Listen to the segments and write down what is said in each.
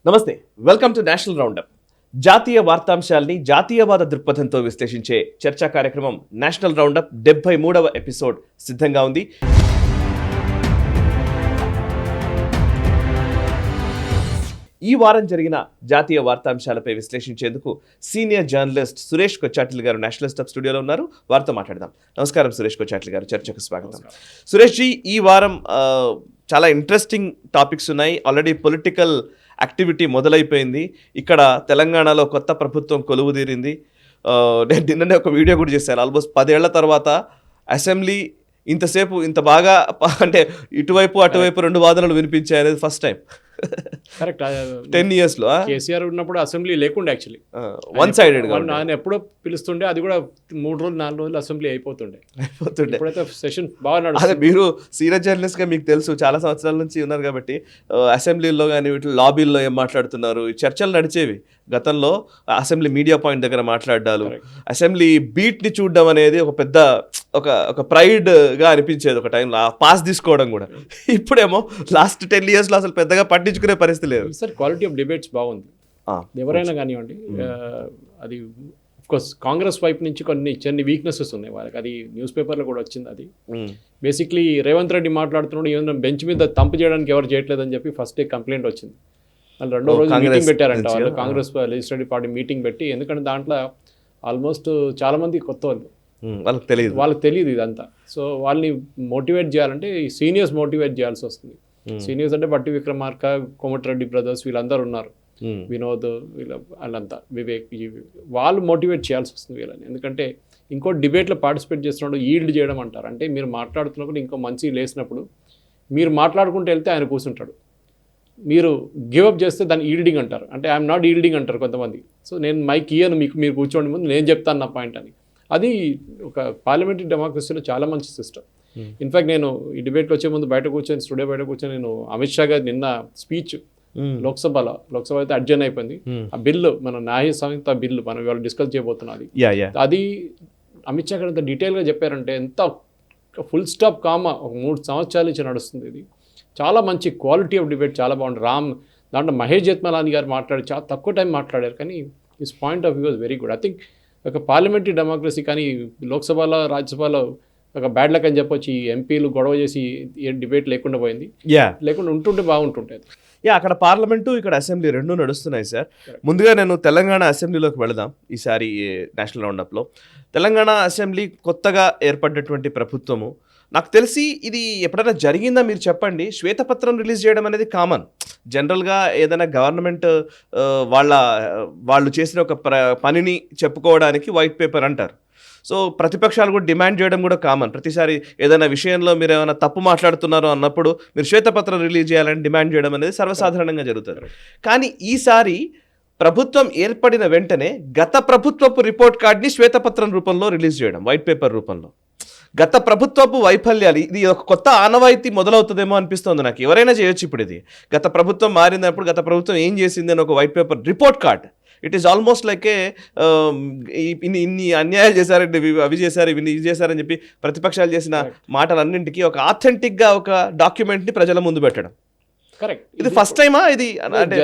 నమస్తే, welcome to national round up. జాతీయ వార్తాంశాల్ని జాతీయవాద దృక్పథంతో విశ్లేషించే చర్చా కార్యక్రమం నేషనల్ రౌండప్ 73వ ఎపిసోడ్ సిద్ధంగా ఉంది. ఈ వారం జరిగిన జాతీయ వార్తాంశాలపై విశ్లేషించేందుకు సీనియర్ జర్నలిస్ట్ సురేష్ కొచ్చాట్లి గారు నేషనల్ స్టాప్ స్టూడియోలో ఉన్నారు. వారితో మాట్లాడదాం. నమస్కారం సురేష్ కొచ్చాట్లి గారు, చర్చకు స్వాగతం. సురేష్ జీ, ఈ వారం చాలా ఇంట్రెస్టింగ్ టాపిక్స్ ఉన్నాయి. ఆల్రెడీ పొలిటికల్ యాక్టివిటీ మొదలైపోయింది. ఇక్కడ తెలంగాణలో కొత్త ప్రభుత్వం కొలువుదీరింది. నేను నిన్ననే ఒక వీడియో కూడా చేశాను. ఆల్మోస్ట్ 10 ఏళ్ల తర్వాత అసెంబ్లీ ఇంతసేపు ఇంత బాగా అంటే ఇటువైపు అటువైపు రెండు వాదనలు వినిపించాయి అనేది ఫస్ట్ టైం. కరెక్ట్. 10 years లో కేసీఆర్ ఉన్నప్పుడు అసెంబ్లీ లేకుండా యాక్చువల్లీ వన్ సైడెడ్ ఆయన ఎప్పుడో పిలుస్తుండే, అది కూడా 3 రోజులు 4 రోజులు అసెంబ్లీ అయిపోతుండే. ఇప్పుడైతే సెషన్ బాగా అదే మీరు సీనియర్ జర్నలిస్ట్ గా మీకు తెలుసు, చాలా సంవత్సరాల నుంచి ఉన్నారు కాబట్టి అసెంబ్లీలో కానీ వీటి లాబీల్లో ఏం మాట్లాడుతున్నారు, చర్చలు నడిచేవి. గతంలో అసెంబ్లీ మీడియా పాయింట్ దగ్గర మాట్లాడాలు, అసెంబ్లీ బీట్ ని చూడడం అనేది ఒక పెద్ద ఒక ప్రైడ్ గా అనిపించేది ఒక టైంలో, పాస్ తీసుకోవడం కూడా. ఇప్పుడేమో లాస్ట్ 10 years లో అసలు పెద్దగా పట్టించుకునే పరిస్థితి లేదు. సార్ క్వాలిటీ ఆఫ్ డిబేట్స్ బాగుంది. ఎవరైనా కానివ్వండి, అది కోర్స్ కాంగ్రెస్ వైపు నుంచి కొన్ని వీక్నెసెస్ ఉన్నాయి వాళ్ళకి. అది న్యూస్ పేపర్లో కూడా వచ్చింది. అది బేసిక్లీ రేవంత్ రెడ్డి మాట్లాడుతున్నాడు, ఏమైనా బెంచ్ మీద తంపు చేయడానికి ఎవరు చేయట్లేదని చెప్పి ఫస్ట్ డే కంప్లైంట్ వచ్చింది. వాళ్ళు రెండో రోజు మీటింగ్ పెట్టారంట వాళ్ళు, కాంగ్రెస్ లెజిస్లేటివ్ పార్టీ మీటింగ్ పెట్టి. ఎందుకంటే దాంట్లో ఆల్మోస్ట్ చాలా మంది కొత్త వాళ్ళు, వాళ్ళకి తెలియదు ఇదంతా. సో వాళ్ళని మోటివేట్ చేయాలంటే సీనియర్స్ మోటివేట్ చేయాల్సి వస్తుంది. సీనియర్స్ అంటే బట్టి విక్రమార్క, కోమటిరెడ్డి బ్రదర్స్ వీళ్ళందరూ ఉన్నారు, వినోద్ వాళ్ళంతా, వివేక్, వాళ్ళు మోటివేట్ చేయాల్సి వస్తుంది వీళ్ళని. ఎందుకంటే ఇంకో డిబేట్లో పార్టిసిపేట్ చేస్తున్నప్పుడు ఈల్డ్ చేయడం అంటారు. అంటే మీరు మాట్లాడుతున్నప్పుడు ఇంకో మంచి లేసినప్పుడు మీరు మాట్లాడుకుంటూ వెళ్తే ఆయన కూర్చుంటాడు, మీరు గివప్ చేస్తే దాన్ని ఈల్డింగ్ అంటారు. అంటే ఐఎమ్ నాట్ ఈల్డింగ్ అంటారు కొంతమంది. సో నేను మైక్ ఇయ్యను, మీరు కూర్చోండి ముందు, నేను చెప్తాను నా పాయింట్ అని. అది ఒక పార్లమెంటరీ డెమోక్రసీలో చాలా మంచి సిస్టమ్. ఇన్ఫాక్ట్ నేను ఈ డిబేట్లో వచ్చే ముందు స్టూడియో బయట కూర్చొని నేను అమిత్ షా గారి నిన్న స్పీచ్ లోక్సభ అయితే అడ్జర్న్ అయిపోయింది. ఆ బిల్లు, మన న్యాయ సంహిత బిల్లు మనం ఇవాళ డిస్కస్ చేయబోతున్నది. అది అమిత్ షా గారు ఎంత డీటెయిల్గా చెప్పారంటే, ఎంత ఫుల్ స్టాప్ కామా ఒక 3 సంవత్సరాల నుంచి నడుస్తుంది ఇది. చాలా మంచి క్వాలిటీ ఆఫ్ డిబేట్, చాలా బాగుంది. దాంట్లో మహేష్ జెత్మలాని గారు మాట్లాడి చాలా తక్కువ టైం మాట్లాడారు, కానీ his point of view was very good. I think ఒక పార్లమెంటరీ డెమోక్రసీ, కానీ లోక్సభలో రాజ్యసభలో ఒక బ్యాడ్ లక్ అని చెప్పొచ్చు. ఈ ఎంపీలు గొడవ చేసి ఏ డిబేట్ లేకుండా పోయింది, లేకుండా ఉంటుంటే బాగుంటుంటుంది. అక్కడ పార్లమెంటు, ఇక్కడ అసెంబ్లీ రెండు నడుస్తున్నాయి సార్. ముందుగా నేను తెలంగాణ అసెంబ్లీలోకి వెళదాం. ఈసారి నేషనల్ రౌండప్లో తెలంగాణ అసెంబ్లీ కొత్తగా ఏర్పడినటువంటి ప్రభుత్వము, నాకు తెలిసి ఇది ఎప్పుడైనా జరిగిందా మీరు చెప్పండి. శ్వేతపత్రం రిలీజ్ చేయడం అనేది కామన్. జనరల్గా ఏదైనా గవర్నమెంట్ వాళ్ళు చేసిన ఒక పనిని చెప్పుకోవడానికి వైట్ పేపర్ అంటారు. సో ప్రతిపక్షాలు కూడా డిమాండ్ చేయడం కూడా కామన్. ప్రతిసారి ఏదైనా విషయంలో మీరు ఏమైనా తప్పు మాట్లాడుతున్నారో అన్నప్పుడు మీరు శ్వేతపత్రం రిలీజ్ చేయాలని డిమాండ్ చేయడం అనేది సర్వసాధారణంగా జరుగుతుంది. కానీ ఈసారి ప్రభుత్వం ఏర్పడిన వెంటనే గత ప్రభుత్వపు రిపోర్ట్ కార్డ్ని శ్వేతపత్రం రూపంలో రిలీజ్ చేయడం, వైట్ పేపర్ రూపంలో. గత ప్రభుత్వపు వైఫల్యాలు, ఇది ఒక కొత్త ఆనవాయితీ మొదలవుతుందేమో అనిపిస్తుంది నాకు. ఎవరైనా చేయొచ్చు ఇప్పుడు. ఇది గత ప్రభుత్వం మారినప్పుడు గత ప్రభుత్వం ఏం చేసింది అని ఒక white paper report card. It is almost like ఇన్ని అన్యాయాలు చేశారండి, అవి చేశారు, ఇవి చేశారని చెప్పి ప్రతిపక్షాలు చేసిన మాటలన్నింటికీ ఒక ఆథెంటిక్గా ఒక డాక్యుమెంట్ని ప్రజల ముందు పెట్టడం. కరెక్ట్. ఇది ఫస్ట్ టైమా ఇది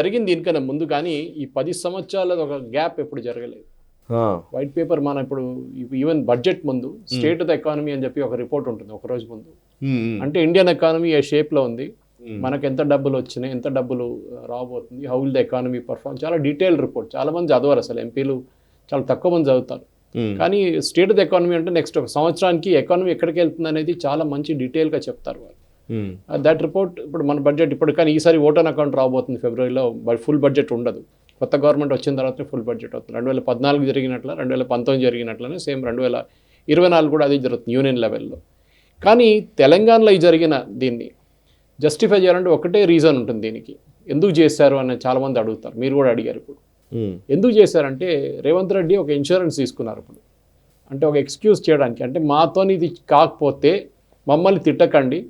జరిగింది దీనికన్నా ముందు? కానీ ఈ 10 సంవత్సరాల ఒక గ్యాప్ ఎప్పుడు జరగలేదు. వైట్ పేపర్ మన ఇప్పుడు ఈవెన్ బడ్జెట్ ముందు స్టేట్ ఆఫ్ ద ఎకానమీ అని చెప్పి ఒక రిపోర్ట్ ఉంటుంది ఒక రోజు ముందు. అంటే ఇండియన్ ఎకానమీ ఏ షేప్లో ఉంది, మనకు ఎంత డబ్బులు వచ్చినాయి, ఎంత డబ్బులు రాబోతుంది, how will the economy perform, చాలా డీటెయిల్డ్ రిపోర్ట్. చాలా మంది చదవరు, అసలు ఎంపీలు చాలా తక్కువ మంది చదువుతారు. కానీ స్టేట్ ఆఫ్ ద ఎకానమీ అంటే నెక్స్ట్ ఒక సంవత్సరానికి ఎకానమీ ఎక్కడికి వెళ్తుంది అనేది చాలా మంచి డీటెయిల్గా చెప్తారు వాళ్ళు. దట్ రిపోర్ట్ ఇప్పుడు మన బడ్జెట్ ఇప్పుడు, కానీ ఈసారి ఓటాన్ అకౌంట్ రాబోతుంది ఫిబ్రవరిలో. ఫుల్ బడ్జెట్ ఉండదు, కొత్త గవర్నమెంట్ వచ్చిన తర్వాతనే ఫుల్ బడ్జెట్ అవుతుంది. 2014 జరిగినట్ల 2019 జరిగినట్లనే సేమ్ 2024 కూడా అది జరుగుతుంది యూనియన్ లెవెల్లో. కానీ తెలంగాణలో జరిగిన దీన్ని జస్టిఫై చేయాలంటే ఒకటే రీజన్ ఉంటుంది దీనికి. ఎందుకు చేశారు అని చాలామంది అడుగుతారు, మీరు కూడా అడిగారు ఇప్పుడు. ఎందుకు చేశారంటే రేవంత్ రెడ్డి ఒక ఇన్సూరెన్స్ తీసుకున్నారు ఇప్పుడు. అంటే ఒక ఎక్స్క్యూజ్ చేయడానికి, అంటే మాతో ఇది కాకపోతే మమ్మల్ని తిట్టకండి,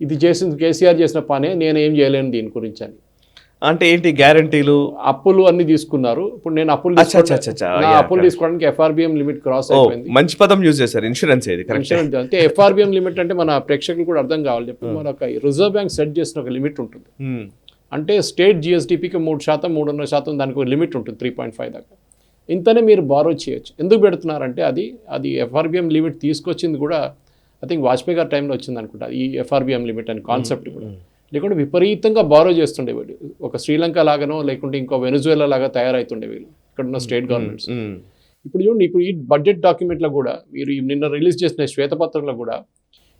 ఇది చేసింది కేసీఆర్ చేసిన పనే, నేను ఏం చేయలేను దీని గురించి అని. అంటే ఏంటి గ్యారంటీలు, అప్పులు అన్ని తీసుకున్నారు. ఇప్పుడు నేను అప్పులు తీసుకోవడానికి ఎఫ్ఆర్బిఎం లిమిట్ క్రాస్ అయిపోయింది. మంచి పదం యూజ్ చేశారు, ఇన్సూరెన్స్. ఇన్సూరెన్స్ అంటే ఎఫ్ఆర్బిఎం లిమిట్ అంటే మన ప్రేక్షకులు కూడా అర్థం కావాలి చెప్పి, మన ఒక రిజర్వ్ బ్యాంక్ సెట్ చేసిన ఒక లిమిట్ ఉంటుంది. అంటే స్టేట్ జిఎస్డిపికి 3%, 3.5% దానికి లిమిట్ ఉంటుంది 3.5 దాకా. ఇంతనే మీరు బారో చేయొచ్చు. ఎందుకు పెడుతున్నారంటే అది ఎఫ్ఆర్బిఎం లిమిట్ తీసుకొచ్చింది కూడా ఐ థింక్ వాజ్పేయి గారి టైంలో వచ్చింది అనుకుంటా ఈ ఎఫ్ఆర్బిఎం లిమిట్ అని కాన్సెప్ట్ కూడా. లేకుంటే విపరీతంగా బారో చేస్తుండే వీళ్ళు, ఒక శ్రీలంక లాగానో లేకుంటే ఇంకో వెనుజువేలా లాగా తయారవుతుండే వీళ్ళు ఇక్కడ ఉన్న స్టేట్ గవర్నమెంట్స్. ఇప్పుడు చూడండి, ఇప్పుడు ఈ బడ్జెట్ డాక్యుమెంట్లో కూడా మీరు నిన్న రిలీజ్ చేసిన శ్వేతపత్రంలో కూడా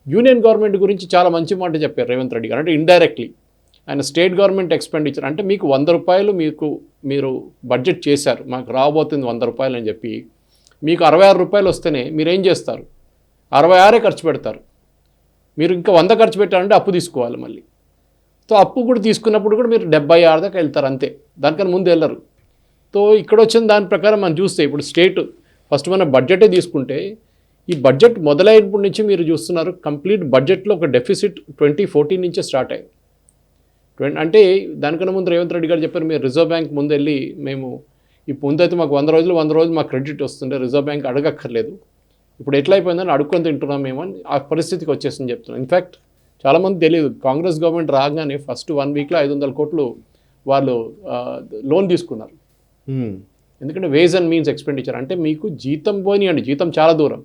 యూనియన్ గవర్నమెంట్ గురించి చాలా మంచి మాట చెప్పారు రేవంత్ రెడ్డి గారు. అంటే ఇండైరెక్ట్లీ ఆయన స్టేట్ గవర్నమెంట్ ఎక్స్పెండిచర్ అంటే మీకు 100 రూపాయలు మీరు బడ్జెట్ చేశారు, మాకు రాబోతుంది 100 రూపాయలు అని చెప్పి మీకు 66 రూపాయలు వస్తేనే మీరు ఏం చేస్తారు, 66 ఖర్చు పెడతారు. మీరు ఇంకా 100 ఖర్చు పెట్టారంటే అప్పు తీసుకోవాలి మళ్ళీ. సో అప్పు కూడా తీసుకున్నప్పుడు కూడా మీరు 76 దాకా వెళ్తారు అంతే, దానికన్నా ముందు వెళ్ళరు. సో ఇక్కడ వచ్చిన దాని ప్రకారం మనం చూస్తే ఇప్పుడు స్టేట్ ఫస్ట్ మన బడ్జెటే తీసుకుంటే ఈ బడ్జెట్ మొదలైనప్పటి నుంచి మీరు చూస్తున్నారు కంప్లీట్ బడ్జెట్లో ఒక డెఫిసిట్ 2014 నుంచే స్టార్ట్ అయ్యింది. అంటే దానికన్నా ముందు రేవంత్ రెడ్డి గారు చెప్పారు, మీరు రిజర్వ్ బ్యాంక్ ముందు వెళ్ళి మేము ఇప్పుడు ముందైతే మాకు 100 రోజులు మాకు క్రెడిట్ వస్తుండే, రిజర్వ్ బ్యాంక్ అడగక్కర్లేదు, ఇప్పుడు ఎట్లా అయిపోయిందని అడుక్కొని తింటున్నాం మేము అని ఆ పరిస్థితికి వచ్చేసింది చెప్తున్నాం. ఇన్ఫ్యాక్ట్ చాలామంది తెలియదు, కాంగ్రెస్ గవర్నమెంట్ రాగానే ఫస్ట్ 1 వీక్లో 500 కోట్లు వాళ్ళు లోన్ తీసుకున్నారు. ఎందుకంటే వేజ్ అండ్ మీన్స్ ఎక్స్పెండిచర్ అంటే మీకు జీతం పోయినాయండి, జీతం చాలా దూరం,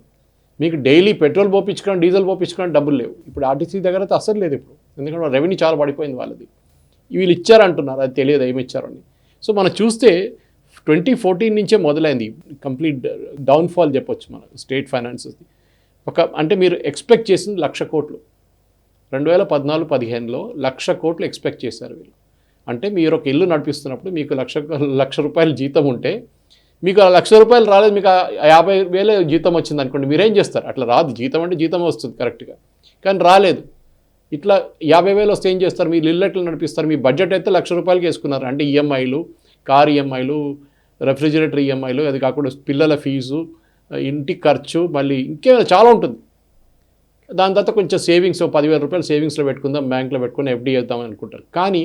మీకు డైలీ పెట్రోల్ పోపించుకోవడం డీజిల్ పోపించుకోవడం డబ్బులు లేవు. ఇప్పుడు ఆర్టీసీ దగ్గర అయితే అసలు లేదు ఇప్పుడు, ఎందుకంటే రెవెన్యూ చాలా పడిపోయింది వాళ్ళది. వీళ్ళు ఇచ్చారంటున్నారు, అది తెలియదు ఏమి ఇచ్చారని. సో మనం చూస్తే 2014 నుంచే మొదలైంది కంప్లీట్ డౌన్ఫాల్ చెప్పొచ్చు మన స్టేట్ ఫైనాన్సెస్. అంటే మీరు ఎక్స్పెక్ట్ చేసింది 1,00,000 కోట్లు 2014-15లో 1,00,000 కోట్లు ఎక్స్పెక్ట్ చేశారు వీళ్ళు. అంటే మీరు ఒక ఇల్లు నడిపిస్తున్నప్పుడు మీకు 1,00,000 రూపాయలు జీతం ఉంటే మీకు ఆ 1,00,000 రూపాయలు రాలేదు, మీకు 50,000 జీతం వచ్చింది అనుకోండి, మీరేం చేస్తారు? అట్లా రాదు, జీతం అంటే జీతం వస్తుంది కరెక్ట్గా, కానీ రాలేదు. ఇట్లా 50,000 వస్తే ఏం చేస్తారు? మీరు ఇల్లు ఎట్లా నడిపిస్తారు? మీ బడ్జెట్ అయితే 1,00,000 రూపాయలకి వేసుకున్నారు, అంటే ఈఎంఐలు, కార్ ఈఎంఐలు, రెఫ్రిజిరేటర్ ఈఎంఐలు, అది కాకుండా పిల్లల ఫీజు, ఇంటి ఖర్చు, మళ్ళీ ఇంకేమైనా చాలా ఉంటుంది. దాని తర్వాత కొంచెం సేవింగ్స్ 10,000 రూపాయలు సేవింగ్స్లో పెట్టుకుందాం, బ్యాంక్లో పెట్టుకుని ఎఫ్డీ చేద్దామని అనుకుంటారు. కానీ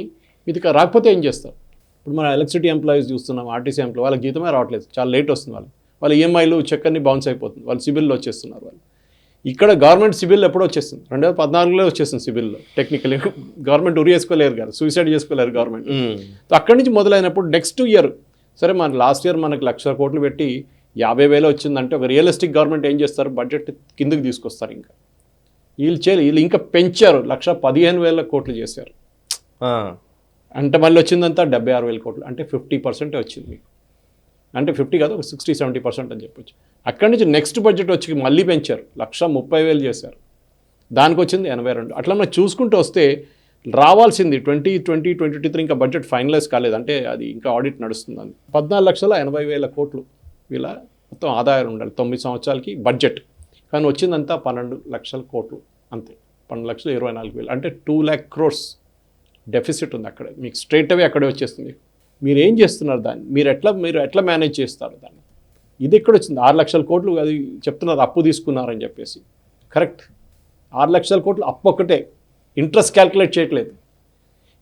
ఇది రాకపోతే ఏం చేస్తారు? ఇప్పుడు మన ఎలక్ట్రిసిటీ ఎంప్లాయీస్ చూస్తున్నాం, ఆర్టీసీ ఎంప్లాయీ, వాళ్ళకి జీతమే రావట్లేదు, చాలా లేట్ వస్తుంది వాళ్ళ ఈఎంఐలు చెక్ అన్ని బౌన్స్ అయిపోతుంది, వాళ్ళు సిబిల్లో వచ్చేస్తున్నారు వాళ్ళు. ఇక్కడ గవర్నమెంట్ సిబిల్ ఎప్పుడో వచ్చేస్తుంది, 2014లో వచ్చేస్తుంది సిబిల్లో. టెక్నికలీ గవర్నమెంట్ ఉరి చేసుకోలేరు కదా, సూసైడ్ చేసుకోలేరు గవర్నమెంట్. అక్కడి నుంచి మొదలైనప్పుడు నెక్స్ట్ ఇయర్ సరే మన లాస్ట్ ఇయర్ మనకు 1,00,000 కోట్లు పెట్టి 50,000 వచ్చిందంటే ఒక రియలిస్టిక్ గవర్నమెంట్ ఏం చేస్తారు? బడ్జెట్ కిందకి తీసుకొస్తారు. ఇంకా వీళ్ళు ఇంకా పెంచారు, 1,15,000 కోట్లు చేశారు. అంటే మళ్ళీ వచ్చిందంతా 76,000 కోట్లు, అంటే 50% వచ్చింది మీకు. అంటే 50 కాదు, ఒక 60-70% అని చెప్పొచ్చు. అక్కడి నుంచి నెక్స్ట్ బడ్జెట్ వచ్చి మళ్ళీ పెంచారు, 1,30,000 చేశారు, దానికి వచ్చింది 82. అట్లా మనం చూసుకుంటూ వస్తే రావాల్సింది 2020-2023 ఇంకా బడ్జెట్ ఫైనలైజ్ కాలేదు, అంటే అది ఇంకా ఆడిట్ నడుస్తుంది. 14,80,000 కోట్లు వీళ్ళ మొత్తం ఆదాయం ఉండాలి 9 సంవత్సరాలకి బడ్జెట్, కానీ వచ్చిందంతా 12,00,000 కోట్లు అంతే, 12,24,000, అంటే 2,00,000 crores డెఫిసిట్ ఉంది అక్కడ మీకు. స్ట్రైట్ అవే అక్కడే వచ్చేస్తుంది. మీరు ఏం చేస్తున్నారు దాన్ని? మీరు ఎట్లా మేనేజ్ చేస్తారు దాన్ని? ఇది ఎక్కడ వచ్చింది? 6,00,000 కోట్లు అది చెప్తున్నారు అప్పు తీసుకున్నారని చెప్పేసి. కరెక్ట్, 6,00,000 కోట్లు అప్పు ఒక్కటే, ఇంట్రెస్ట్ క్యాల్కులేట్ చేయట్లేదు.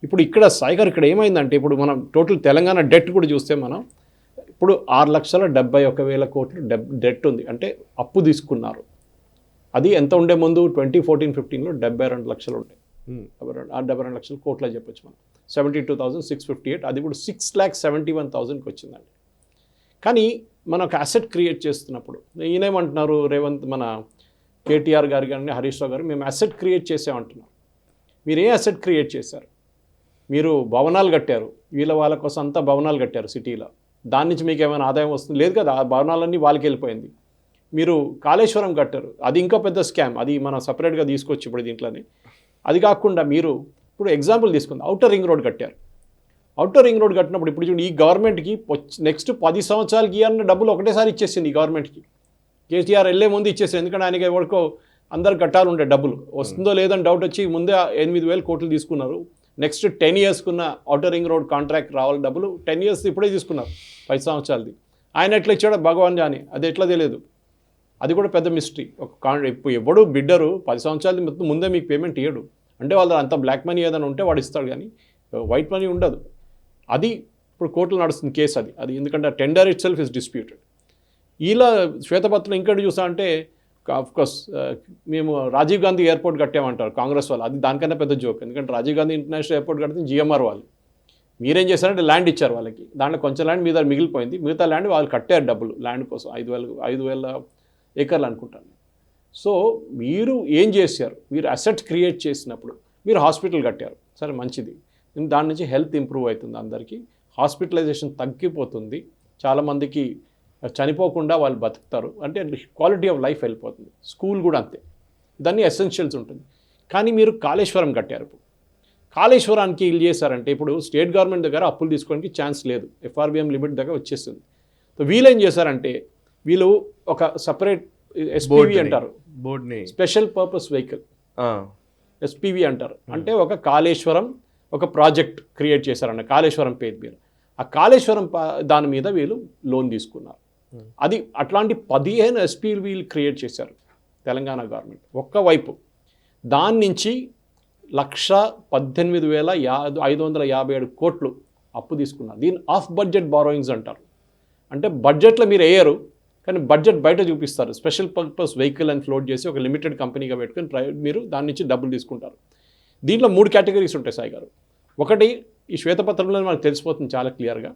ఇప్పుడు ఇక్కడ సాయిగారు ఇక్కడ ఏమైందంటే, ఇప్పుడు మనం టోటల్ తెలంగాణ డెట్ కూడా చూస్తే మనం ఇప్పుడు 6,71,000 కోట్లు డెట్ ఉంది, అంటే అప్పు తీసుకున్నారు. అది ఎంత ఉండే ముందు 2014-15లో 72 లక్షలు ఉండే, 72 లక్షల కోట్లు చెప్పొచ్చు మనం, 72,658, అది కూడా 6,71,000కి వచ్చిందండి. కానీ మనం ఒక అసెట్ క్రియేట్ చేస్తున్నప్పుడు ఈయనేమంటున్నారు రేవంత్, మన కేటీఆర్ గారు కానీ హరీష్ రావు గారు, మేము అసెట్ క్రియేట్ చేసామంటున్నాం. మీరు ఏ అసెట్ క్రియేట్ చేశారు? మీరు భవనాలు కట్టారు, వాళ్ళ కోసం అంతా భవనాలు కట్టారు సిటీలో, దాని నుంచి మీకు ఏమైనా ఆదాయం వస్తుంది? లేదు కదా, ఆ భవనాలన్నీ వాళ్ళకి వెళ్ళిపోయింది. మీరు కాళేశ్వరం కట్టారు, అది ఇంకా పెద్ద స్కామ్, అది మనం సపరేట్గా తీసుకొచ్చి ఇప్పుడు దీంట్లోనే. అది కాకుండా మీరు ఇప్పుడు ఎగ్జాంపుల్ తీసుకుంది, ఔటర్ రింగ్ రోడ్ కట్టారు. ఔటర్ రింగ్ రోడ్ కట్టినప్పుడు ఇప్పుడు చూడండి, ఈ గవర్నమెంట్కి నెక్స్ట్ 10 సంవత్సరాలకి ఇవ్వాలన్న డబ్బులు ఒకటేసారి ఇచ్చేసింది ఈ గవర్నమెంట్కి. కేసీఆర్ వెళ్ళే ముందు ఇచ్చేసింది, ఎందుకంటే ఆయనకి ఎవరికో అందరు కట్టాలి ఉండే డబ్బులు, వస్తుందో లేదని డౌట్ వచ్చి ముందే 8,000 కోట్లు తీసుకున్నారు. నెక్స్ట్ 10 ఇయర్స్కున్న ఔటర్ రింగ్ రోడ్ కాంట్రాక్ట్ రావాలి డబ్బులు, 10 ఇయర్స్ ఇప్పుడే తీసుకున్నారు, 10 సంవత్సరాలది. ఆయన ఎట్లా ఇచ్చాడో భగవాన్ జాని, అది ఎట్లా తెలియదు, అది కూడా పెద్ద మిస్టరీ. ఇప్పుడు ఎవడు బిడ్డరు 10 సంవత్సరాలది మొత్తం ముందే మీకు పేమెంట్ ఇవ్వడు, అంటే వాళ్ళ అంత బ్లాక్ మనీ ఏదైనా ఉంటే వాడు ఇస్తాడు, కానీ వైట్ మనీ ఉండదు. అది ఇప్పుడు కోర్టులో నడుస్తుంది కేసు, అది ఎందుకంటే tender it self is disputed. ఇలా శ్వేతపత్రం ఇంకోటి చూసా అంటే ఆఫ్కోర్స్ మేము రాజీవ్ గాంధీ ఎయిర్పోర్ట్ కట్టామంటారు కాంగ్రెస్ వాళ్ళు, అది దానికన్నా పెద్ద జోక్, ఎందుకంటే రాజీవ్ గాంధీ ఇంటర్నేషనల్ ఎయిర్పోర్ట్ కడితే జిఎంఆర్ వాళ్ళు, మీరేం చేశారంటే ల్యాండ్ ఇచ్చారు వాళ్ళకి, దాంట్లో కొంచెం ల్యాండ్ మీద మిగిలిపోయింది, మిగతా ల్యాండ్ వాళ్ళు కట్టారు డబ్బులు ల్యాండ్ కోసం 5,000 ఏకర్లు అనుకుంటాను. సో మీరు ఏం చేశారు, మీరు అసెట్ క్రియేట్ చేసినప్పుడు మీరు హాస్పిటల్ కట్టారు, సరే మంచిది, దాని నుంచి హెల్త్ ఇంప్రూవ్ అవుతుంది, అందరికీ హాస్పిటలైజేషన్ తగ్గిపోతుంది, చాలామందికి చనిపోకుండా వాళ్ళు బతుకుతారు, అంటే క్వాలిటీ ఆఫ్ లైఫ్ వెళ్ళిపోతుంది. స్కూల్ కూడా అంతే, దాన్ని ఎసెన్షియల్స్ ఉంటుంది. కానీ మీరు కాళేశ్వరం కట్టారు. ఇప్పుడు కాళేశ్వరానికి వీళ్ళు చేశారంటే ఇప్పుడు స్టేట్ గవర్నమెంట్ దగ్గర అప్పులు తీసుకోవడానికి ఛాన్స్ లేదు, ఎఫ్ఆర్బిఎం లిమిట్ దగ్గర వచ్చేస్తుంది. సో వీళ్ళు ఏం చేశారంటే వీళ్ళు ఒక సపరేట్ ఎస్పీవి అంటారు, బోర్డ్ని స్పెషల్ పర్పస్ వెహికల్ ఎస్పీవి అంటారు, అంటే ఒక కాళేశ్వరం ఒక ప్రాజెక్ట్ క్రియేట్ చేశారన్న కాళేశ్వరం పేరు మీద. ఆ కాళేశ్వరం దాని మీద వీళ్ళు లోన్ తీసుకున్నారు. అది అట్లాంటి 15 ఎస్పీలు వీళ్ళు క్రియేట్ చేశారు తెలంగాణ గవర్నమెంట్. ఒక్కవైపు దాని నుంచి 1,18,557 కోట్లు అప్పు తీసుకున్నారు. దీన్ని ఆఫ్ బడ్జెట్ బారోయింగ్స్ అంటారు. అంటే బడ్జెట్లో మీరు వేయరు, కానీ బడ్జెట్ బయట చూపిస్తారు. స్పెషల్ పర్పస్ వెహికల్ అని ఫ్లోట్ చేసి ఒక లిమిటెడ్ కంపెనీగా పెట్టుకొని మీరు దాని నుంచి డబ్బులు తీసుకుంటారు. దీంట్లో 3 కేటగిరీస్ ఉంటాయి సాయి గారు. ఒకటి, ఈ శ్వేతపత్రంలో మనకు తెలిసిపోతుంది చాలా క్లియర్గా,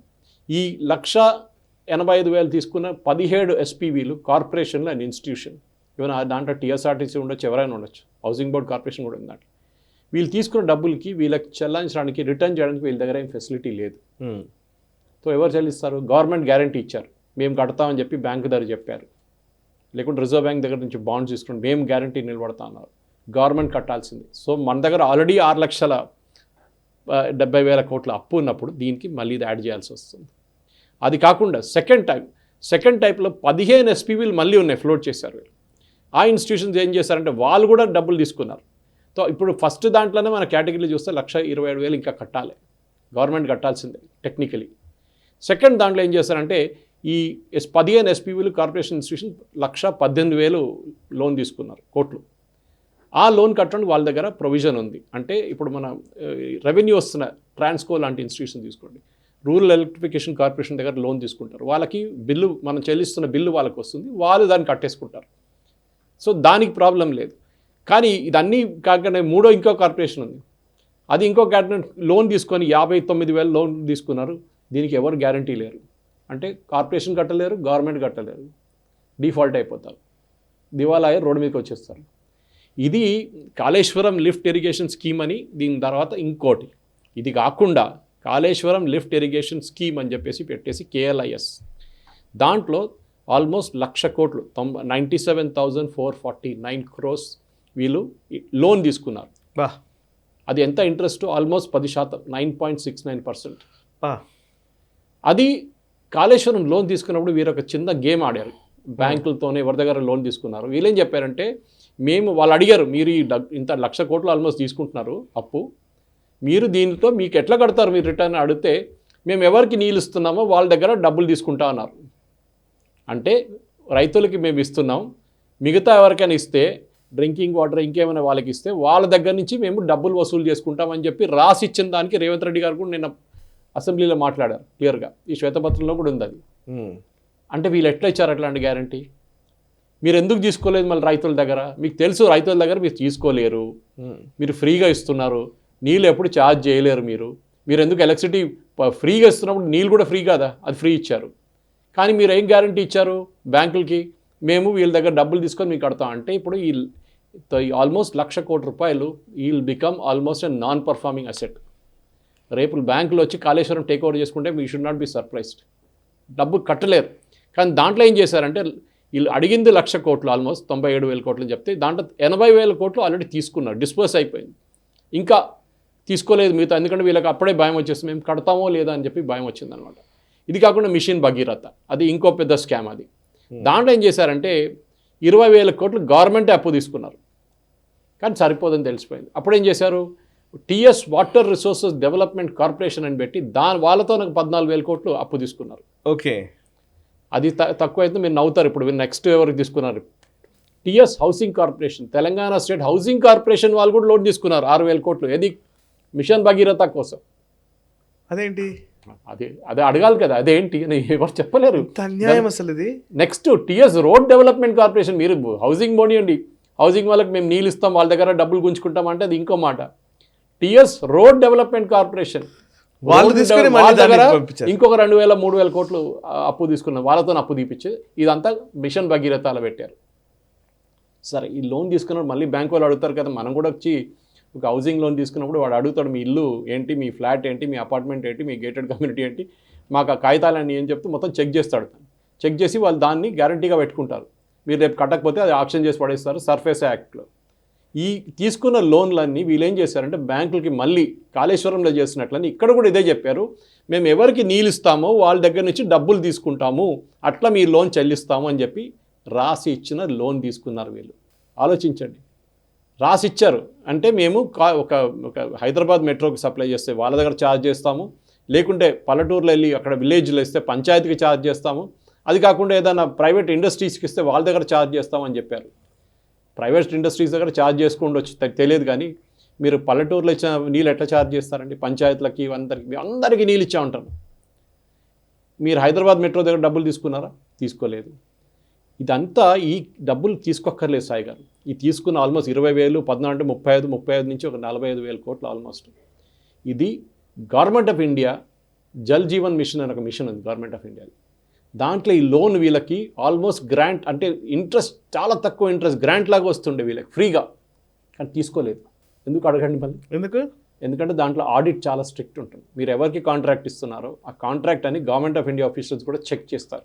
ఈ 1,85,000 తీసుకున్న 17 ఎస్పీవీలు కార్పొరేషన్లు అండ్ ఇన్స్టిట్యూషన్, ఈవెన్ దాంట్లో టీఎస్ఆర్టీసీ ఉండొచ్చు, ఎవరైనా ఉండొచ్చు, హౌసింగ్ బోర్డ్ కార్పొరేషన్ కూడా ఉంది దాంట్లో. వీళ్ళు తీసుకున్న డబ్బులకి వీళ్ళకి చెల్లించడానికి రిటర్న్ చేయడానికి వీళ్ళ దగ్గర ఏం ఫెసిలిటీ లేదు. సో ఎవరు చెల్లిస్తారు? గవర్నమెంట్ గ్యారంటీ ఇచ్చారు, మేము కడతామని చెప్పి బ్యాంకు దగ్గర చెప్పారు, లేకుంటే రిజర్వ్ బ్యాంక్ దగ్గర నుంచి బాండ్స్ తీసుకుని మేము గ్యారంటీ నిలబడతా అన్నారు. గవర్నమెంట్ కట్టాల్సింది. సో మన దగ్గర ఆల్రెడీ 6,70,000 కోట్ల అప్పు ఉన్నప్పుడు దీనికి మళ్ళీ ఇది యాడ్ చేయాల్సి వస్తుంది. అది కాకుండా సెకండ్ టైప్లో 15 ఎస్పీవీలు మళ్ళీ ఉన్నాయి, ఫ్లోట్ చేశారు వీళ్ళు. ఆ ఇన్స్టిట్యూషన్స్ ఏం చేశారంటే వాళ్ళు కూడా డబ్బులు తీసుకున్నారు. సో ఇప్పుడు ఫస్ట్ దాంట్లోనే మన కేటగిరీలో చూస్తే 1,27,000 ఇంకా కట్టాలి, గవర్నమెంట్ కట్టాల్సిందే టెక్నికలీ. సెకండ్ దాంట్లో ఏం చేశారంటే ఈ 15 ఎస్పీవీలు కార్పొరేషన్ ఇన్స్టిట్యూషన్ 1,18,000 లోన్ తీసుకున్నారు కోట్లు. ఆ లోన్ కట్టడానికి వాళ్ళ దగ్గర ప్రొవిజన్ ఉంది. అంటే ఇప్పుడు మన రెవెన్యూ వస్తున్న ట్రాన్స్కో లాంటి ఇన్స్టిట్యూషన్ తీసుకోండి, రూరల్ ఎలక్ట్రిఫికేషన్ కార్పొరేషన్ దగ్గర లోన్ తీసుకుంటారు, వాళ్ళకి బిల్లు మనం చెల్లిస్తున్న బిల్లు వాళ్ళకి వస్తుంది, వాళ్ళు దాన్ని కట్టేసుకుంటారు. సో దానికి ప్రాబ్లం లేదు. కానీ ఇదన్నీ కాకుండా ఇంకో కార్పొరేషన్ ఉంది, అది ఇంకో క్యాటగిరీ లోన్ తీసుకొని 59,000 లోన్ తీసుకున్నారు. దీనికి ఎవరు గ్యారంటీ లేరు, అంటే కార్పొరేషన్ కట్టలేరు, గవర్నమెంట్ కట్టలేరు, డిఫాల్ట్ అయిపోతారు, దివాలా అయ్యి రోడ్డు మీదకి వచ్చేస్తారు. ఇది కాళేశ్వరం లిఫ్ట్ ఇరిగేషన్ స్కీమ్ అని. దీని తర్వాత ఇంకోటి, ఇది కాకుండా కాళేశ్వరం లిఫ్ట్ ఇరిగేషన్ స్కీమ్ అని చెప్పేసి పెట్టేసి KLIS, దాంట్లో ఆల్మోస్ట్ 1,00,000 కోట్లు 97,449 crores వీళ్ళు లోన్ తీసుకున్నారు. అది ఎంత ఇంట్రెస్ట్? ఆల్మోస్ట్ 10%, 9.69%. అది కాళేశ్వరం లోన్ తీసుకున్నప్పుడు వీరు ఒక చిన్న గేమ్ ఆడారు, బ్యాంకులతోనే ఎవరి దగ్గర లోన్ తీసుకున్నారు. వీళ్ళేం చెప్పారంటే వాళ్ళు అడిగారు, మీరు ఇంత 1,00,000 కోట్లు ఆల్మోస్ట్ తీసుకుంటున్నారు అప్పు, మీరు దీనితో మీకు ఎట్లా కడతారు మీరు రిటర్న్ అడిగితే, మేము ఎవరికి నీళ్ళు ఇస్తున్నామో వాళ్ళ దగ్గర డబ్బులు తీసుకుంటా అన్నారు. అంటే రైతులకి మేము ఇస్తున్నాం, మిగతా ఎవరికైనా ఇస్తే డ్రింకింగ్ వాటర్ ఇంకేమైనా వాళ్ళకి ఇస్తే వాళ్ళ దగ్గర నుంచి మేము డబ్బులు వసూలు చేసుకుంటామని చెప్పి రాసి ఇచ్చిన దానికి రేవంత్ రెడ్డి గారు కూడా నిన్న అసెంబ్లీలో మాట్లాడారు క్లియర్గా. ఈ శ్వేతపత్రంలో కూడా ఉంది అది. అంటే వీళ్ళు ఎట్లా ఇచ్చారు అట్లాంటి గ్యారంటీ? మీరు ఎందుకు తీసుకోలేదు మళ్ళీ రైతుల దగ్గర? మీకు తెలుసు రైతుల దగ్గర మీరు తీసుకోలేరు, మీరు ఫ్రీగా ఇస్తున్నారు, నీళ్ళు ఎప్పుడు ఛార్జ్ చేయలేరు మీరు ఎందుకు ఎలక్ట్రిసిటీ ఫ్రీగా ఇస్తున్నప్పుడు నీళ్ళు కూడా ఫ్రీ కదా, అది ఫ్రీ ఇచ్చారు. కానీ మీరు ఏం గ్యారంటీ ఇచ్చారు బ్యాంకులకి? మేము వీళ్ళ దగ్గర డబ్బులు తీసుకొని మీకు కడతాం. అంటే ఇప్పుడు ఈ ఆల్మోస్ట్ 1,00,000 కోట్ల రూపాయలు will become almost a non performing asset. రేపు బ్యాంకులు వచ్చి కాళేశ్వరం టేక్ ఓవర్ చేసుకుంటే we should not be surprised. డబ్బు కట్టలేరు. కానీ దాంట్లో ఏం చేశారంటే వీళ్ళు అడిగింది 1,00,000 కోట్లు, ఆల్మోస్ట్ 97,000 కోట్లు అని చెప్తే దాంట్లో 80,000 కోట్లు ఆల్రెడీ తీసుకున్నారు, డిస్పోజ్ అయిపోయింది. ఇంకా తీసుకోలేదు మిగతా, ఎందుకంటే వీళ్ళకి అప్పుడే భయం వచ్చేస్తుంది, మేము కడతామో లేదా అని చెప్పి భయం వచ్చిందనమాట. ఇది కాకుండా మిషన్ భగీరథ, అది ఇంకో పెద్ద స్కామ్. అది దాంట్లో ఏం చేశారంటే 20,000 కోట్లు గవర్నమెంటే అప్పు తీసుకున్నారు, కానీ సరిపోదని తెలిసిపోయింది. అప్పుడు ఏం చేశారు, TS water resources development corporation అని పెట్టి వాళ్ళతో నాకు 14,000 కోట్లు అప్పు తీసుకున్నారు. ఓకే, అది తక్కువ అయితే మీరు నవ్వుతారు. ఇప్పుడు నెక్స్ట్ ఎవరికి తీసుకున్నారు? TS housing corporation, Telangana state housing corporation వాళ్ళు కూడా లోన్ తీసుకున్నారు 6,000 కోట్లు. ఏది? మిషన్ భగీరథ కోసం. అదేంటి? అదే అడగాలి కదా, అదేంటి అని ఎవరు చెప్పలేరు. అన్యాయం అసలు ఇది. Next TS road development corporation, మీరు హౌసింగ్ పోనీయండి, హౌసింగ్ వాళ్ళకి మేము నీళ్ళు ఇస్తాం, వాళ్ళ దగ్గర డబ్బులు గుంజుకుంటాం అంటే అది ఇంకో మాట. TS రోడ్ డెవలప్మెంట్ కార్పొరేషన్ వాళ్ళు తీసుకొని మళ్ళీ వాళ్ళ దగ్గర దాన్ని పంపించారు. ఇంకొక 2,000-3,000 కోట్లు అప్పు తీసుకున్నారు, వాళ్ళతో అప్పు తీపిచ్చి ఇదంతా మిషన్ భగీరథాలు పెట్టారు. సరే, ఈ లోన్ తీసుకున్నప్పుడు మళ్ళీ బ్యాంక్ వాళ్ళు అడుగుతారు కదా, మనం కూడా వచ్చి ఒక హౌసింగ్ లోన్ తీసుకున్నప్పుడు వాడు అడుగుతాడు, మీ ఇల్లు ఏంటి, మీ ఫ్లాట్ ఏంటి, మీ అపార్ట్మెంట్ ఏంటి, మీ గేటెడ్ కమ్యూనిటీ ఏంటి, మాకు ఆ కాగితాలన్నీ ఏం చెప్తే మొత్తం చెక్ చేస్తాడు. చెక్ చేసి వాళ్ళు దాన్ని గ్యారంటీగా పెట్టుకుంటారు. మీరు రేపు కట్టకపోతే అది ఆప్షన్ చేసి పడేస్తారు సర్ఫేస్ యాక్ట్లో. ఈ తీసుకున్న లోన్లన్నీ వీళ్ళు ఏం చేశారంటే బ్యాంకులకి మళ్ళీ కాళేశ్వరంలో చేసినట్లని ఇక్కడ కూడా ఇదే చెప్పారు, మేము ఎవరికి నీళ్ళు ఇస్తామో వాళ్ళ దగ్గర నుంచి డబ్బులు తీసుకుంటాము, అట్లా మీ లోన్ చెల్లిస్తాము అని చెప్పి రాసి ఇచ్చిన లోన్ తీసుకున్నారు వీళ్ళు. ఆలోచించండి, రాసి ఇచ్చారు అంటే మేము ఒక హైదరాబాద్ మెట్రోకి సప్లై చేస్తే వాళ్ళ దగ్గర ఛార్జ్ చేస్తాము, లేకుంటే పల్లెటూరులో వెళ్ళి అక్కడ విలేజ్లో ఇస్తే పంచాయతీకి ఛార్జ్ చేస్తాము, అది కాకుండా ఏదైనా ప్రైవేట్ ఇండస్ట్రీస్కి ఇస్తే వాళ్ళ దగ్గర ఛార్జ్ చేస్తామని చెప్పారు. ప్రైవేట్ ఇండస్ట్రీస్ దగ్గర ఛార్జ్ చేసుకోండి తెలియదు, కానీ మీరు పల్లెటూరులో ఇచ్చిన నీళ్ళు ఎట్లా ఛార్జ్ చేస్తారండి? పంచాయతీలకి అందరికీ నీళ్ళు ఇచ్చా ఉంటాను. మీరు హైదరాబాద్ మెట్రో దగ్గర డబ్బులు తీసుకున్నారా? తీసుకోలేదు. ఇదంతా ఈ డబ్బులు తీసుకోక్కర్లేదు సాయి గారు. ఈ తీసుకున్న ఆల్మోస్ట్ 20,000, 14 అంటే 35 నుంచి ఒక 45,000 కోట్లు ఆల్మోస్ట్. ఇది government of India Jal Jeevan mission అనే ఒక మిషన్ ఉంది గవర్నమెంట్ ఆఫ్ ఇండియా. దాంట్లో ఈ లోన్ వీళ్ళకి ఆల్మోస్ట్ గ్రాంట్, అంటే ఇంట్రెస్ట్ చాలా తక్కువ ఇంట్రెస్ట్, గ్రాంట్ లాగా వస్తుండే వీళ్ళకి ఫ్రీగా, కానీ తీసుకోలేదు. ఎందుకు అడగండి మళ్ళీ? ఎందుకంటే దాంట్లో ఆడిట్ చాలా స్ట్రిక్ట్ ఉంటుంది. మీరు ఎవరికి కాంట్రాక్ట్ ఇస్తున్నారో ఆ కాంట్రాక్ట్ అని గవర్నమెంట్ ఆఫ్ ఇండియా ఆఫీసర్స్ కూడా చెక్ చేస్తారు.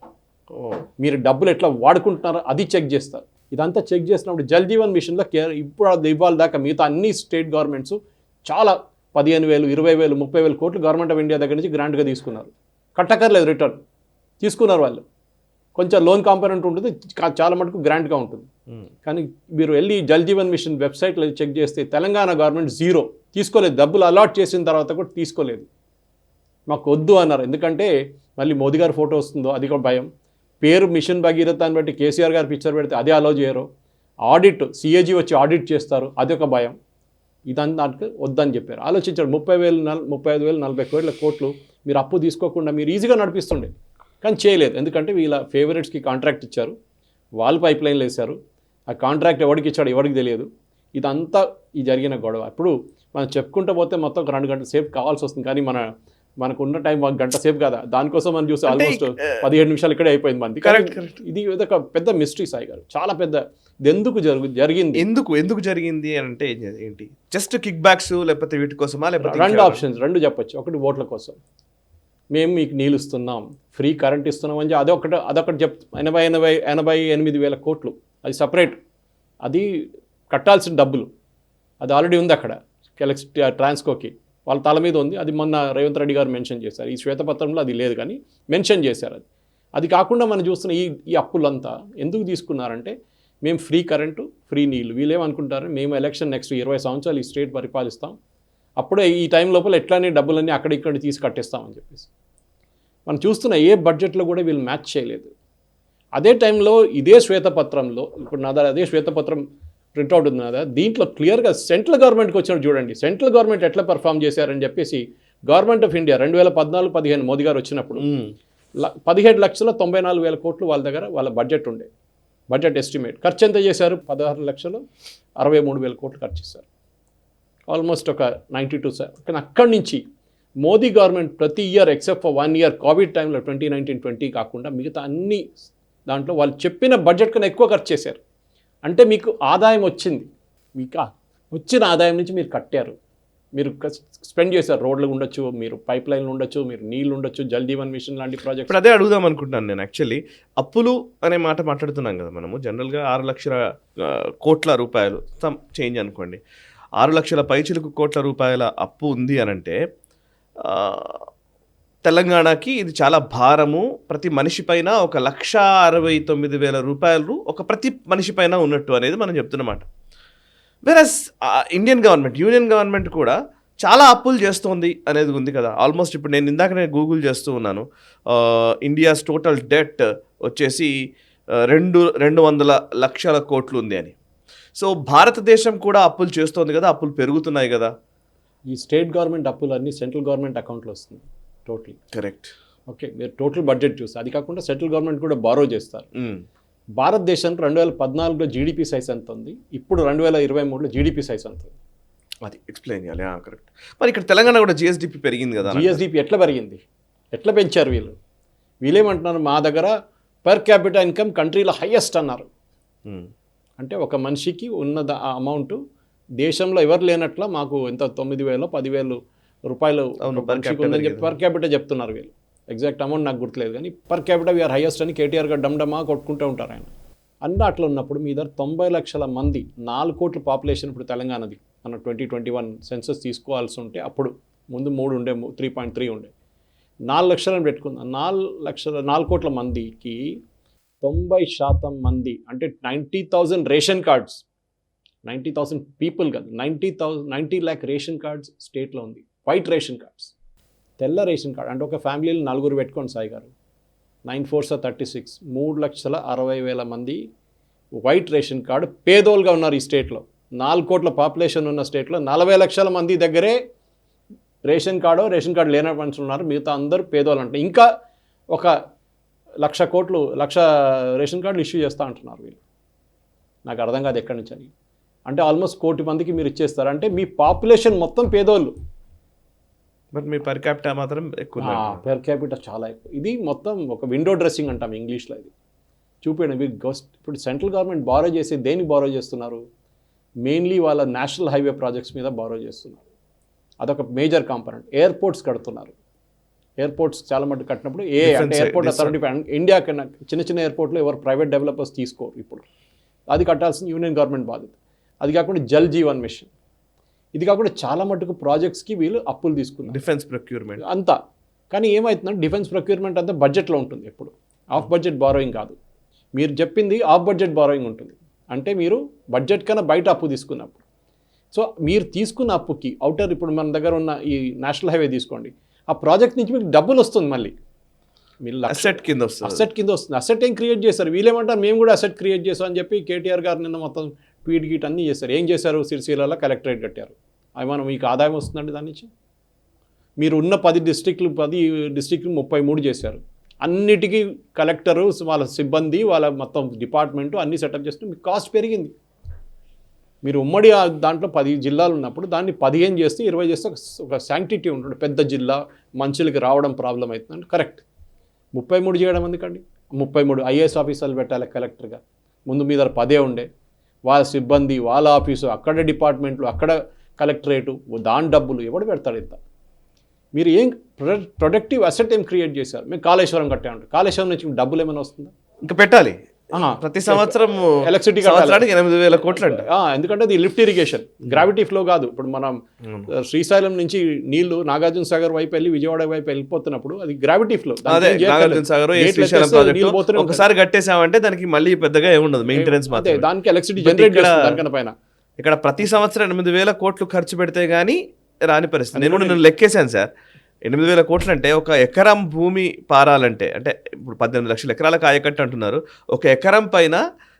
మీరు డబ్బులు ఎట్లా వాడుకుంటున్నారో అది చెక్ చేస్తారు. ఇదంతా చెక్ చేసినప్పుడు జల్ జీవన్ మిషన్లో ఇప్పుడు ఇవాళ దాకా మిగతా అన్ని స్టేట్ గవర్నమెంట్స్ చాలా 15,000, 20,000, 30,000 కోట్లు గవర్నమెంట్ ఆఫ్ ఇండియా దగ్గర నుంచి గ్రాంట్గా తీసుకున్నారు. కట్టక్కర్లేదు, రిటర్న్ తీసుకున్నారు వాళ్ళు. కొంచెం లోన్ కాంపనెంట్ ఉంటుంది, చాలా మటుకు గ్రాంట్గా ఉంటుంది. కానీ మీరు వెళ్ళి జల్ జీవన్ మిషన్ వెబ్సైట్లో చెక్ చేస్తే తెలంగాణ గవర్నమెంట్ జీరో, తీసుకోలేదు. డబ్బులు అలాట్ చేసిన తర్వాత కూడా తీసుకోలేదు. మాకు వద్దు అన్నారు. ఎందుకంటే మళ్ళీ మోదీ గారి ఫోటో వస్తుందో అది కూడా భయం. పేరు మిషన్ భగీరథ అని బట్టి కేసీఆర్ గారు పిక్చర్ పెడితే అదే అలో చేయరు. ఆడిట్ సిఏజీ వచ్చి ఆడిట్ చేస్తారు, అదొక భయం. ఇదంతా వద్దని చెప్పారు. ఆలోచించాడు 30,000, 35,000, 40 కోట్లు మీరు అప్పు తీసుకోకుండా మీరు ఈజీగా నడిపిస్తుండే, కానీ చేయలేదు. ఎందుకంటే వీళ్ళ ఫేవరెట్స్కి కాంట్రాక్ట్ ఇచ్చారు, వాళ్ళు పైప్ లైన్లు వేశారు. ఆ కాంట్రాక్ట్ ఎవరికి ఇచ్చాడు ఎవరికి తెలియదు. ఇదంతా ఈ జరిగిన గొడవ. ఇప్పుడు మనం చెప్పుకుంటూ పోతే మొత్తం ఒక 2 గంటల సేపు కావాల్సి వస్తుంది, కానీ మనకు ఉన్న టైం 1 గంట సేపు కదా. దానికోసం మనం చూస్తే ఆల్మోస్ట్ 17 నిమిషాలు ఇక్కడే అయిపోయింది మంది. ఇది ఒక పెద్ద మిస్టరీ సాయి గారు, చాలా పెద్ద. ఇది ఎందుకు జరిగింది ఎందుకు జరిగింది అంటే ఏంటి? జస్ట్ కిక్ బ్యాక్స్ లేకపోతే వీటి కోసమా? లేకపోతే 2 ఆప్షన్స్, 2 చెప్పొచ్చు. ఒకటి ఓట్ల కోసం, మేము మీకు నీళ్ళు ఇస్తున్నాం, ఫ్రీ కరెంట్ ఇస్తున్నాం అని అదొకటి 88,000 కోట్లు, అది సపరేట్, అది కట్టాల్సిన డబ్బులు, అది ఆల్రెడీ ఉంది అక్కడ ట్రాన్స్కోకి, వాళ్ళ తల మీద ఉంది. అది మొన్న రేవంత్ రెడ్డి గారు మెన్షన్ చేశారు. ఈ శ్వేతపత్రంలో అది లేదు, కానీ మెన్షన్ చేశారు. అది కాకుండా మనం చూస్తున్న ఈ అప్పులంతా ఎందుకు తీసుకున్నారంటే మేము ఫ్రీ కరెంటు, ఫ్రీ నీళ్ళు. వీళ్ళేమనుకుంటారు, మేము ఎలక్షన్ నెక్స్ట్ 20 సంవత్సరాలు ఈ స్టేట్ పరిపాలిస్తాం, అప్పుడే ఈ టైం లోపల ఎట్లానే డబ్బులన్నీ అక్కడిక్కడ తీసి కట్టేస్తామని చెప్పేసి. మనం చూస్తున్న ఏ బడ్జెట్లో కూడా వీళ్ళు మ్యాచ్ చేయలేదు. అదే టైంలో ఇదే శ్వేతపత్రంలో, ఇప్పుడు నా దగ్గర అదే శ్వేతపత్రం ప్రింట్అవుట్ ఉంది కదా, దీంట్లో క్లియర్గా సెంట్రల్ గవర్నమెంట్కి వచ్చినట్టు చూడండి, సెంట్రల్ గవర్నమెంట్ ఎట్లా పర్ఫామ్ చేశారని చెప్పేసి. గవర్నమెంట్ ఆఫ్ ఇండియా 2014-15 మోదీ గారు వచ్చినప్పుడు 17,94,000 కోట్లు వాళ్ళ దగ్గర వాళ్ళ బడ్జెట్ ఉండే. బడ్జెట్ ఎస్టిమేట్ ఖర్చు ఎంత చేశారు? 16,63,000 కోట్లు ఖర్చు చేశారు, ఆల్మోస్ట్ ఒక 92. కానీ అక్కడి నుంచి మోదీ గవర్నమెంట్ ప్రతి year except for 1 year Covid టైంలో 2019-20 కాకుండా మిగతా అన్ని దాంట్లో వాళ్ళు చెప్పిన బడ్జెట్ కన్నా ఎక్కువ ఖర్చు చేశారు. అంటే మీకు ఆదాయం వచ్చింది, మీకు వచ్చిన ఆదాయం నుంచి మీరు కట్టారు, మీరు స్పెండ్ చేశారు. రోడ్లు ఉండొచ్చు, మీరు పైప్ లైన్లు ఉండొచ్చు, మీరు నీళ్ళు ఉండొచ్చు, జల్ జీవన్ మిషన్ లాంటి ప్రాజెక్ట్స్. ఇప్పుడు అదే అడుగుదాం అనుకుంటున్నాను నేను. యాక్చువల్లీ అప్పులు అనే మాట మాట్లాడుతున్నాం కదా మనము. జనరల్గా 6 లక్షల కోట్ల రూపాయలు చేంజ్ అనుకోండి, 6 లక్షల పైచిలకు కోట్ల రూపాయల అప్పు ఉంది అనంటే తెలంగాణకి ఇది చాలా భారము. ప్రతి మనిషి పైన 1,69,000 రూపాయలు ప్రతి మనిషి పైన ఉన్నట్టు అనేది మనం చెప్తున్నమాట. వేరస్ యూనియన్ గవర్నమెంట్ కూడా చాలా అప్పులు చేస్తోంది అనేది ఉంది కదా. ఆల్మోస్ట్ ఇప్పుడు నేను ఇందాకనే గూగుల్ చేస్తూ ఉన్నాను, ఇండియాస్ టోటల్ డెట్ వచ్చేసి 200 లక్షల కోట్లు ఉంది అని. సో భారతదేశం కూడా అప్పులు చేస్తోంది కదా, అప్పులు పెరుగుతున్నాయి కదా. ఈ స్టేట్ గవర్నమెంట్ అప్పులు అన్నీ సెంట్రల్ గవర్నమెంట్ అకౌంట్లో వస్తుంది టోటల్. కరెక్ట్. ఓకే, మీరు టోటల్ బడ్జెట్ చూస్తే అది కాకుండా సెంట్రల్ గవర్నమెంట్ కూడా బారో చేస్తారు. భారతదేశంలో 2014లో జీడిపి సైజ్ ఎంత ఉంది, ఇప్పుడు 2023లో జీడిపి సైజ్ ఎంత ఉంది? అది ఎక్స్ప్లెయిన్ చేయాలి. కరెక్ట్. మరి ఇక్కడ తెలంగాణ కూడా జిఎస్డిపి పెరిగింది కదా. జిఎస్డిపి ఎట్లా పెరిగింది, ఎట్లా పెంచారు వీళ్ళేమంటున్నారు, మా దగ్గర పర్ క్యాపిటల్ ఇన్కమ్ కంట్రీలో హైయెస్ట్ అన్నారు. అంటే ఒక మనిషికి ఉన్న అమౌంట్ దేశంలో ఎవరు లేనట్ల మాకు ఎంత 9,000 10,000 రూపాయలు మనిషికి ఉందని చెప్పి పర్ క్యాపిటల్ చెప్తున్నారు వీళ్ళు. ఎగ్జాక్ట్ అమౌంట్ నాకు గుర్తులేదు, కానీ పర్ క్యాపిటల్ వీఆర్ హైయెస్ట్ అని కేటీఆర్ గారు డమ్డమా కొట్టుకుంటూ ఉంటారు ఆయన. అన్నీ అట్లా ఉన్నప్పుడు మీ దగ్గర 90 లక్షల మంది 4 కోట్ల పాపులేషన్ ఇప్పుడు తెలంగాణది మన 2021 సెన్సస్ తీసుకోవాల్సి ఉంటే అప్పుడు ముందు 3 ఉండే 3.3 ఉండే 4 లక్షలను పెట్టుకుందాం. 4 కోట్ల మందికి 90% మంది అంటే 90,000 రేషన్ కార్డ్స్, 90,000 పీపుల్ కాదు, 90 lakh రేషన్ కార్డ్స్ స్టేట్లో ఉంది. వైట్ రేషన్ కార్డ్స్, తెల్ల రేషన్ కార్డ్ అంటే ఒక ఫ్యామిలీలో 4 పెట్టుకోండి సాయి గారు, 9 4s 36, 3,60,000 మంది వైట్ రేషన్ కార్డు పేదోలుగా ఉన్నారు ఈ స్టేట్లో. 4 కోట్ల పాపులేషన్ ఉన్న స్టేట్లో 40 లక్షల మంది దగ్గరే రేషన్ కార్డు లేని మనుషులు ఉన్నారు, మిగతా అందరూ పేదోళ్ళు అంటే. ఇంకా ఒక 1,00,00,000 రేషన్ కార్డులు ఇష్యూ చేస్తూ అంటున్నారు వీళ్ళు. నాకు అర్థం కాదు ఎక్కడి నుంచి అని. అంటే ఆల్మోస్ట్ 1 కోటి మందికి మీరు ఇచ్చేస్తారు అంటే మీ పాపులేషన్ మొత్తం పేదోళ్ళు, బట్ మీ పర్ క్యాపిటల్ మాత్రం ఎక్కువ. పర్ క్యాపిటల్ చాలా ఎక్కువ. ఇది మొత్తం ఒక విండో డ్రెస్సింగ్ అంటాం ఇంగ్లీష్లో. ఇది చూపించండి. ఇప్పుడు సెంట్రల్ గవర్నమెంట్ బారో చేసి దేనికి బారో చేస్తున్నారు, మెయిన్లీ వాళ్ళ నేషనల్ హైవే ప్రాజెక్ట్స్ మీద బారో చేస్తున్నారు. అదొక మేజర్ కాంపనెంట్. ఎయిర్పోర్ట్స్ కడుతున్నారు. ఎయిర్పోర్ట్స్ చాలా మటుకు కట్టినప్పుడు అంటే ఎయిర్పోర్ట్ అథారిటీ ఇండియా కన్నా చిన్న ఎయిర్పోర్ట్లో ఎవరు ప్రైవేట్ డెవలపర్స్ తీసుకోరు ఇప్పుడు. అది కట్టాల్సిన యూనియన్ గవర్నమెంట్ బాధ్యత. అది కాకుండా జల్ జీవన్ మిషన్, ఇది కాకుండా చాలా మటుకు ప్రాజెక్ట్స్కి వీళ్ళు అప్పులు తీసుకున్నారు. డిఫెన్స్ ప్రొక్యూర్మెంట్ అంతా. కానీ ఏమవుతుందంటే డిఫెన్స్ ప్రొక్యూర్మెంట్ అంతా బడ్జెట్లో ఉంటుంది, ఎప్పుడు ఆఫ్ బడ్జెట్ బారోయింగ్ కాదు. మీరు చెప్పింది ఆఫ్ బడ్జెట్ బారోయింగ్ ఉంటుంది, అంటే మీరు బడ్జెట్ కన్నా బయట అప్పు తీసుకున్నప్పుడు. సో మీరు తీసుకున్న అప్పుకి అవుటర్ ఇప్పుడు మన దగ్గర ఉన్న ఈ నేషనల్ హైవే తీసుకోండి, ఆ ప్రాజెక్ట్ నుంచి మీకు డబ్బులు వస్తుంది, మళ్ళీ మీరు అసెట్ కింద వస్తుంది. అసెట్ ఏం క్రియేట్ చేశారు వీళ్ళేమంటారు, మేము కూడా అసెట్ క్రియేట్ చేస్తాం అని చెప్పి కేటీఆర్ గారు నిన్న మొత్తం ట్వీట్ గీట్ అన్నీ చేశారు. ఏం చేశారు, సిరిసిల్లలో కలెక్టరేట్ కట్టారు. ఏమన్నా మీకు ఆదాయం వస్తుందండి దాని నుంచి? మీరు ఉన్న 10 డిస్ట్రిక్ట్లు 33 చేశారు. అన్నిటికీ కలెక్టరు వాళ్ళ సిబ్బంది వాళ్ళ మొత్తం డిపార్ట్మెంటు అన్నీ సెటప్ చేస్తే మీకు కాస్ట్ పెరిగింది. మీరు ఉమ్మడి దాంట్లో 10 జిల్లాలు ఉన్నప్పుడు దాన్ని 15 చేస్తే 20 చేస్తే ఒక శాంక్టిటీ ఉంటుంది. పెద్ద జిల్లా మనుషులకి రావడం ప్రాబ్లం అవుతుందంటే కరెక్ట్. 33 చేయడం ఎందుకండి? 33 ఐఏఎస్ ఆఫీసర్లు పెట్టాలి కలెక్టర్గా. ముందు మీద 10 ఉండే, వాళ్ళ సిబ్బంది వాళ్ళ ఆఫీసు అక్కడ డిపార్ట్మెంట్లు అక్కడ కలెక్టరేటు, దాని డబ్బులు ఎవడు పెడతాడు ఇంత? మీరు ఏం ప్రొడక్టివ్ అసెట్ ఏం క్రియేట్ చేశారు? మేము కాళేశ్వరం కట్టామంటారు, కాళేశ్వరం నుంచి డబ్బులు ఏమైనా వస్తుందా? ఇంకా పెట్టాలి. ప్రతి సంవత్సరం ఎలక్ట్రిసిటీ 8,000 కోట్లు అంట. ఎందుకంటే అది లిఫ్ట్ ఇరిగేషన్, గ్రావిటీ ఫ్లో కాదు. ఇప్పుడు మనం శ్రీశైలం నుంచి నీళ్లు నాగార్జున సాగర్ వైపు వెళ్ళి విజయవాడ వైపు వెళ్ళిపోతున్నప్పుడు అది గ్రావిటీ ఫ్లో. ఒకసారి కట్టేసామంటే దానికి మళ్ళీ పెద్దగా ఏముండదు, మెయింటెనెన్స్ మాత్రం. దానికి ఎలక్ట్రిసిటీ జనరేట్ చేస్తుంది పైన. ఇక్కడ ప్రతి సంవత్సరం 8,000 కోట్లు ఖర్చు పెడితే గానీ రాని పరిస్థితి. నేను లెక్కేశాను సార్, 8,000 కోట్లు అంటే ఒక ఎకరం భూమి పారాలంటే, అంటే ఇప్పుడు 18 లక్షల ఎకరాలకు ఆయకట్టు అంటున్నారు. ఒక ఎకరం పైన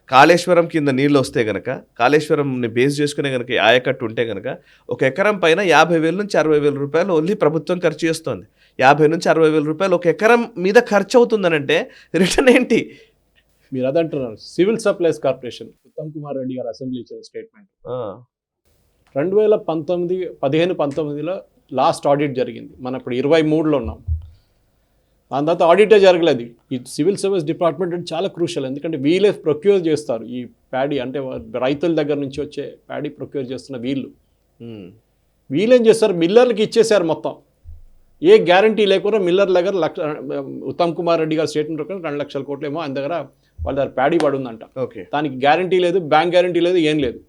కాళేశ్వరం కింద నీళ్ళు వస్తే కనుక, కాళేశ్వరంని బేస్ చేసుకునే కనుక ఆయకట్టు ఉంటే కనుక ఒక ఎకరం పైన 50,000 నుంచి 60,000 రూపాయలు ఓన్లీ ప్రభుత్వం ఖర్చు చేస్తుంది. 50 నుంచి 60,000 రూపాయలు ఒక ఎకరం మీద ఖర్చు అవుతుందనంటే రిటర్న్ ఏంటి? మీరు అదంటున్నారు. Civil supplies corporation Uttam Kumar Reddy గారు అసెంబ్లీ ఇచ్చిన స్టేట్మెంట్ 2015-19లో లాస్ట్ ఆడిట్ జరిగింది. మనం ఇప్పుడు 23లో ఉన్నాం. దాని తర్వాత ఆడిటే జరగలేదు. ఈ సివిల్ సర్వీస్ డిపార్ట్మెంట్ అంటే చాలా క్రూషియల్, ఎందుకంటే వీళ్ళే ప్రొక్యూర్ చేస్తారు ఈ ప్యాడీ, అంటే రైతుల దగ్గర నుంచి వచ్చే ప్యాడీ ప్రొక్యూర్ చేస్తున్న వీళ్ళేం చేస్తారు, మిల్లర్లకి ఇచ్చేసారు మొత్తం. ఏ గ్యారంటీ లేకుండా మిల్లర్ దగ్గర ఉత్తమ్ కుమార్ రెడ్డి గారు స్టేట్మెంట్ ప్రకారం 2 లక్షల కోట్లు ఏమో ఆయన దగ్గర వాళ్ళ దగ్గర ప్యాడీ పడుందంట. దానికి గ్యారంటీ లేదు, బ్యాంక్ గ్యారంటీ లేదు, ఏం లేదు.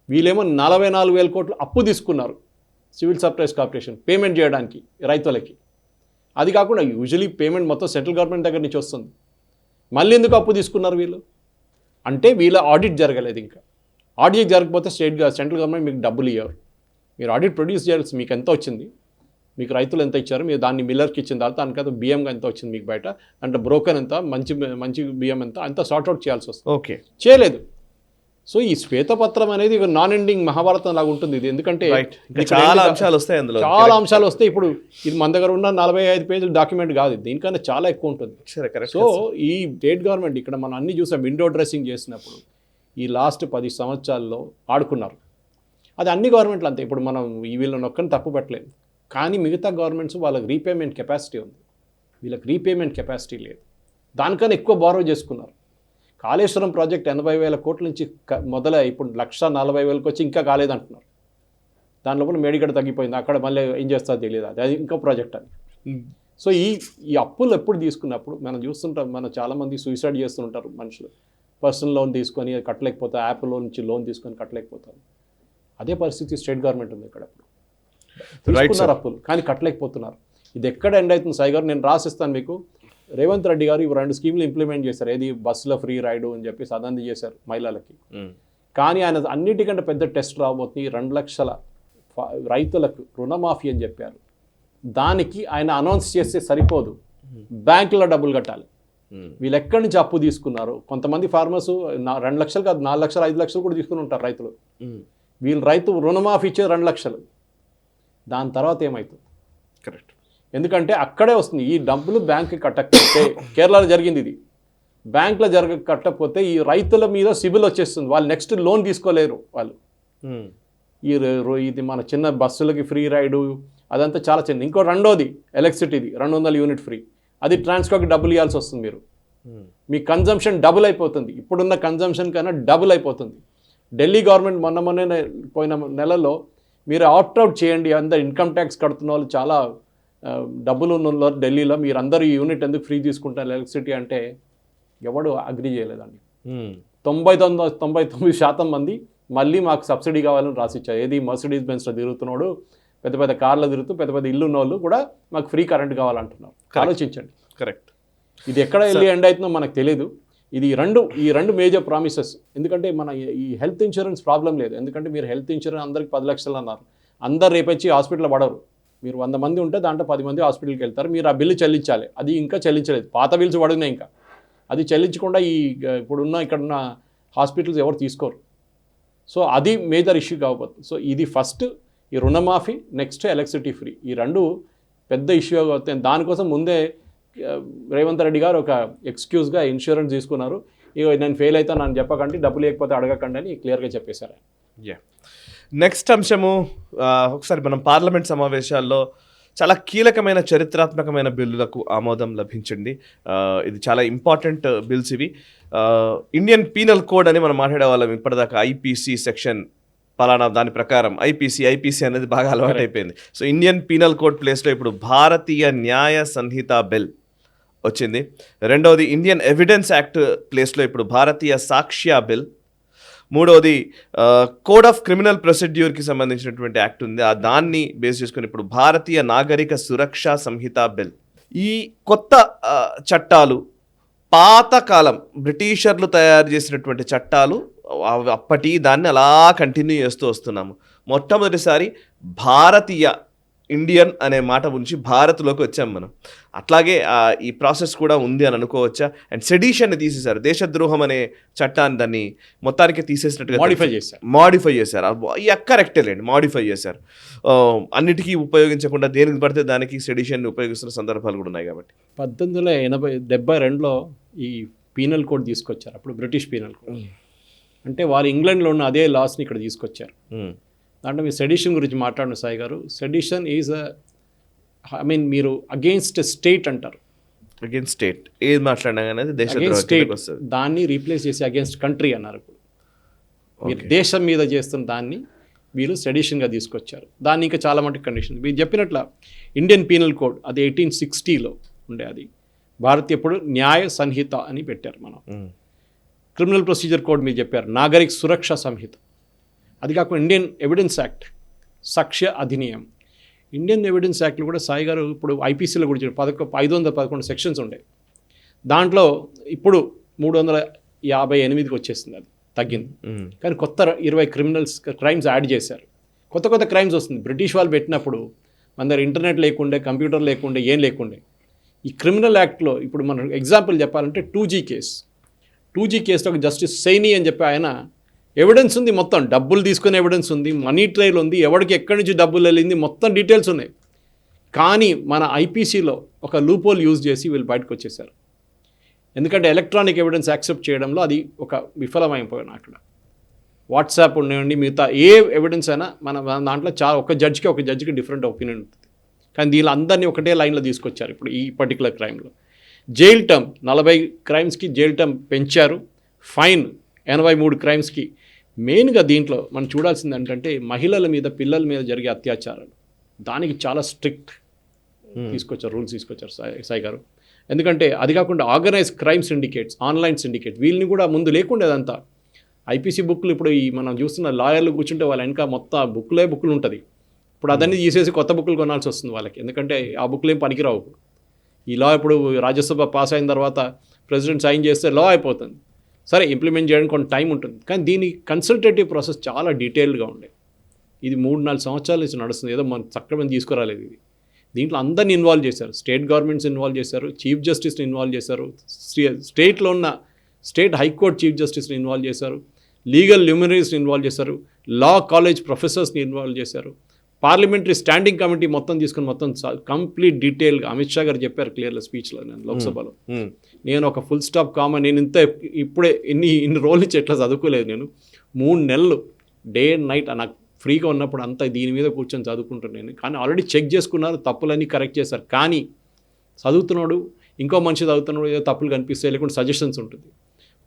వీళ్ళేమో 44,000 కోట్లు అప్పు తీసుకున్నారు సివిల్ సప్లైస్ కార్పొరేషన్ పేమెంట్ చేయడానికి రైతులకి. అది కాకుండా యూజువలీ పేమెంట్ మొత్తం సెంట్రల్ గవర్నమెంట్ దగ్గర నుంచి వస్తుంది. మళ్ళీ ఎందుకు అప్పు తీసుకున్నారు వీళ్ళు? అంటే వీళ్ళ ఆడిట్ జరగలేదు. ఇంకా ఆడిట్ జరగకపోతే సెంట్రల్ గవర్నమెంట్ మీకు డబ్బులు ఇవ్వరు. మీరు ఆడిట్ ప్రొడ్యూస్ చేయాల్సి, మీకు ఎంత వచ్చింది, మీకు రైతులు ఎంత ఇచ్చారు, మీరు దాన్ని మిల్లర్కి ఇచ్చిన తర్వాత దానికైతే బియ్యం ఎంత వచ్చింది మీకు బయట, అంటే బ్రోకన్ ఎంత, మంచి బియ్యం ఎంత, అంతా సార్ట్అవుట్ చేయాల్సి వస్తుంది. ఓకే, చేయలేదు. సో ఈ శ్వేతపత్రం అనేది ఒక నాన్ ఎండింగ్ మహాభారతం లాగా ఉంటుంది ఇది. ఎందుకంటే చాలా అంశాలు వస్తాయి అందులో, చాలా అంశాలు వస్తాయి. ఇప్పుడు ఇది మన దగ్గర ఉన్న 45 పేజీల డాక్యుమెంట్ కాదు, దీనికన్నా చాలా ఎక్కువ ఉంటుంది. సో ఈ స్టేట్ గవర్నమెంట్ ఇక్కడ మనం అన్ని చూసాం, విండో డ్రెస్సింగ్ చేసినప్పుడు ఈ లాస్ట్ 10 సంవత్సరాల్లో ఆడుకున్నారు. అది అన్ని గవర్నమెంట్లు అంతే. ఇప్పుడు మనం ఈ వీళ్ళని ఒక్కని తప్పు పెట్టలేము, కానీ మిగతా గవర్నమెంట్స్ వాళ్ళకి రీపేమెంట్ కెపాసిటీ ఉంది, వీళ్ళకి రీపేమెంట్ కెపాసిటీ లేదు. దానికన్నా ఎక్కువ బారో చేసుకున్నారు. కాళేశ్వరం ప్రాజెక్ట్ 80,000 కోట్ల నుంచి మొదలై ఇప్పుడు 140,000 వచ్చి ఇంకా కాలేదంటున్నారు. దాని లోపల మేడిగడ తగ్గిపోయింది, అక్కడ మళ్ళీ ఏం చేస్తారో తెలియదు, అది ఇంకో ప్రాజెక్ట్ అని. సో ఈ అప్పులు ఎప్పుడు తీసుకున్నప్పుడు మనం చూస్తుంటాం, మనం చాలామంది సూసైడ్ చేస్తుంటారు మనుషులు. పర్సనల్ లోన్ తీసుకొని కట్టలేకపోతే, యాప్ లోన్ నుంచి లోన్ తీసుకొని కట్టలేకపోతారు. అదే పరిస్థితి స్టేట్ గవర్నమెంట్ ఉంది ఇక్కడ. తీసుకున్నారు అప్పులు కానీ కట్టలేకపోతున్నారు. ఇది ఎక్కడ ఎండ్ అవుతుంది సాయి గారు? నేను రాసిస్తాను మీకు. రేవంత్ రెడ్డి గారు ఇవి 2 స్కీమ్లు ఇంప్లిమెంట్ చేశారు. ఏది బస్సులో ఫ్రీ రైడు అని చెప్పి అదంతా చేశారు మహిళలకి. కానీ ఆయన అన్నిటికంటే పెద్ద టెస్ట్ రాబోతుంది. 2 లక్షల రైతులకు రుణమాఫీ అని చెప్పారు. దానికి ఆయన అనౌన్స్ చేస్తే సరిపోదు, బ్యాంకులో డబ్బులు కట్టాలి. వీళ్ళు ఎక్కడి నుంచి అప్పు తీసుకున్నారు? కొంతమంది ఫార్మర్స్ 2 లక్షలు కాదు, 4 లక్షలు 5 లక్షలు కూడా తీసుకుని ఉంటారు రైతులు. వీళ్ళు రైతు రుణమాఫీ ఇచ్చే 2 లక్షలు. దాని తర్వాత ఏమవుతుంది? కరెక్ట్. ఎందుకంటే అక్కడే వస్తుంది ఈ డబ్బులు బ్యాంక్కి కట్టకపోతే. కేరళలో జరిగింది ఇది. బ్యాంకులో కట్టకపోతే ఈ రైతుల మీద సిబిల్ వచ్చేస్తుంది, వాళ్ళు నెక్స్ట్ లోన్ తీసుకోలేరు వాళ్ళు. ఇది మన చిన్న బస్సులకి ఫ్రీ రైడు అదంతా చాలా చిన్న. ఇంకో రెండోది ఎలక్ట్రిసిటీది 200 యూనిట్ ఫ్రీ, అది ట్రాన్స్కోకి డబ్బులు ఇవ్వాల్సి వస్తుంది. మీరు మీ కన్జంప్షన్ డబుల్ అయిపోతుంది, ఇప్పుడున్న కన్జంప్షన్ కన్నా డబుల్ అయిపోతుంది. ఢిల్లీ గవర్నమెంట్ మొన్న పోయిన నెలలో మీరు అవుట్ చేయండి, అందరు ఇన్కమ్ ట్యాక్స్ కడుతున్న వాళ్ళు చాలా డబ్బులు ఉన్న ఢిల్లీలో మీరు అందరూ ఈ యూనిట్ ఎందుకు ఫ్రీ తీసుకుంటారు ఎలక్ట్రిసిటీ అంటే ఎవడు అగ్రీ చేయలేదండి. 99% మంది మళ్ళీ మాకు సబ్సిడీ కావాలని రాసిచ్చారు. ఏది మర్సిడీస్ బెంజ్లో తిరుగుతున్నాడు, పెద్ద పెద్ద కార్లు తిరుగుతూ పెద్ద పెద్ద ఇల్లు ఉన్న వాళ్ళు కూడా మాకు ఫ్రీ కరెంట్ కావాలంటున్నారు. ఆలోచించండి. కరెక్ట్. ఇది ఎక్కడ వెళ్ళి ఎండ్ అవుతుందో మనకు తెలియదు. ఇది ఈ రెండు మేజర్ ప్రామిసెస్. ఎందుకంటే మన ఈ హెల్త్ ఇన్సూరెన్స్ ప్రాబ్లం లేదు. ఎందుకంటే మీరు హెల్త్ ఇన్సూరెన్స్ అందరికి 10 లక్షలు అన్నారు. అందరు రేపొచ్చి హాస్పిటల్ పడరు. మీరు 100 మంది ఉంటే దాంట్లో 10 మంది హాస్పిటల్కి వెళ్తారు. మీరు ఆ బిల్లు చెల్లించాలి. అది ఇంకా చెల్లించలేదు, పాత బిల్స్ పడుతున్నాయి ఇంకా. అది చెల్లించకుండా ఇప్పుడున్న ఇక్కడున్న హాస్పిటల్స్ ఎవరు తీసుకోరు. సో అది మేజర్ ఇష్యూ కాబోతుంది. సో ఇది ఫస్ట్ ఈ రుణమాఫీ, నెక్స్ట్ ఎలక్ట్రిసిటీ ఫ్రీ, ఈ 2 పెద్ద ఇష్యూ అవుతాయి. దానికోసం ముందే రేవంత్ రెడ్డి గారు ఒక ఎక్స్క్యూజ్గా ఇన్సూరెన్స్ తీసుకున్నారు. ఇక నేను ఫెయిల్ అవుతాను అని చెప్పకండి, డబ్బులు లేకపోతే అడగకండి అని క్లియర్గా చెప్పేశారు. నెక్స్ట్ అంశము, ఒకసారి మనం పార్లమెంట్ సమావేశాల్లో చాలా కీలకమైన చరిత్రాత్మకమైన బిల్లులకు ఆమోదం లభించింది. ఇది చాలా ఇంపార్టెంట్ బిల్స్ ఇవి. ఇండియన్ పీనల్ కోడ్ అని మనం మాట్లాడేవాళ్ళం ఇప్పటిదాకా. ఐపీసీ సెక్షన్ పలానా దాని ప్రకారం ఐపీసీ అనేది బాగా అలవాటు అయిపోయింది. సో ఇండియన్ పీనల్ కోడ్ ప్లేస్లో ఇప్పుడు భారతీయ న్యాయ సంహిత బిల్ వచ్చింది. రెండవది ఇండియన్ ఎవిడెన్స్ యాక్ట్ ప్లేస్లో ఇప్పుడు భారతీయ సాక్ష్య బిల్. మూడవది కోడ్ ఆఫ్ క్రిమినల్ ప్రొసీడ్యూర్కి సంబంధించినటువంటి యాక్ట్ ఉంది, దాన్ని బేస్ చేసుకుని ఇప్పుడు భారతీయ నాగరిక సురక్ష సంహిత బిల్. ఈ కొత్త చట్టాలు పాతకాలం బ్రిటిషర్లు తయారు చేసినటువంటి చట్టాలు, అప్పటి దాన్ని అలా కంటిన్యూ చేస్తూ వస్తున్నాము. మొట్టమొదటిసారి భారతీయ, ఇండియన్ అనే మాట ఉంచి భారత్లోకి వచ్చాం మనం. అట్లాగే ఈ ప్రాసెస్ కూడా ఉంది అని అనుకోవచ్చా? అండ్ సెడిషన్ని తీసేశారు, దేశద్రోహం అనే చట్టాన్ని దాన్ని మొత్తానికి తీసేసినట్టుగా మాడిఫై చేశారు. కరెక్టే లేండి, మాడిఫై చేశారు. అన్నిటికీ ఉపయోగించకుండా దేనికి పడితే దానికి సెడిషన్ని ఉపయోగిస్తున్న సందర్భాలు కూడా ఉన్నాయి. కాబట్టి 1872లో ఈ పీనల్ కోడ్ తీసుకొచ్చారు. అప్పుడు బ్రిటిష్ పీనల్ కోడ్ అంటే వారు ఇంగ్లాండ్లో ఉన్న అదే లాస్ని ఇక్కడ తీసుకొచ్చారు. దాంట్లో మీరు సెడిషన్ గురించి మాట్లాడిన సాయి గారు, సెడిషన్ ఈజ్ మీరు అగెయిన్స్ట్ స్టేట్ అంటారు. అగెయిన్స్ట్ స్టేట్ ఏది మాట్లాడినా కానీ స్టేట్, దాన్ని రీప్లేస్ చేసి అగెయిన్స్ట్ కంట్రీ అన్నారు. మీరు దేశం మీద చేస్తున్న దాన్ని మీరు సెడిషన్గా తీసుకొచ్చారు. దాన్ని ఇంకా చాలా మటుకు కండిషన్ మీరు చెప్పినట్ల ఇండియన్ పీనల్ కోడ్ అది 1860లో ఉండే, అది భారతీయ ఇప్పుడు న్యాయ సంహిత అని పెట్టారు. మనం క్రిమినల్ ప్రొసీజర్ కోడ్ మీరు చెప్పారు, నాగరిక సురక్ష సంహిత. అది కాకుండా ఇండియన్ ఎవిడెన్స్ యాక్ట్, సాక్ష్య అధినియం. ఇండియన్ ఎవిడెన్స్ యాక్ట్లు కూడా సాయి గారు ఇప్పుడు ఐపీసీలో కూడా 511 సెక్షన్స్ ఉంటాయి. దాంట్లో ఇప్పుడు 358కి వచ్చేసింది, అది తగ్గింది. కానీ కొత్త 20 క్రైమ్స్ యాడ్ చేశారు. కొత్త క్రైమ్స్ వస్తుంది. బ్రిటిష్ వాళ్ళు పెట్టినప్పుడు మన దగ్గర ఇంటర్నెట్ లేకుండే, కంప్యూటర్ లేకుండే, ఏం లేకుండే. ఈ క్రిమినల్ యాక్ట్లో ఇప్పుడు మనం ఎగ్జాంపుల్ చెప్పాలంటే 2G కేసులో జస్టిస్ సైని అని చెప్పి ఆయన ఎవిడెన్స్ ఉంది, మొత్తం డబ్బులు తీసుకునే ఎవిడెన్స్ ఉంది, మనీ ట్రయల్ ఉంది, ఎవరికి ఎక్కడి నుంచి డబ్బులు వెళ్ళింది మొత్తం డీటెయిల్స్ ఉన్నాయి. కానీ మన ఐపీసీలో ఒక లూపోల్ యూజ్ చేసి వీళ్ళు బయటకు వచ్చేసారు. ఎందుకంటే ఎలక్ట్రానిక్ ఎవిడెన్స్ యాక్సెప్ట్ చేయడంలో అది ఒక విఫలమైపోయాను అక్కడ. వాట్సాప్ ఉండేవండి, మిగతా ఏ ఎవిడెన్స్ అయినా మన దాంట్లో ఒక జడ్జికి డిఫరెంట్ ఒపీనియన్ ఉంటుంది. కానీ దీనిలో అందరినీ ఒకటే లైన్లో తీసుకొచ్చారు ఇప్పుడు ఈ పర్టికులర్ క్రైమ్లో. జైల్ టర్మ్ 40 క్రైమ్స్కి జైల్ టర్మ్ పెంచారు, ఫైన్ 83 క్రైమ్స్కి. మెయిన్గా దీంట్లో మనం చూడాల్సింది ఏంటంటే మహిళల మీద, పిల్లల మీద జరిగే అత్యాచారాలు, దానికి చాలా స్ట్రిక్ట్ తీసుకొచ్చారు, రూల్స్ తీసుకొచ్చారు సాయి గారు. ఎందుకంటే అది కాకుండా organise crime syndicates, online syndicate, వీళ్ళని కూడా ముందు లేకుండా అదంతా ఐపీసీ బుక్లు ఇప్పుడు ఈ మనం చూస్తున్న లాయర్లు కూర్చుంటే వాళ్ళ వెనక మొత్తం బుక్లు ఉంటుంది. ఇప్పుడు అదన్నీ తీసేసి కొత్త బుక్లు కొనాల్సి వస్తుంది వాళ్ళకి, ఎందుకంటే ఆ బుక్లు ఏం పనికిరావు. ఈ లా ఇప్పుడు రాజ్యసభ పాస్ అయిన తర్వాత ప్రెసిడెంట్ సైన్ చేస్తే లా అయిపోతుంది. సరే, ఇంప్లిమెంట్ చేయడానికి కొంత టైం ఉంటుంది, కానీ దీని కన్సల్టేటివ్ ప్రాసెస్ చాలా డీటెయిల్డ్గా ఉండే. ఇది 3-4 సంవత్సరాల నుంచి నడుస్తుంది, ఏదో మనం చక్కగా తీసుకురాలేదు ఇది. దీంట్లో అందరిని ఇన్వాల్వ్ చేశారు, స్టేట్ గవర్నమెంట్స్ ఇన్వాల్వ్ చేశారు, చీఫ్ జస్టిస్ని ఇన్వాల్వ్ చేశారు, స్టేట్లో ఉన్న స్టేట్ హైకోర్టు చీఫ్ జస్టిస్ని ఇన్వాల్వ్ చేశారు, లీగల్ ల్యూమినరీస్ని ఇన్వాల్వ్ చేశారు, లా కాలేజ్ ప్రొఫెసర్స్ని ఇన్వాల్వ్ చేశారు, పార్లమెంటరీ స్టాండింగ్ కమిటీ మొత్తం తీసుకుని మొత్తం కంప్లీట్ డీటెయిల్గా అమిత్ షా గారు చెప్పారు క్లియర్గా స్పీచ్లో, నేను లోక్సభలో, నేను ఒక ఫుల్ స్టాప్ కామా, నేను ఇప్పుడే ఇన్ని రోజుల నుంచి ఎట్లా చదువుకోలేదు, నేను 3 నెలలు డే అండ్ నైట్ నాకు ఫ్రీగా ఉన్నప్పుడు అంతా దీని మీద కూర్చొని చదువుకుంటున్నాను. కానీ ఆల్రెడీ చెక్ చేసుకున్నారు, తప్పులన్నీ కరెక్ట్ చేశారు. కానీ చదువుతున్నాడు, ఇంకో మనిషి చదువుతున్నాడు, ఏదో తప్పులు కనిపిస్తాయి, లేకుంటే సజెషన్స్ ఉంటుంది.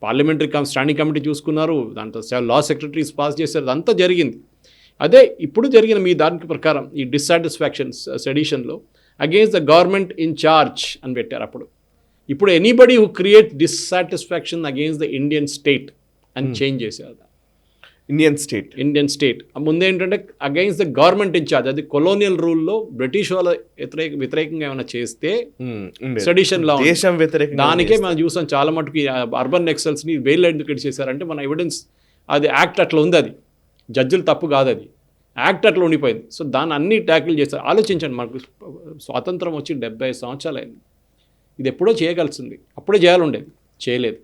పార్లమెంటరీ స్టాండింగ్ కమిటీ చూసుకున్నారు, దాంట్లో లా సెక్రటరీస్ పాస్ చేశారు, అదంతా జరిగింది. అదే ఇప్పుడు జరిగిన మీ దానికి ప్రకారం ఈ డిస్సాటిస్ఫాక్షన్ సెడిషన్లో against the government in charge అని పెట్టారు. ఇప్పుడు anybody who create dissatisfaction against the Indian state అని చేంజ్ చేశారు. ఇండియన్ స్టేట్ ముందేంటంటే అగైన్స్ ద గవర్నమెంట్ ఇన్ఛార్జ్, అది కొలోనియల్ రూల్లో బ్రిటిష్ వాళ్ళ వ్యతిరేకంగా ఏమైనా చేస్తే సెడిషన్ లా, దానికే మనం చూసాం చాలా మటుకు అర్బన్ నెక్సల్స్ని బెయిల్ ఎందుకు చేశారంటే మన ఎవిడెన్స్, అది యాక్ట్ అట్లా ఉంది, అది జడ్జిలు తప్పు కాదు, అది యాక్ట్ అట్లా ఉండిపోయింది. సో దాన్ని అన్ని ట్యాకిల్ చేశారు. ఆలోచించండి, మనకు స్వాతంత్రం వచ్చి 70 సంవత్సరాలు అయింది, ఇది ఎప్పుడో చేయగలిసింది, అప్పుడే చేయాలండేది, చేయలేదు.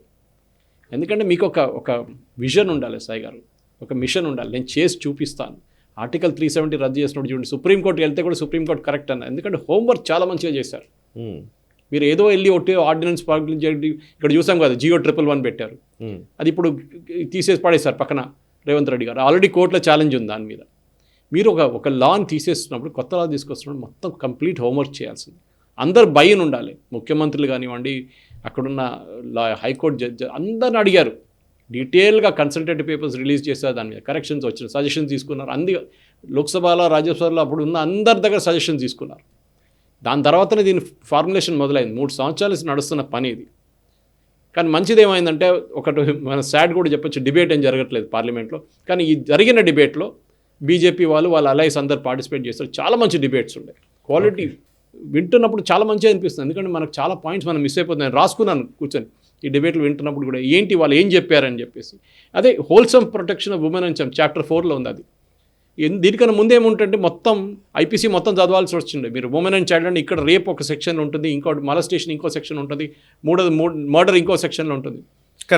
ఎందుకంటే మీకు ఒక విజన్ ఉండాలి సాయి గారు, ఒక మిషన్ ఉండాలి, నేను చేసి చూపిస్తాను. ఆర్టికల్ 370 రద్దు చేసినప్పుడు చూడండి, సుప్రీంకోర్టుకి వెళ్తే కూడా సుప్రీంకోర్టు కరెక్ట్ అన్నారు, ఎందుకంటే హోంవర్క్ చాలా మంచిగా చేశారు. మీరు ఏదో వెళ్ళి ఒకటి ఆర్డినెన్స్ చేయండి, ఇక్కడ చూసాం కదా GO 111 పెట్టారు, అది ఇప్పుడు తీసేసి పడేశారు పక్కన రేవంత్ రెడ్డి గారు. ఆల్రెడీ కోర్టులో ఛాలెంజ్ ఉంది దాని మీద. మీరు ఒక లాని తీసేస్తున్నప్పుడు, కొత్త లా తీసుకొస్తున్నప్పుడు మొత్తం కంప్లీట్ హోంవర్క్ చేయాల్సింది. అందరు భయం ఉండాలి, ముఖ్యమంత్రులు కానివ్వండి, అక్కడున్న హైకోర్టు జడ్జి అందరిని అడిగారు, డీటెయిల్గా కన్సల్టేటివ్ పేపర్స్ రిలీజ్ చేశారు, దాని మీద కరెక్షన్స్ వచ్చిన సజెషన్స్ తీసుకున్నారు. లోక్సభలో రాజ్యసభలో అప్పుడు ఉన్న అందరి దగ్గర సజెషన్స్ తీసుకున్నారు. దాని తర్వాతనే దీని ఫార్ములేషన్ మొదలైంది. 3 సంవత్సరాలు నడుస్తున్న పని ఇది. కానీ మంచిది ఏమైందంటే, ఒకటి మన సాడ్ కూడా చెప్పొచ్చు, డిబేట్ ఏం జరగట్లేదు పార్లమెంట్లో, కానీ ఈ జరిగిన డిబేట్లో బీజేపీ వాళ్ళ అలైస్ అందరు పార్టిసిపేట్ చేస్తారు. చాలా మంచి డిబేట్స్ ఉండే, క్వాలిటీ వింటున్నప్పుడు చాలా మంచిగా అనిపిస్తుంది. ఎందుకంటే మనకు చాలా పాయింట్స్ మనం మిస్ అయిపోతుంది. నేను రాసుకున్నాను కూర్చొని ఈ డిబేట్లు వింటున్నప్పుడు కూడా, ఏంటి వాళ్ళు ఏం చెప్పారని చెప్పేసి. అదే హోల్సమ్ ప్రొటెక్షన్ ఆఫ్ ఉమెన్ అని చాప్టర్ 4లో ఉంది. అది దీనికన్నా ముందేముంటుంటే మొత్తం ఐపీసీ మొత్తం చదవాల్సి వచ్చిండే. మీరు ఉమెన్ అండ్ చైల్డ్ అంటే ఇక్కడ రేప్ ఒక సెక్షన్ ఉంటుంది, ఇంకోటి మొలస్టేషన్ ఇంకో సెక్షన్ ఉంటుంది, మర్డర్ ఇంకో సెక్షన్లో ఉంటుంది.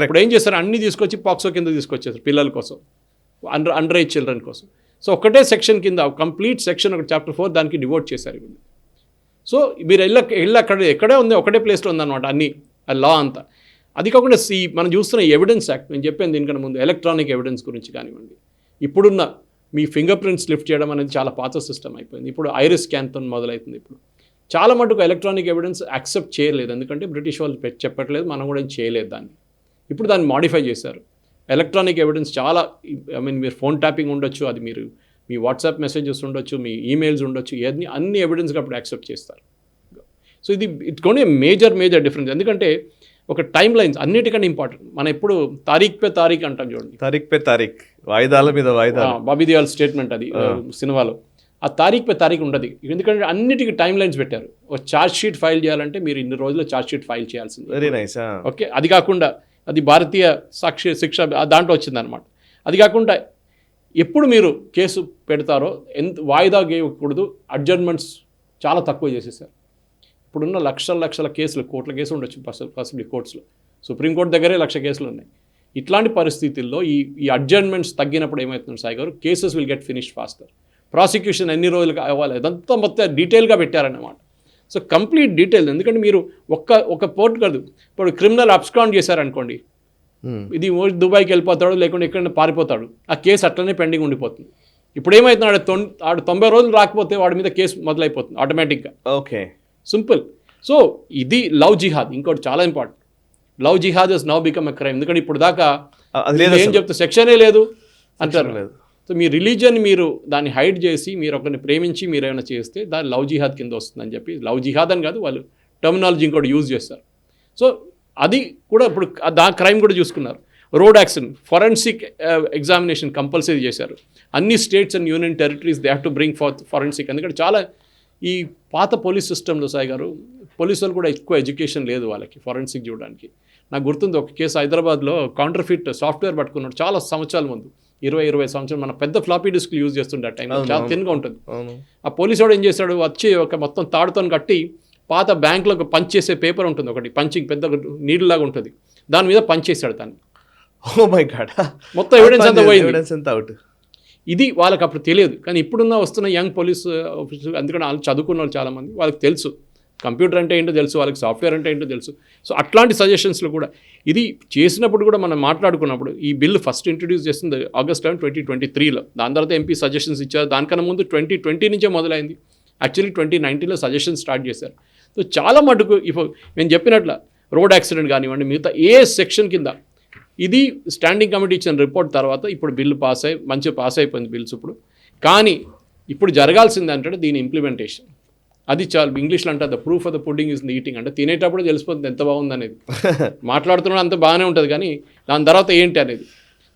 ఇప్పుడు ఏం చేస్తారు, అన్నీ తీసుకొచ్చి పాక్సో కింద తీసుకొచ్చేస్తారు పిల్లల కోసం, అండర్ ఏజ్ చిల్డ్రన్ కోసం. సో ఒకటే సెక్షన్ కింద కంప్లీట్ సెక్షన్ ఒక చాప్టర్ 4 దానికి డివోట్ చేశారు. సో మీరు ఎక్కడే ఉంది, ఒకటే ప్లేస్లో ఉందన్నమాట అన్నీ, ఆ లా అంతా. అది కాకుండా మనం చూస్తున్న ఎవిడెన్స్ యాక్ట్, నేను చెప్పాను దీనికన్నా ముందు, ఎలక్ట్రానిక్ ఎవిడెన్స్ గురించి కానివ్వండి, ఇప్పుడున్న మీ ఫింగర్ ప్రింట్స్ లిఫ్ట్ చేయడం అనేది చాలా పాత సిస్టమ్ అయిపోయింది. ఇప్పుడు ఐరిస్ స్కాన్తో మొదలవుతుంది. ఇప్పుడు చాలా మటుకు ఎలక్ట్రానిక్ ఎవిడెన్స్ యాక్సెప్ట్ చేయలేదు, ఎందుకంటే బ్రిటిష్ వాళ్ళు చెప్పట్లేదు, మనం కూడా ఏం చేయలేదు దాన్ని. ఇప్పుడు దాన్ని మాడిఫై చేశారు. ఎలక్ట్రానిక్ ఎవిడెన్స్ చాలా, మీరు ఫోన్ ట్యాపింగ్ ఉండొచ్చు, అది మీరు మీ వాట్సాప్ మెసేజెస్ ఉండొచ్చు, మీ ఈమెయిల్స్ ఉండొచ్చు, అన్ని ఎవిడెన్స్గా అప్పుడు యాక్సెప్ట్ చేస్తారు. సో ఇట్ కొన్ని మేజర్ డిఫరెన్స్. ఎందుకంటే ఒక టైం లైన్స్ అన్నిటికంటే ఇంపార్టెంట్. మనం ఎప్పుడు తారీఖ్ పే తారీఖ్ అంటాం చూడండి, తారీఖ్ వాయిదాల మీద వాయిదాలు, బాబీ దేవాల్ స్టేట్మెంట్ అది సినిమాలో. ఆ తారీఖ్ పే తారీఖు ఉండదు, ఎందుకంటే అన్నిటికీ టైం లైన్స్ పెట్టారు. ఒక ఛార్జ్ షీట్ ఫైల్ చేయాలంటే మీరు ఇన్ని రోజుల్లో ఛార్జ్ షీట్ ఫైల్ చేయాల్సింది. Very nice. ఓకే, అది కాకుండా అది భారతీయ శిక్ష దాంట్లో వచ్చిందనమాట. అది కాకుండా ఎప్పుడు మీరు కేసు పెడతారో వాయిదా వేయకూడదు, అడ్జర్న్మెంట్స్ చాలా తక్కువ చేసేసారు. ఇప్పుడున్న లక్షల కేసులు, కోట్ల కేసులు ఉండొచ్చు పాసిబిలిటీ కోర్ట్స్లో, సుప్రీంకోర్టు దగ్గరే 1,00,000 కేసులు ఉన్నాయి. ఇట్లాంటి పరిస్థితుల్లో ఈ అడ్జర్న్మెంట్స్ తగ్గినప్పుడు ఏమవుతుంది సాయి గారు, cases will get finished faster. Prosecution ఎన్ని రోజులు కావాలి, అదంతా మొత్తం డీటెయిల్గా పెట్టారన్నమాట. So complete detail. ఎందుకంటే మీరు ఒక పోర్ట్ కాదు, ఇప్పుడు క్రిమినల్ అబ్స్కాండ్ చేశారనుకోండి, ఇది దుబాయ్కి వెళ్ళిపోతాడు, లేకుంటే ఎక్కడ పారిపోతాడు, ఆ కేసు అట్లనే పెండింగ్ ఉండిపోతుంది. ఇప్పుడు ఏమవుతున్నాడు, ఆడు 90 రోజులు రాకపోతే వాడి మీద కేసు మొదలైపోతుంది ఆటోమేటిక్గా. Okay, simple. సో ఇది లవ్ జిహాద్. ఇంకోటి చాలా important, love jihad is now become a crime. ఎందుకంటే ఇప్పుడు దాకా ఏం చెప్తే సెక్షనే లేదు అంటారు. సో మీ రిలీజియన్ మీరు దాన్ని హైడ్ చేసి మీరు ఒకరిని ప్రేమించి మీరు ఏమైనా చేస్తే దాన్ని లవ్ జిహాద్ కింద వస్తుందని చెప్పి, లవ్ జిహాద్ అని కాదు, వాళ్ళు టర్మినాలజీ ఇంకోటి యూజ్ చేస్తారు. సో అది కూడా ఇప్పుడు క్రైమ్ కూడా చూసుకున్నారు. Road accident forensic examination compulsory చేశారు. అన్ని states and union territories they have to bring forensic. ఎందుకంటే చాలా ఈ పాత పోలీస్ సిస్టంలో సాయి గారు, పోలీసు వాళ్ళు కూడా ఎక్కువ ఎడ్యుకేషన్ లేదు వాళ్ళకి ఫొరెన్సిక్ చూడడానికి. నాకు గుర్తుంది ఒక కేసు హైదరాబాద్లో కౌంటర్ఫిట్ సాఫ్ట్వేర్ పట్టుకున్నాడు చాలా సంవత్సరాల ముందు, 20 సంవత్సరాలు. మన పెద్ద ఫ్లాపీ డిస్క్లు యూజ్ చేస్తుండే ఆ టైంలో, చాలా తిన్గా ఉంటుంది. ఆ పోలీసు వాడు ఏం చేశాడు, వచ్చి ఒక మొత్తం తాడుతో కట్టి పాత బ్యాంకులో ఒక పంచ్ చేసే పేపర్ ఉంటుంది ఒకటి, పంచింగ్ పెద్ద నీళ్ళలాగా ఉంటుంది, దాని మీద పంచ్ చేశాడు దాన్ని. ఓ మై గాడ్, మొత్తం ఎవిడెన్స్ అంతా పోయింది. ఇది వాళ్ళకి అప్పుడు తెలియదు. కానీ ఇప్పుడున్న వస్తున్న యంగ్ పోలీస్ ఆఫీసర్, అందుకని వాళ్ళు చదువుకున్న వాళ్ళు చాలామంది, వాళ్ళకి తెలుసు కంప్యూటర్ అంటే ఏంటో తెలుసు, వాళ్ళకి సాఫ్ట్వేర్ అంటే ఏంటో తెలుసు. సో అట్లాంటి సజెషన్స్లో కూడా ఇది చేసినప్పుడు కూడా మనం మాట్లాడుకున్నప్పుడు, ఈ బిల్ ఫస్ట్ ఇంట్రడ్యూస్ చేస్తుంది ఆగస్ట్ 2023లో. దాని తర్వాత ఎంపీ సజెషన్స్ ఇచ్చారు. దానికన్నా ముందు 2020 నుంచే మొదలైంది. యాక్చువల్లీ 2019లో సజెషన్స్ స్టార్ట్ చేశారు. సో చాలా మటుకు ఇప్పుడు నేను చెప్పినట్ల రోడ్ యాక్సిడెంట్ కానివ్వండి, మిగతా ఏ సెక్షన్ కింద ఇది స్టాండింగ్ కమిటీ ఇచ్చిన రిపోర్ట్ తర్వాత ఇప్పుడు బిల్లు మంచిగా పాస్ అయిపోయింది బిల్స్ ఇప్పుడు. కానీ ఇప్పుడు జరగాల్సింది అంటే దీని ఇంప్లిమెంటేషన్. అది చాలా ఇంగ్లీష్లో అంటే the proof of the pudding is the eating. అంటే తినేటప్పుడు తెలిసిపోతుంది ఎంత బాగుంది అనేది. మాట్లాడుతున్నా అంత బాగానే ఉంటుంది, కానీ దాని తర్వాత ఏంటి అనేది.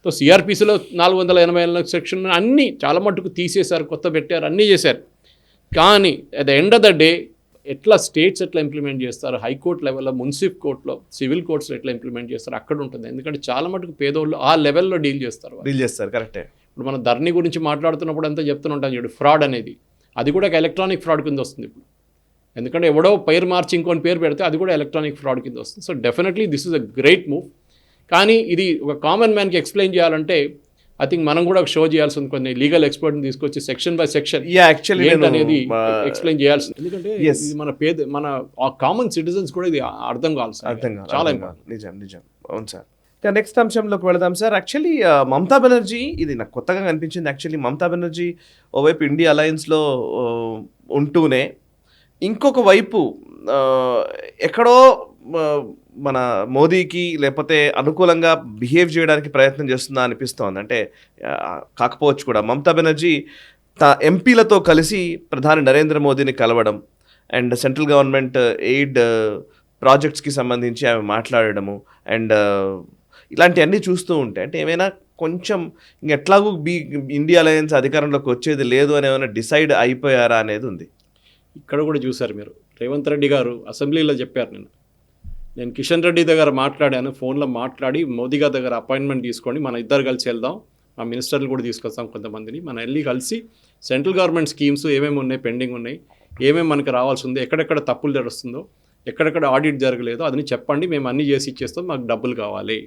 సో సిఆర్పిసిలో 484 సెక్షన్ అన్నీ చాలా మటుకు తీసేశారు, కొత్త పెట్టారు, అన్నీ చేశారు. కానీ at the end of the day ఎట్లా స్టేట్స్ ఎట్లా ఇంప్లిమెంట్ చేస్తారు, హైకోర్టు లెవెల్లో, మున్సిపల్ కోర్టులో, సివిల్ కోర్ట్స్లో ఎట్లా ఇంప్లిమెంట్ చేస్తారు అక్కడ ఉంటుంది. ఎందుకంటే చాలా మటుకు పేదోళ్ళు ఆ లెవెల్లో డీల్ చేస్తారు. కరెక్టే. ఇప్పుడు మనం ధరణి గురించి మాట్లాడుతున్నప్పుడు అంతా చెప్తూ ఉంటాం చూడు, ఫ్రాడ్ అనేది, అది కూడా ఒక ఎలక్ట్రానిక్ ఫ్రాడ్ కింద వస్తుంది ఇప్పుడు. ఎందుకంటే ఎవడో పేరు మార్చి ఇంకొని పేరు పెడితే అది కూడా ఎలక్ట్రానిక్ ఫ్రాడ్ కింద వస్తుంది. So definitely this is a great move. కానీ ఇది ఒక కామన్ మ్యాన్కి ఎక్స్ప్లెయిన్ చేయాలంటే ఐ థింక్ మనం కూడా షో చేయాల్సింది, కొన్ని లీగల్ ఎక్స్పర్ట్ని తీసుకొచ్చి సెక్షన్ బై సెక్షన్ అనేది ఎక్స్ప్లెయిన్ చేయాల్సింది. ఎందుకంటే ఇది మన కామన్ సిటిజన్స్ కూడా ఇది అర్థం కావాలి, చాలా ఇంపార్టెంట్. నిజం. అవును సార్. నెక్స్ట్ అంశంలోకి వెళదాం సార్. యాక్చువల్లీ మమతా బెనర్జీ, ఇది నాకు కొత్తగా కనిపించింది. యాక్చువల్లీ మమతా బెనర్జీ ఓవైపు ఇండియా అలయన్స్లో ఉంటూనే ఇంకొక వైపు ఎక్కడో మన మోదీకి లేకపోతే అనుకూలంగా బిహేవ్ చేయడానికి ప్రయత్నం చేస్తుందా అనిపిస్తోంది. అంటే కాకపోవచ్చు కూడా. మమతా బెనర్జీ ఎంపీలతో కలిసి ప్రధాని నరేంద్ర మోదీని కలవడం అండ్ సెంట్రల్ గవర్నమెంట్ ఎయిడ్ ప్రాజెక్ట్స్కి సంబంధించి ఆమె మాట్లాడడము అండ్ ఇలాంటివన్నీ చూస్తూ ఉంటే, అంటే ఏమైనా కొంచెం ఇంకెట్లాగూ ఇండియా అలయన్స్ అధికారంలోకి వచ్చేది లేదు అని ఏమైనా డిసైడ్ అయిపోయారా అనేది ఉంది. ఇక్కడ కూడా చూశారు మీరు, రేవంత్ రెడ్డి గారు అసెంబ్లీలో చెప్పారు, నేను కిషన్ రెడ్డి దగ్గర మాట్లాడాను, ఫోన్లో మాట్లాడి మోదీ గారి దగ్గర అపాయింట్మెంట్ తీసుకొని మన ఇద్దరు కలిసి వెళ్దాం, మా మినిస్టర్లు కూడా తీసుకొస్తాం కొంతమందిని, మనం వెళ్ళి కలిసి సెంట్రల్ గవర్నమెంట్ స్కీమ్స్ ఏమేమి ఉన్నాయి, పెండింగ్ ఉన్నాయి, ఏమేమి మనకు రావాల్సి ఉంది, ఎక్కడెక్కడ తప్పులు జరుగుతుందో, ఎక్కడెక్కడ ఆడిట్ జరగలేదో అదని చెప్పండి, మేము అన్నీ చేసి ఇచ్చేస్తాం, మాకు డబ్బులు కావాలి.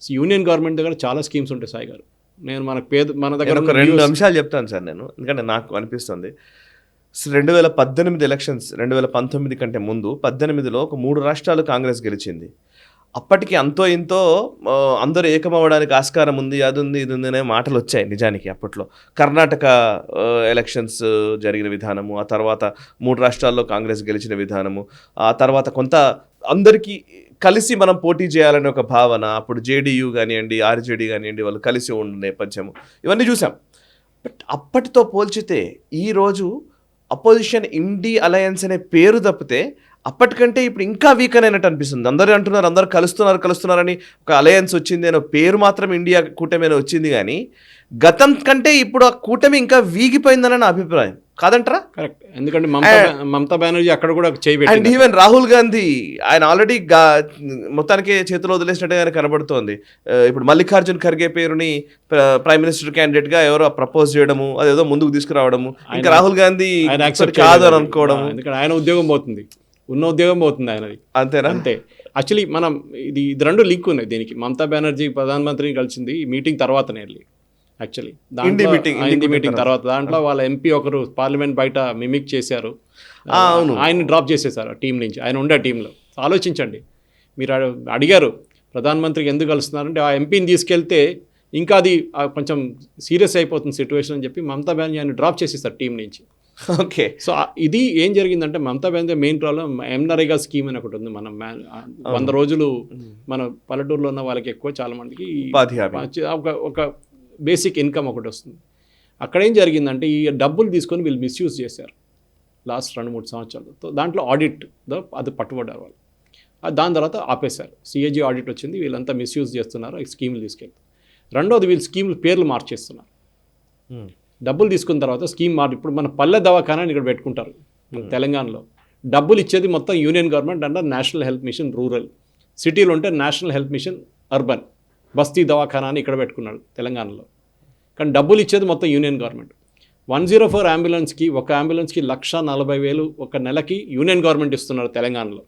యూనియన్ గవర్నమెంట్ దగ్గర చాలా స్కీమ్స్ ఉంటాయి సాయి గారు. నేను మన దగ్గర ఒక 2 అంశాలు చెప్తాను సార్ నేను, ఎందుకంటే నాకు అనిపిస్తుంది 2018 ఎలక్షన్స్, 2019 కంటే ముందు 18లో ఒక 3 రాష్ట్రాలు కాంగ్రెస్ గెలిచింది. అప్పటికి అంతో ఇంతో అందరూ ఏకమవ్వడానికి ఆస్కారం ఉంది, అది ఉంది, ఇది ఉంది అనే మాటలు వచ్చాయి నిజానికి అప్పట్లో. కర్ణాటక ఎలక్షన్స్ జరిగిన విధానము, ఆ తర్వాత 3 రాష్ట్రాల్లో కాంగ్రెస్ గెలిచిన విధానము, ఆ తర్వాత కొంత అందరికీ కలిసి మనం పోటీ చేయాలనే ఒక భావన, అప్పుడు జేడీయూ కానివ్వండి, ఆర్జేడీ కానివ్వండి, వాళ్ళు కలిసి ఉండే నేపథ్యము, ఇవన్నీ చూసాం. బట్ అప్పటితో పోల్చితే ఈరోజు అపోజిషన్ ఇండియా అలయన్స్ అనే పేరు తప్పితే అప్పటికంటే ఇప్పుడు ఇంకా వీక్ అయినట్టు అనిపిస్తుంది. అందరూ అంటున్నారు, అందరూ కలుస్తున్నారని ఒక అలయన్స్ వచ్చింది అనే పేరు మాత్రం ఇండియా కూటమి అని వచ్చింది, కానీ గతం కంటే ఇప్పుడు ఆ కూటమి ఇంకా వీగిపోయిందని నా అభిప్రాయం. కాదంటారా? కరెక్ట్. ఎందుకంటే మమతా బెనర్జీ అక్కడ కూడా చేయబెట్టింది. అండ్ ఈవెన్ రాహుల్ గాంధీ ఆయన ఆల్రెడీ మొత్తానికి చేతిలో వదిలేసినట్టుగా కనబడుతోంది. ఇప్పుడు మల్లికార్జున్ ఖర్గే పేరుని ప్రైమ్ మినిస్టర్ క్యాండిడేట్గా ఎవరో ప్రపోజ్ చేయడము, అదేదో ముందుకు తీసుకురావడము, ఇంకా రాహుల్ గాంధీ కాదు అని అనుకోవడము. ఎందుకంటే ఆయన ఉద్యోగం పోతుంది, ఉన్న ఉద్యోగం పోతుంది ఆయనది. అంతేనా? అంతే. యాక్చువల్లీ మనం ఇది 2 లింక్ ఉన్నాయి దీనికి. మమతా బెనర్జీ ప్రధానమంత్రిని కలిసింది ఈ మీటింగ్ తర్వాతనే యాక్చువల్లీ హిందీ మీటింగ్ తర్వాత. దాంట్లో వాళ్ళ ఎంపీ ఒకరు పార్లమెంట్ బయట మిమిక్ చేశారు, ఆయన డ్రాప్ చేసేసారు టీం నుంచి. ఆయన ఉండే టీంలో. ఆలోచించండి, మీరు అడిగారు ప్రధానమంత్రికి ఎందుకు కలుస్తున్నారంటే ఆ ఎంపీని తీసుకెళ్తే ఇంకా అది కొంచెం సీరియస్ అయిపోతుంది సిచ్యువేషన్ అని చెప్పి మమతా బెనర్జీ ఆయన డ్రాప్ చేసేస్తారు టీం నుంచి. ఓకే. సో ఇది ఏం జరిగిందంటే Mamata Banerjee main problem MNREGA scheme అని ఒకటి ఉంది. మనం 100 రోజులు మన పల్లెటూరులో ఉన్న వాళ్ళకి ఎక్కువ చాలా మందికి ఒక బేసిక్ ఇన్కమ్ ఒకటి వస్తుంది. అక్కడ ఏం జరిగిందంటే ఈ డబ్బులు తీసుకొని వీళ్ళు మిస్యూజ్ చేశారు లాస్ట్ 2-3 సంవత్సరాలు. దాంట్లో ఆడిట్ అది పట్టుబడ్డారు వాళ్ళు. దాని తర్వాత ఆపేశారు. సిఏజీ ఆడిట్ వచ్చింది, వీళ్ళంతా మిస్యూజ్ చేస్తున్నారు ఈ స్కీములు తీసుకెళ్తారు. రెండోది వీళ్ళు స్కీములు పేర్లు మార్చేస్తున్నారు. డబ్బులు తీసుకున్న తర్వాత స్కీమ్ ఇప్పుడు మన పల్లె దవాఖానాని ఇక్కడ పెట్టుకుంటారు తెలంగాణలో. డబ్బులు ఇచ్చేది మొత్తం union government under national health machine rural, సిటీలో ఉంటే నేషనల్ హెల్త్ మిషన్ అర్బన్, బస్తీ దవాఖానా అని ఇక్కడ పెట్టుకున్నాడు తెలంగాణలో. కానీ డబ్బులు ఇచ్చేది మొత్తం యూనియన్ గవర్నమెంట్. 104 అంబులెన్స్కి ఒక అంబులెన్స్కి 1,40,000 ఒక నెలకి యూనియన్ గవర్నమెంట్ ఇస్తున్నారు తెలంగాణలో.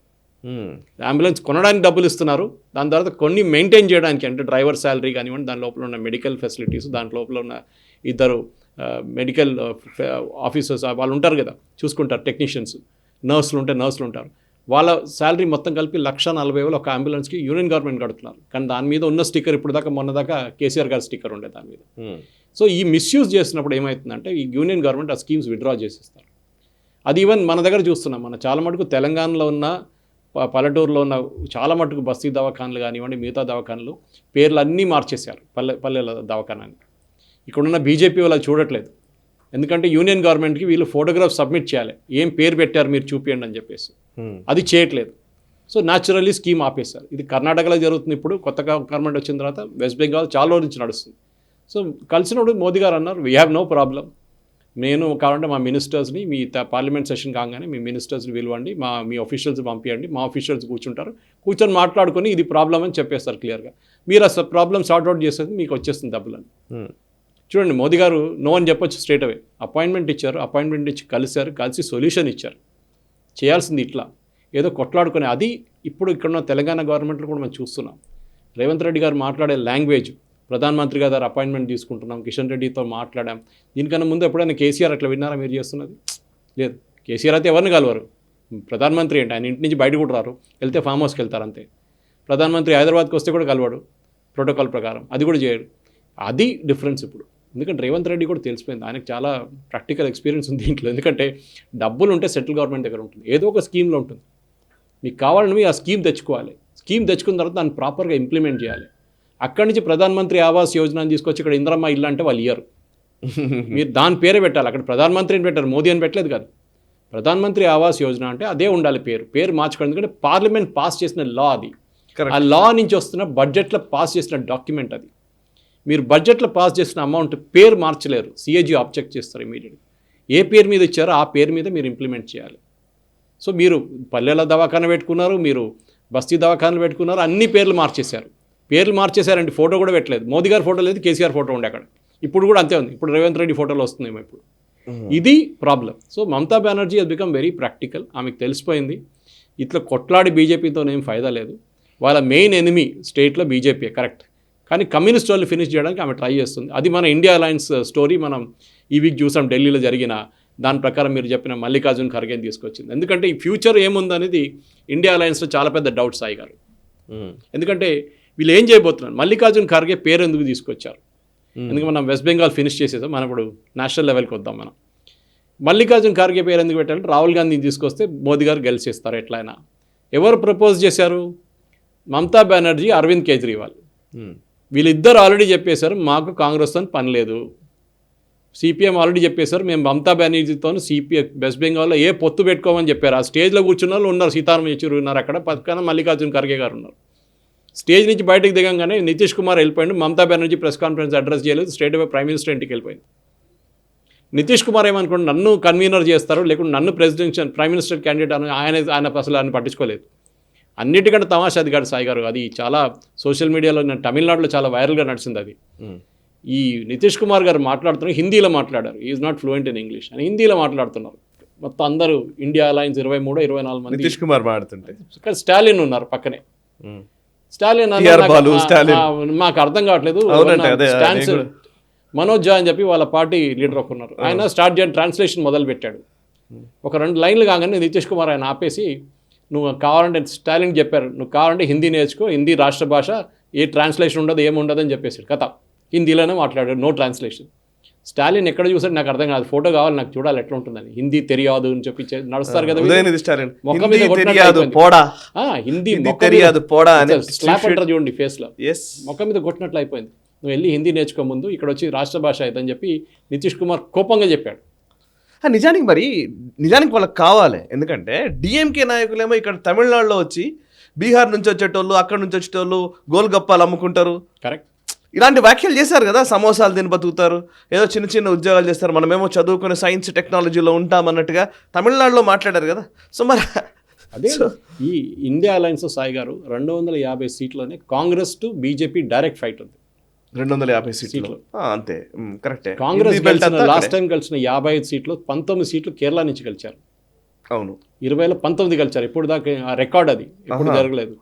అంబులెన్స్ కొనడానికి డబ్బులు ఇస్తున్నారు, దాని తర్వాత కొన్ని మెయింటైన్ చేయడానికి అంటే డ్రైవర్ శాలరీ కానివ్వండి, దాని లోపల ఉన్న మెడికల్ ఫెసిలిటీస్, దాని లోపల ఉన్న ఇద్దరు మెడికల్ ఆఫీసర్స్ వాళ్ళు ఉంటారు కదా, చూసుకుంటారు, టెక్నీషియన్స్, నర్సులు ఉంటే నర్సులు ఉంటారు, వాళ్ళ శాలరీ మొత్తం కలిపి 1,40,000 ఒక అంబులెన్స్కి యూనియన్ గవర్నమెంట్ కడుతున్నారు. కానీ దాని మీద ఉన్న స్టిక్కర్ ఇప్పుడు దాకా మొన్న దాకా కేసీఆర్ గారి స్టిక్కర్ ఉండే దాని మీద. సో ఈ మిస్యూజ్ చేసినప్పుడు ఏమవుతుందంటే ఈ యూనియన్ గవర్నమెంట్ ఆ స్కీమ్స్ విత్డ్రా చేసేస్తారు. అది ఈవెన్ మన దగ్గర చూస్తున్నాం. మన చాలా మటుకు తెలంగాణలో ఉన్న పల్లెటూరులో ఉన్న చాలా మటుకు బస్తీ దవాఖానలు కానివ్వండి, మిగతా దవాఖానలు పేర్లు అన్నీ మార్చేశారు పల్లెల దవాఖానాన్ని. ఇక్కడున్న బీజేపీ వాళ్ళు చూడట్లేదు, ఎందుకంటే యూనియన్ గవర్నమెంట్కి వీళ్ళు ఫోటోగ్రాఫ్ సబ్మిట్ చేయాలి, ఏం పేరు పెట్టారు మీరు చూపించండి అని చెప్పేసి. అది చేయట్లేదు. సో న్యాచురల్లీ స్కీమ్ ఆపేశారు. ఇది కర్ణాటకలో జరుగుతుంది. ఇప్పుడు కొత్తగా గవర్నమెంట్ వచ్చిన తర్వాత వెస్ట్ బెంగాల్ చాలా రోజు నుంచి నడుస్తుంది. సో కలిసినప్పుడు మోదీ గారు అన్నారు, వీ హ్యావ్ నో ప్రాబ్లం, నేను కావాలంటే మా మినిస్టర్స్ని మీ పార్లమెంట్ సెషన్ కాగానే మీ మినిస్టర్స్ని పిలవండి, మీ ఆఫీషియల్స్ పంపించండి, మా ఆఫీషియల్స్ కూర్చొని మాట్లాడుకొని ఇది ప్రాబ్లం అని చెప్పేస్తారు క్లియర్గా. మీరు అసలు ప్రాబ్లం సార్ట్అవుట్ చేసేది మీకు వచ్చేస్తుంది డబ్బులని. చూడండి, మోదీ గారు నో అని చెప్పొచ్చు స్ట్రేట్ అవే. అపాయింట్మెంట్ ఇచ్చారు, అపాయింట్మెంట్ ఇచ్చి కలిసి సొల్యూషన్ ఇచ్చారు. చేయాల్సింది ఇట్లా ఏదో కొట్లాడుకునే అది ఇప్పుడు ఇక్కడున్న తెలంగాణ గవర్నమెంట్లో కూడా మనం చూస్తున్నాం. రేవంత్ రెడ్డి గారు మాట్లాడే లాంగ్వేజ్, ప్రధానమంత్రి గారు అపాయింట్మెంట్ తీసుకుంటున్నాం, కిషన్ రెడ్డితో మాట్లాడాం. దీనికన్నా ముందు ఎప్పుడైనా కేసీఆర్ అట్లా విన్నారా మీరు చేస్తున్నది? లేదు. కేసీఆర్ అయితే ఎవరిని కలవరు. ప్రధానమంత్రి ఏంటి, ఆయన ఇంటి నుంచి బయట కూడా రారు, వెళ్తే ఫామ్ హౌస్కి వెళ్తారు అంతే. ప్రధానమంత్రి హైదరాబాద్కి వస్తే కూడా కలవాడు ప్రోటోకాల్ ప్రకారం, అది కూడా చేయడు. అది డిఫరెన్స్ ఇప్పుడు. ఎందుకంటే రేవంత్ రెడ్డి కూడా తెలిసిపోయింది, ఆయనకు చాలా ప్రాక్టికల్ ఎక్స్పీరియన్స్ ఉంది దీంట్లో. ఎందుకంటే డబ్బులు ఉంటే సెంట్రల్ గవర్నమెంట్ దగ్గర ఉంటుంది, ఏదో ఒక స్కీమ్లో ఉంటుంది. మీకు కావాలని ఆ స్కీమ్ తెచ్చుకోవాలి, స్కీమ్ తెచ్చుకున్న తర్వాత దాన్ని ప్రాపర్గా ఇంప్లిమెంట్ చేయాలి. అక్కడి నుంచి ప్రధానమంత్రి ఆవాస్ యోజన అని తీసుకొచ్చి ఇక్కడ ఇందిరమ్మ ఇల్లు అంటే వాళ్ళు ఇయ్యరు. మీరు దాని పేరే పెట్టాలి. అక్కడ ప్రధానమంత్రిని పెట్టారు, మోదీ అని పెట్టలేదు కాదు. ప్రధానమంత్రి ఆవాస్ యోజన అంటే అదే ఉండాలి పేరు మార్చుకోండి. ఎందుకంటే పార్లమెంట్ పాస్ చేసిన లా అది. ఆ లా నుంచి వస్తున్న బడ్జెట్లో పాస్ చేసిన డాక్యుమెంట్ అది. మీరు బడ్జెట్లో పాస్ చేసిన అమౌంట్ పేరు మార్చలేరు, సిఏజీ ఆబ్జెక్ట్ చేస్తారు ఇమీడియట్గా. ఏ పేరు మీద ఇచ్చారో ఆ పేరు మీద మీరు ఇంప్లిమెంట్ చేయాలి. సో మీరు పల్లెల దవాఖాన పెట్టుకున్నారు, మీరు బస్తీ దవాఖానలు పెట్టుకున్నారు, అన్ని పేర్లు మార్చేశారండి. ఫోటో కూడా పెట్టలేదు, మోదీ గారి ఫోటో లేదు, కేసీఆర్ ఫోటో ఉండే అక్కడ. ఇప్పుడు కూడా అంతే ఉంది. ఇప్పుడు రేవంత్ రెడ్డి ఫోటోలు వస్తుందేమో ఇప్పుడు. ఇది problem. So Mamata Banerjee has become very practical. ఆమెకు తెలిసిపోయింది ఇట్లా కొట్లాడి బీజేపీతో ఏం ఫైదా లేదు. వాళ్ళ మెయిన్ ఎనిమీ స్టేట్లో బీజేపీ కరెక్ట్, కానీ కమ్యూనిస్ట్ వాళ్ళు ఫినిష్ చేయడానికి ఆమె ట్రై చేస్తుంది. అది మన ఇండియా అలయన్స్ స్టోరీ మనం ఈ వీక్ చూసాం, ఢిల్లీలో జరిగిన దాని ప్రకారం మీరు చెప్పిన మల్లికార్జున్ ఖర్గేని తీసుకొచ్చింది. ఎందుకంటే ఈ ఫ్యూచర్ ఏముందనేది ఇండియా అలయన్స్లో చాలా పెద్ద డౌట్ సాయి గారు. ఎందుకంటే వీళ్ళు ఏం చేయబోతున్నారు, మల్లికార్జున్ ఖర్గే పేరు ఎందుకు తీసుకొచ్చారు? ఎందుకంటే మనం వెస్ట్ బెంగాల్ ఫినిష్ చేసేసాం, మనం ఇప్పుడు నేషనల్ లెవెల్కి వద్దాం. మనం మల్లికార్జున్ ఖర్గే పేరు ఎందుకు పెట్టాలంటే రాహుల్ గాంధీని తీసుకొస్తే మోదీ గారు గెలిచేస్తారు ఎట్లయినా. ఎవరు ప్రపోజ్ చేశారు? మమతా బెనర్జీ, అరవింద్ కేజ్రీవాల్. వీళ్ళిద్దరు ఆల్రెడీ చెప్పేశారు మాకు కాంగ్రెస్తో పని లేదు. సిపిఎం ఆల్రెడీ చెప్పేశారు మేము మమతా బెనర్జీతో వెస్ట్ బెంగాల్లో ఏ పొత్తు పెట్టుకోమని చెప్పారు. ఆ స్టేజ్లో కూర్చున్న వాళ్ళు ఉన్నారు, సీతారాం యెచూరి ఉన్నారు అక్కడ, పక్కన మల్లికార్జున్ ఖర్గే గారు ఉన్నారు. స్టేజ్ నుంచి బయటకు దిగంగానే నితీష్ కుమార్ వెళ్ళిపోయింది, Mamata Banerjee press conference address చేయలేదు, స్ట్రేట్ అవే ప్రైమ్ మినిస్టర్ ఇంటికి వెళ్ళిపోయింది. నితీష్ కుమార్ ఏమనుకోండి, నన్ను కన్వీనర్ చేస్తారు, లేకుంటే నన్ను ప్రైమ్ మినిస్టర్ క్యాండిడేట్ అని ఆయన అసలు ఆయన పట్టించుకోలేదు. అన్నిటికంటే తమాషా అది కాదు సాయి గారు, అది చాలా సోషల్ మీడియాలో తమిళనాడులో చాలా వైరల్గా నడిచింది అది. ఈ నితీష్ కుమార్ గారు మాట్లాడుతున్నారు, హిందీలో మాట్లాడారు, is not fluent in English అని హిందీలో మాట్లాడుతున్నారు. మొత్తం అందరూ ఇండియా అలయన్స్ 23-24 మంది నితీష్ కుమార్ మాట్లాడుతుంటే స్టాలిన్ ఉన్నారు పక్కనే. స్టాలిన్ మాకు అర్థం కావట్లేదు, మనోజ్ జా అని చెప్పి వాళ్ళ పార్టీ లీడర్ ఒక ఉన్నారు, ఆయన స్టార్ట్ చేయడం ట్రాన్స్లేషన్ మొదలు పెట్టాడు. ఒక 2 లైన్లు కాగానే నితీష్ కుమార్ ఆయన ఆపేసి నువ్వు కావాలంటే స్టాలిన్ చెప్పారు, నువ్వు కావాలంటే హిందీ నేర్చుకో, హిందీ రాష్ట్ర భాష, ఏ ట్రాన్స్లేషన్ ఉండదు, ఏముండదు అని చెప్పేసాడు. కథ హిందీలోనే మాట్లాడాడు, నో ట్రాన్స్లేషన్. స్టాలిన్ ఎక్కడ చూసాడు నాకు అర్థం కాదు, ఫోటో కావాలి నాకు చూడాలి ఎట్లా ఉంటుందని. హిందీ తెలియదు అని చెప్పి నడుస్తారు కదా, మొక్క మీద హిందీ స్లాప్ అంటారు చూడండి ఫేస్ లో, మొక్క మీద కొట్టినట్లు అయిపోయింది. నువ్వు వెళ్ళి హిందీ నేర్చుకో ముందు, ఇక్కడ వచ్చి రాష్ట్ర భాష అవుతుందని చెప్పి నితీష్ కుమార్ కోపంగా చెప్పాడు. నిజానికి వాళ్ళకి కావాలి, ఎందుకంటే డిఎంకే నాయకులేమో ఇక్కడ తమిళనాడులో వచ్చి బీహార్ నుంచి వచ్చేటోళ్ళు, అక్కడ నుంచి వచ్చేటోళ్ళు గోల్గప్పాలు అమ్ముకుంటారు. కరెక్ట్, ఇలాంటి వ్యాఖ్యలు చేశారు కదా, సమోసాలు తిని బతుకుతారు, ఏదో చిన్న చిన్న ఉద్యోగాలు చేస్తారు, మనమేమో చదువుకునే సైన్స్ టెక్నాలజీలో ఉంటామన్నట్టుగా తమిళనాడులో మాట్లాడారు కదా. సో మరి అదే ఈ ఇండియా అలయన్స్ సాయి గారు 250 సీట్లోనే Congress to BJP direct fight ఉంది. 250 సీట్లు అంతే, కరెక్టే. కాంగ్రెస్ లాస్ట్ టైం గెలిచిన 55 సీట్లు 19 సీట్లు కేరళ నుంచి గెలిచారు. అవును, 20లో 19 గెలిచారు. ఇప్పుడు దాకా రికార్డ్ అది ఎప్పుడు జరగలేదు.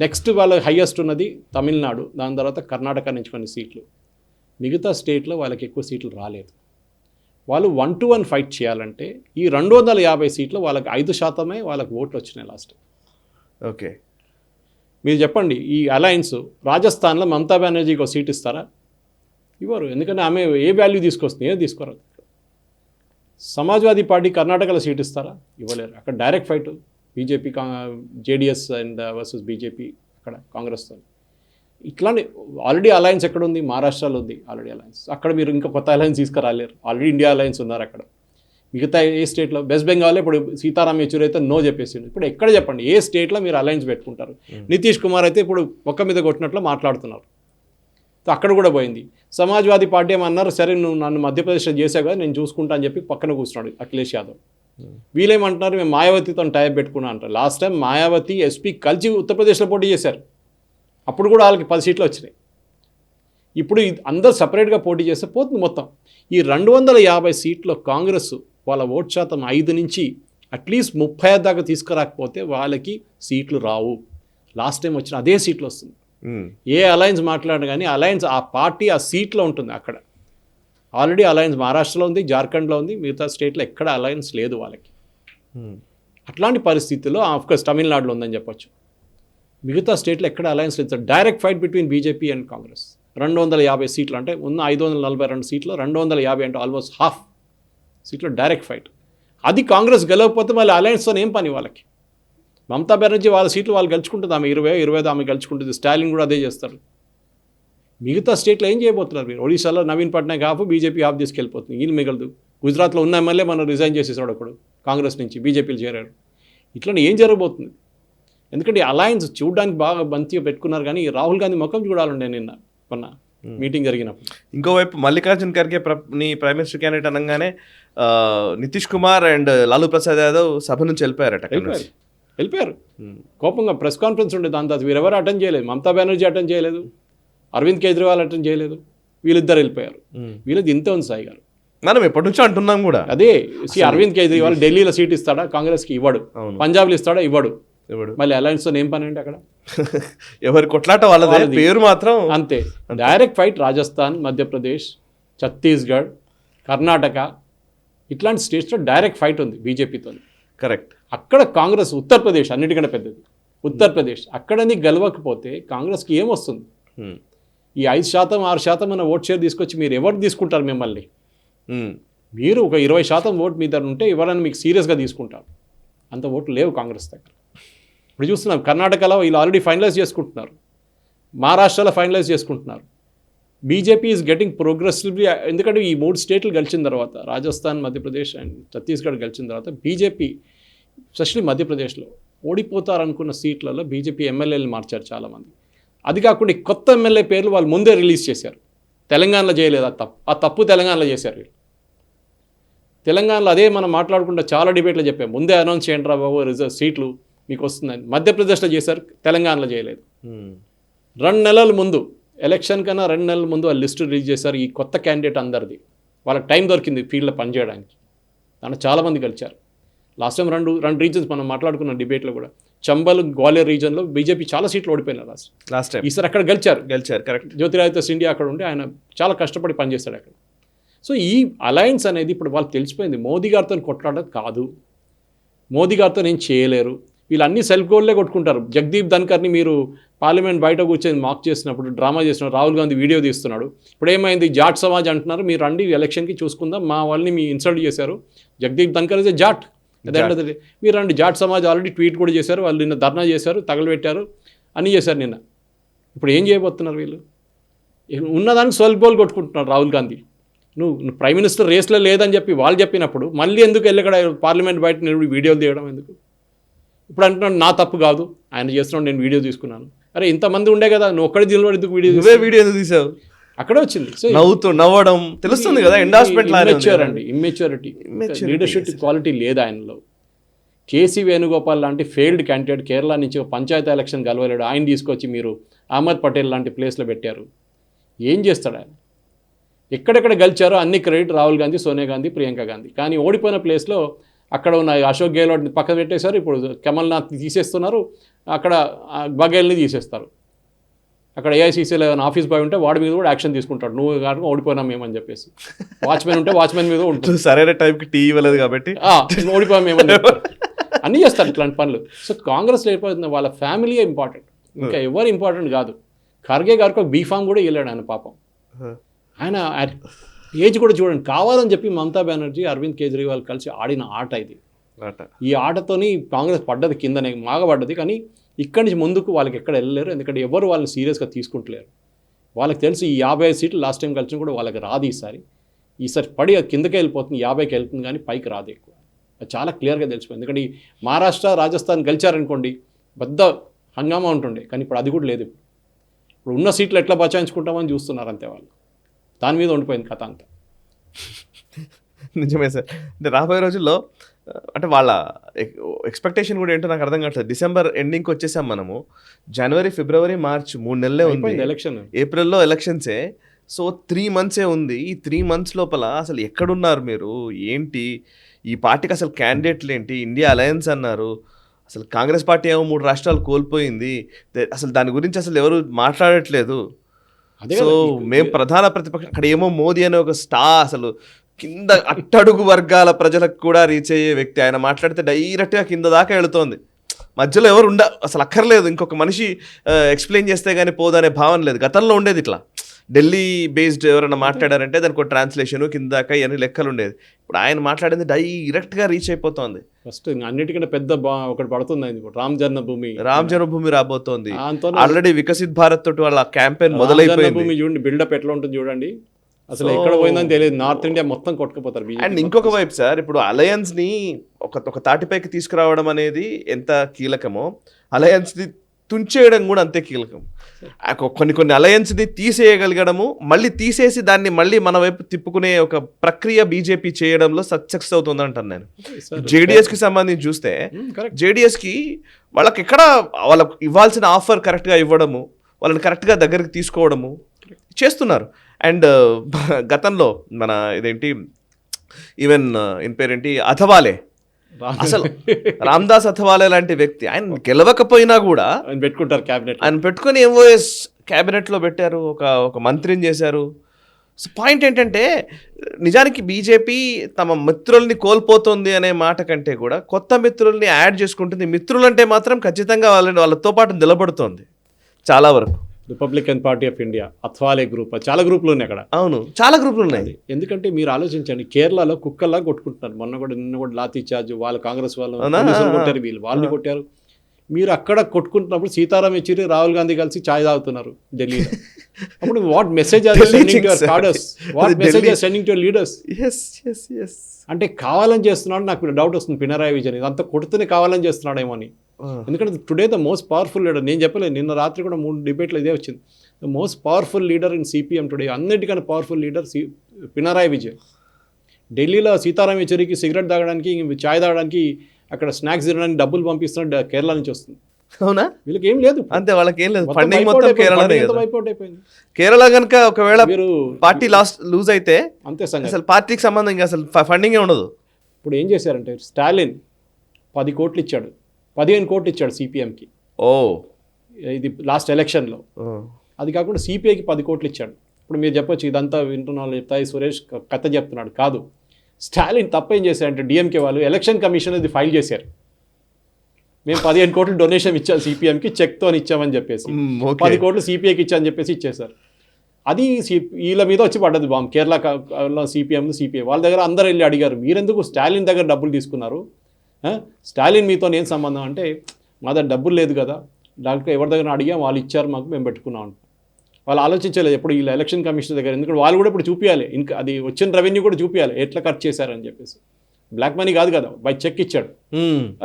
నెక్స్ట్ వాళ్ళ హైయెస్ట్ ఉన్నది తమిళనాడు, దాని తర్వాత కర్ణాటక నుంచి కొన్ని సీట్లు. మిగతా స్టేట్లో వాళ్ళకి ఎక్కువ సీట్లు రాలేదు. వాళ్ళు 1-1 ఫైట్ చేయాలంటే ఈ 250 సీట్లు వాళ్ళకి 5% వాళ్ళకి ఓట్లు వచ్చినాయి లాస్ట్. ఓకే, మీరు చెప్పండి, ఈ అలయన్స్ రాజస్థాన్లో మమతా బెనర్జీకి ఒక సీట్ ఇస్తారా? ఇవ్వరు, ఎందుకంటే ఆమె ఏ వాల్యూ తీసుకొస్తుంది, ఏదో తీసుకోరాదు. సమాజ్వాదీ పార్టీ కర్ణాటకలో సీట్ ఇస్తారా? ఇవ్వలేరు. అక్కడ direct fight BJP JDS and versus BJP అక్కడ కాంగ్రెస్తో. ఇట్లాంటి ఆల్రెడీ అలయన్స్ ఎక్కడ ఉంది? మహారాష్ట్రలో ఉంది ఆల్రెడీ అలయన్స్. అక్కడ మీరు ఇంకా కొత్త అలయన్స్ తీసుకురాలేరు, ఆల్రెడీ ఇండియా అలయన్స్ ఉన్నారు అక్కడ. మిగతా ఏ స్టేట్లో? వెస్ట్ బెంగాల్లో ఇప్పుడు సీతారాం యెచూరి అయితే నో చెప్పేసిండు. ఇప్పుడు ఎక్కడ చెప్పండి, ఏ స్టేట్లో మీరు అలయన్స్ పెట్టుకుంటారు? నితీష్ కుమార్ అయితే ఇప్పుడు ఒక్క మీద కొట్టినట్లు మాట్లాడుతున్నారు, అక్కడ కూడా పోయింది. సమాజ్వాదీ పార్టీ ఏమన్నారు, సరే నువ్వు నన్ను మధ్యప్రదేశ్లో చేసావు కదా, నేను చూసుకుంటా అని చెప్పి పక్కన కూర్చున్నాడు అఖిలేష్ యాదవ్. వీళ్ళేమంటున్నారు, మేము మాయావతితో టైప్ పెట్టుకున్నా అంటారు. లాస్ట్ టైం మాయావతి ఎస్పీ కలిసి ఉత్తరప్రదేశ్లో పోటీ చేశారు, అప్పుడు కూడా వాళ్ళకి 10 సీట్లు వచ్చినాయి. ఇప్పుడు అందరు సపరేట్గా పోటీ చేస్తే పోతుంది మొత్తం. ఈ 250 సీట్లో కాంగ్రెస్ వాళ్ళ ఓట్ శాతం 5 నుంచి అట్లీస్ట్ 30 దాకా తీసుకురాకపోతే వాళ్ళకి సీట్లు రావు. లాస్ట్ టైం వచ్చిన అదే సీట్లు వస్తుంది. ఏ అలయన్స్ మాట్లాడినా కానీ అలయన్స్ ఆ పార్టీ ఆ సీట్లో ఉంటుంది. అక్కడ ఆల్రెడీ అలయన్స్ మహారాష్ట్రలో ఉంది, జార్ఖండ్లో ఉంది, మిగతా స్టేట్లో ఎక్కడ అలయన్స్ లేదు వాళ్ళకి. అట్లాంటి పరిస్థితుల్లో ఆఫ్కోర్స్ తమిళనాడులో ఉందని చెప్పొచ్చు, మిగతా స్టేట్లో ఎక్కడ అలయన్స్ లేదు. Direct fight between BJP and Congress. 250 సీట్లు అంటే ఉన్న 542 సీట్లు 250 అంటే ఆల్మోస్ట్ హాఫ్ సీట్లు డైరెక్ట్ ఫైట్. అది కాంగ్రెస్ గెలవకపోతే మళ్ళీ అలయన్స్తో ఏం పని వాళ్ళకి? మమతా బెనర్జీ వాళ్ళ సీట్లు వాళ్ళు గెలుచుకుంటుంది, ఆమె 20 ఆమె గెలుచుకుంటుంది. స్టాలిన్ కూడా అదే చేస్తారు. మిగతా స్టేట్లో ఏం చేయబోతున్నారు మీరు? ఒడిశాలో Naveen Patnaik half, BJP half తీసుకెళ్ళిపోతుంది, వీళ్ళు మిగలదు. గుజరాత్లో ఉన్న ఎమ్మెల్యే మనం రిజైన్ చేసేసాడు అప్పుడు, కాంగ్రెస్ నుంచి బీజేపీలు చేరాడు. ఇట్లా ఏం జరగబోతుంది? ఎందుకంటే అలయన్స్ చూడడానికి బాగా మంచిగా పెట్టుకున్నారు, కానీ రాహుల్ గాంధీ ముఖం చూడాలండి నిన్న మొన్న మీటింగ్ జరిగినప్పుడు. ఇంకోవైపు మల్లికార్జున్ ఖర్గే నీ ప్రైమ్ మినిస్టర్ క్యాండిడేట్ అనగానే నితీష్ కుమార్ అండ్ లాలూ ప్రసాద్ యాదవ్ సభ నుంచి వెళ్ళిపోయారు. కోపంగా ప్రెస్ కాన్ఫరెన్స్ ఉండేది, దాని తర్వాత వీరెవరు అటెండ్ చేయలేదు. మమతా బెనర్జీ అటెండ్ చేయలేదు, అరవింద్ కేజ్రీవాల్ అటెండ్ చేయలేదు, వీళ్ళిద్దరు వెళ్ళిపోయారు. వీళ్ళది ఇంతే ఉంది సాయి గారు, మనం ఎప్పటి నుంచో అంటున్నాం కూడా అదే. అరవింద్ కేజ్రీవాల్ ఢిల్లీలో సీట్ ఇస్తాడా? కాంగ్రెస్కి ఇవ్వడు. పంజాబ్లో ఇస్తాడా? ఇవ్వడు. మళ్ళీ అలయన్స్తో ఏం పని అండి అక్కడ? ఎవరి కొట్లాట వాళ్ళదే, పేరు మాత్రం అంతే. డైరెక్ట్ ఫైట్ రాజస్థాన్, మధ్యప్రదేశ్, ఛత్తీస్గఢ్, కర్ణాటక ఇట్లాంటి స్టేట్స్లో డైరెక్ట్ ఫైట్ ఉంది బీజేపీతో. కరెక్ట్. అక్కడ కాంగ్రెస్, ఉత్తరప్రదేశ్ అన్నిటికంటే పెద్దది ఉత్తరప్రదేశ్, అక్కడ నీకు గెలవకపోతే కాంగ్రెస్కి ఏమొస్తుంది? ఈ 5% 6% అన్న ఓట్ షేర్ తీసుకొచ్చి మీరు ఎవరు తీసుకుంటారు? మిమ్మల్ని మీరు ఒక 20% ఓట్ మీ దగ్గర ఉంటే ఎవరైనా మీకు సీరియస్గా తీసుకుంటారు. అంత ఓట్లు లేవు కాంగ్రెస్ దగ్గర. ఇప్పుడు చూస్తున్నాం కర్ణాటకలో వీళ్ళు ఆల్రెడీ ఫైనలైజ్ చేసుకుంటున్నారు, మహారాష్ట్రలో ఫైనలైజ్ చేసుకుంటున్నారు. బీజేపీ ఈజ్ గెటింగ్ ప్రోగ్రెసివ్లీ, ఎందుకంటే ఈ 3 స్టేట్లు గెలిచిన తర్వాత, రాజస్థాన్, మధ్యప్రదేశ్ అండ్ ఛత్తీస్గఢ్ గెలిచిన తర్వాత బీజేపీ స్పెషల్లీ మధ్యప్రదేశ్లో ఓడిపోతారనుకున్న సీట్లలో బీజేపీ ఎమ్మెల్యేలు మార్చారు చాలామంది. అది కాకుండా కొత్త ఎమ్మెల్యే పేర్లు వాళ్ళు ముందే రిలీజ్ చేశారు. తెలంగాణలో చేయలేదు ఆ తప్పు తెలంగాణలో చేశారు వీళ్ళు. తెలంగాణలో అదే మనం మాట్లాడుకుంటే చాలా డిబేట్లో చెప్పాము, ముందే అనౌన్స్ చేయండి రా బాబు సీట్లు మీకు వస్తుందని. మధ్యప్రదేశ్లో చేశారు, తెలంగాణలో చేయలేదు. 2 నెలల ముందు ఎలక్షన్ కన్నా 2 నెలల ముందు వాళ్ళు లిస్టు రిలీజ్ చేశారు. ఈ కొత్త క్యాండిడేట్ అందరిది వాళ్ళకి టైం దొరికింది ఫీల్డ్లో పనిచేయడానికి. దాంట్లో చాలామంది గెలిచారు. లాస్ట్ టైం రెండు రీజన్స్ మనం మాట్లాడుకున్న డిబేట్లో కూడా, చంబల్, గ్వాలియర్ రీజన్లో బీజేపీ చాలా సీట్లు ఓడిపోయినారు లాస్ట్ టైం. ఈసారి అక్కడ గెలిచారు. కరెక్ట్. జ్యోతిరాదిత్య సింధియా అక్కడ ఉండి ఆయన చాలా కష్టపడి పనిచేస్తాడు అక్కడ. సో ఈ అలయన్స్ అనేది ఇప్పుడు వాళ్ళకి తెలిసిపోయింది, మోదీ గారితో కొట్లాడడం కాదు, మోదీ గారితో నేను చేయలేరు. వీళ్ళన్నీ సెల్ఫ్ గోల్లే కొట్టుకుంటారు. జగదీప్ ధన్కర్ని మీరు పార్లమెంట్ బయట కూర్చొని మాక్ చేసినప్పుడు, డ్రామా చేసినప్పుడు రాహుల్ గాంధీ వీడియో తీస్తున్నాడు. ఇప్పుడు ఏమైంది, జాట్ సమాజ్ అంటున్నారు, మీరు రండి ఎలక్షన్కి చూసుకుందాం, మా వాళ్ళని మీ ఇన్సల్ట్ చేశారు. Jagdeep Dhankhar is a Jat. అదేంటది, మీరు రండి. జాట్ సమాజ్ ఆల్రెడీ ట్వీట్ కూడా చేశారు, వాళ్ళు నిన్న ధర్నా చేశారు, తగలబెట్టారు, అన్నీ చేశారు నిన్న. ఇప్పుడు ఏం చేయబోతున్నారు వీళ్ళు? ఉన్నదానికి సెల్ఫ్ గోల్ కొట్టుకుంటున్నారు. రాహుల్ గాంధీ నువ్వు ప్రైమ్ మినిస్టర్ రేస్లో లేదని చెప్పి వాళ్ళు చెప్పినప్పుడు మళ్ళీ ఎందుకు వెళ్ళక్కడ పార్లమెంట్ బయట నిలబడి వీడియోలు తీయడం ఎందుకు? ఇప్పుడు అంటున్నాడు నా తప్పు కాదు, ఆయన చేస్తున్నాడు, నేను వీడియో తీసుకున్నాను. అరే ఇంతమంది ఉండే కదా, నువ్వు ఒక్కడే నిలబడి ఎందుకు వీడియో ఎందుకు తీసావు? అక్కడే వచ్చింది. సో నవ్వడం తెలుస్తుంది కదా, ఎండార్స్మెంట్ అండి, ఇమ్మెచ్యూరిటీ, లీడర్షిప్ క్వాలిటీ లేదు ఆయనలో. కేసీ వేణుగోపాల్ లాంటి ఫెయిల్డ్ క్యాండిడేట్ కేరళ నుంచి పంచాయతీ ఎలక్షన్ గెలవలేడు, ఆయన తీసుకొచ్చి మీరు అహ్మద్ పటేల్ లాంటి ప్లేస్లో పెట్టారు. ఏం చేస్తాడు ఆయన? ఎక్కడెక్కడ గెలిచారో అన్ని క్రెడిట్ రాహుల్ గాంధీ, సోనియా గాంధీ, ప్రియాంక గాంధీ. కానీ ఓడిపోయిన ప్లేస్లో అక్కడ ఉన్న అశోక్ గెహ్లోట్ని పక్కన పెట్టేశారు, ఇప్పుడు కమల్నాథ్ తీసేస్తున్నారు, అక్కడ బఘేల్ని తీసేస్తారు. అక్కడ ఏఐసీసీలో ఏదైనా ఆఫీస్ బాయ్ ఉంటే వాడి మీద కూడా యాక్షన్ తీసుకుంటాడు, నువ్వు కాదు ఓడిపోయినాం మేమని చెప్పేసి. వాచ్మెన్ ఉంటే వాచ్మెన్ మీద ఉంటుంది, సరైన టైంకి టీ ఇవ్వలేదు కాబట్టి ఓడిపోయాం మేమని అన్నీ చేస్తారు ఇట్లాంటి పనులు. సో కాంగ్రెస్లో అయిపోతుంది, వాళ్ళ ఫ్యామిలీయే ఇంపార్టెంట్, ఇంకా ఎవరు ఇంపార్టెంట్ కాదు. ఖర్గే గారికి ఒక బీఫామ్ కూడా వెళ్ళాడు ఆయన పాపం. ఆయన ఏజ్ కూడా చూడండి, కావాలని చెప్పి మమతా బెనర్జీ, అరవింద్ కేజ్రీవాల్ కలిసి ఆడిన ఆట ఇది. ఈ ఆటతోని కాంగ్రెస్ పడ్డది, కిందనే మాగబడ్డది. కానీ ఇక్కడి నుంచి ముందుకు వాళ్ళకి ఎక్కడ వెళ్ళలేరు, ఎందుకంటే ఎవరు వాళ్ళని సీరియస్గా తీసుకుంటలేరు. వాళ్ళకి తెలుసు ఈ 55 సీట్లు లాస్ట్ టైం కలిసి కూడా వాళ్ళకి రాదు. ఈసారి పడి కిందకే వెళ్ళిపోతుంది, 50కి వెళ్తుంది, కానీ పైకి రాదు ఎక్కువ. అది చాలా క్లియర్గా తెలిసిపోయింది. ఎందుకంటే ఈ మహారాష్ట్ర, రాజస్థాన్ గెలిచారనుకోండి పెద్ద హంగామా ఉంటుండే, కానీ ఇప్పుడు అది కూడా లేదు. ఇప్పుడు ఉన్న సీట్లు ఎట్లా బచాయించుకుంటామని చూస్తున్నారు అంతే వాళ్ళు. దాని మీద ఉండిపోయింది కథ అంతా. నిజమే సార్. అంటే రాబోయే రోజుల్లో అంటే వాళ్ళ ఎక్స్పెక్టేషన్ కూడా ఏంటో నాకు అర్థం కావట్లేదు. డిసెంబర్ ఎండింగ్కి వచ్చేసాం మనము, జనవరి, ఫిబ్రవరి, మార్చ్ 3 నెలలే ఉంది, ఎలక్షన్ ఏప్రిల్లో ఎలక్షన్సే. సో 3 మంత్సే ఉంది. ఈ 3 మంత్స్ లోపల అసలు ఎక్కడున్నారు మీరు? ఏంటి ఈ పార్టీకి అసలు క్యాండిడేట్లు ఏంటి? ఇండియా అలయన్స్ అన్నారు, అసలు కాంగ్రెస్ పార్టీ ఏమో 3 రాష్ట్రాలు కోల్పోయింది, అసలు దాని గురించి అసలు ఎవరు మాట్లాడట్లేదు. సో మేము ప్రధాన ప్రతిపక్షం, అక్కడ ఏమో మోదీ అనే ఒక అసలు కింద అట్టడుగు వర్గాల ప్రజలకు కూడా రీచ్ అయ్యే వ్యక్తి. ఆయన మాట్లాడితే డైరెక్ట్గా కింద దాకా వెళుతోంది, మధ్యలో ఎవరు అసలు అక్కర్లేదు, ఇంకొక మనిషి ఎక్స్ప్లెయిన్ చేస్తే కానీ పోదనే భావన లేదు. గతంలో ఉండేది ఇట్లా, ఢిల్లీ బేస్డ్ ఎవరైనా మాట్లాడారంటే దానికి ఒక ట్రాన్స్లేషన్ కింద దాకా ఇవన్నీ లెక్కలు ఉండేది. ఇప్పుడు ఆయన మాట్లాడింది డైరెక్ట్గా రీచ్ అయిపోతుంది. ఫస్ట్ అన్నిటికంటే పెద్ద ఒకటి పడుతుంది, రామ్ జన్మభూమి రాబోతోంది. ఆల్రెడీ వికసిత్ భారత్ తోటి వాళ్ళ క్యాంపెయిన్ మొదలైపోయింది. చూడండి బిల్డప్ ఎట్లా ఉంటుంది చూడండి, అసలు ఎక్కడ పోయిందని తెలియదు. నార్త్ ఇండియా మొత్తం కొట్టుకుపోతారు. అండ్ ఇంకొక వైపు సార్, ఇప్పుడు అలయన్స్ ని ఒక తాటిపైకి తీసుకురావడం అనేది ఎంత కీలకమో, అలయన్స్ ని తుంచేయడం కూడా అంతే కీలకం. కొన్ని అలయన్స్ ని తీసేయగలగడము, మళ్ళీ తీసేసి దాన్ని మళ్ళీ మన వైపు తిప్పుకునే ఒక ప్రక్రియ బీజేపీ చేయడంలో సక్సెస్ అవుతుంది అంటాను నేను. జేడిఎస్ కి సంబంధించి చూస్తే, జేడిఎస్ కి వాళ్ళకి ఎక్కడ వాళ్ళకి ఇవ్వాల్సిన ఆఫర్ కరెక్ట్ గా ఇవ్వడము, వాళ్ళని కరెక్ట్ గా దగ్గరికి తీసుకోవడము చేస్తున్నారు. అండ్ గతంలో మన ఇదేంటి ఈవెన్ ఇన్ పేరేంటి అథవాలే, అసలు రామ్దాస్ అథవాలే లాంటి వ్యక్తి, ఆయన గెలవకపోయినా కూడా పెట్టుకుంటారు క్యాబినెట్, ఆయన పెట్టుకుని ఎంఓఎస్ క్యాబినెట్లో పెట్టారు, ఒక మంత్రిని చేశారు. సో పాయింట్ ఏంటంటే, నిజానికి బీజేపీ తమ మిత్రుల్ని కోల్పోతుంది అనే మాట కంటే కూడా కొత్త మిత్రుల్ని యాడ్ చేసుకుంటుంది. మిత్రులంటే మాత్రం ఖచ్చితంగా వాళ్ళతో పాటు నిలబడుతోంది చాలా వరకు. Republican Party of India, Athawale group, చాలా గ్రూపులు ఉన్నాయి అక్కడ. అవును, చాలా గ్రూపులు ఉన్నాయి. ఎందుకంటే మీరు ఆలోచించండి, కేరళలో కుక్కల్లా కొట్టుకుంటున్నారు. నిన్న కూడా లాఠీ చార్జ్, వాళ్ళు కాంగ్రెస్ వాళ్ళు కొట్టారు, వాళ్ళని కొట్టారు. మీరు అక్కడ కొట్టుకుంటున్నప్పుడు సీతారాం యెచూరి, రాహుల్ గాంధీ కలిసి చాయ్ తాగుతున్నారు ఢిల్లీలో. అప్పుడు what message are sending to your cadres, what message are sending to your leaders? అంటే కావాలని చేస్తున్నాడు. నాకు డౌట్ వస్తుంది పినరాయి విజయన్ ఇదంతా కొడుతూనే కావాలని చేస్తున్నాడేమో అని. ఎందుకంటే today the most powerful leader, నేను చెప్పలేదు, నిన్న రాత్రి కూడా 3 డిబేట్లు ఇదే వచ్చింది. The most powerful leader in CPM today, అన్నిటికన్నా పవర్ఫుల్ లీడర్ పినరాయి విజయన్. ఢిల్లీలో సీతారాం యెచూరికి సిగరెట్ తాగడానికి, చాయ్ తాగడానికి, అక్కడ స్నాక్స్ తినడానికి డబ్బులు పంపిస్తున్నాడు, కేరళ నుంచి వస్తుంది. అవునా? వీళ్ళకి ఏం లేదు, అంతే, వాళ్ళకి ఏం లేదు. ఫండింగ్ మొత్తం కేరళనే కదా. వైపౌట్ అయిపోయింది. కేరళ కనుక ఒకవేళ పార్టీ లూజ్ అయితే అంతే సంగతి. అసలు పార్టీకి సంబంధం అసలు ఫండింగే ఉండదు. ఇప్పుడు ఏం చేశారంటే, స్టాలిన్ 10 కోట్లు ఇచ్చాడు, 15 కోట్లు ఇచ్చాడు సిపిఎంకి. ఇది లాస్ట్ ఎలక్షన్లో. అది కాకుండా సిపిఐకి 10 కోట్లు ఇచ్చాడు. ఇప్పుడు మీరు చెప్పొచ్చు ఇదంతా వింటున్న వాళ్ళు చెప్తాయి, సురేష్ కథ చెప్తున్నాడు. కాదు, స్టాలిన్ తప్పేం చేశారంటే, డిఎంకే వాళ్ళు ఎలక్షన్ కమిషన్ ఇది ఫైల్ చేశారు. మేము 15 కోట్లు డొనేషన్ ఇచ్చాం సిపిఎంకి, చెక్తో ఇచ్చామని చెప్పేసి 10 కోట్లు సిపిఐకి ఇచ్చామని చెప్పేసి ఇచ్చేశారు. అది వీళ్ళ మీద వచ్చి పడ్డది బాంబు. కేరళలో సిపిఐ వాళ్ళ దగ్గర అందరూ వెళ్ళి అడిగారు, మీరెందుకు స్టాలిన్ దగ్గర డబ్బులు తీసుకున్నారు, స్టాలిన్ మీతో ఏం సంబంధం అంటే, మా దగ్గర డబ్బులు లేదు కదా, డాక్టర్ ఎవరి దగ్గర అడిగాం, వాళ్ళు ఇచ్చారు మాకు, మేము పెట్టుకున్నాం. వాళ్ళు ఆలోచించలేదు ఎప్పుడు వీళ్ళ ఎలక్షన్ కమిషన్ దగ్గర, ఎందుకంటే వాళ్ళు కూడా ఇప్పుడు చూపించాలి, ఇంకా అది వచ్చిన రెవెన్యూ కూడా చూపించాలి ఎట్లా ఖర్చు చేశారని చెప్పేసి. బ్లాక్ మనీ కాదు కదా, బై చెక్ ఇచ్చాడు,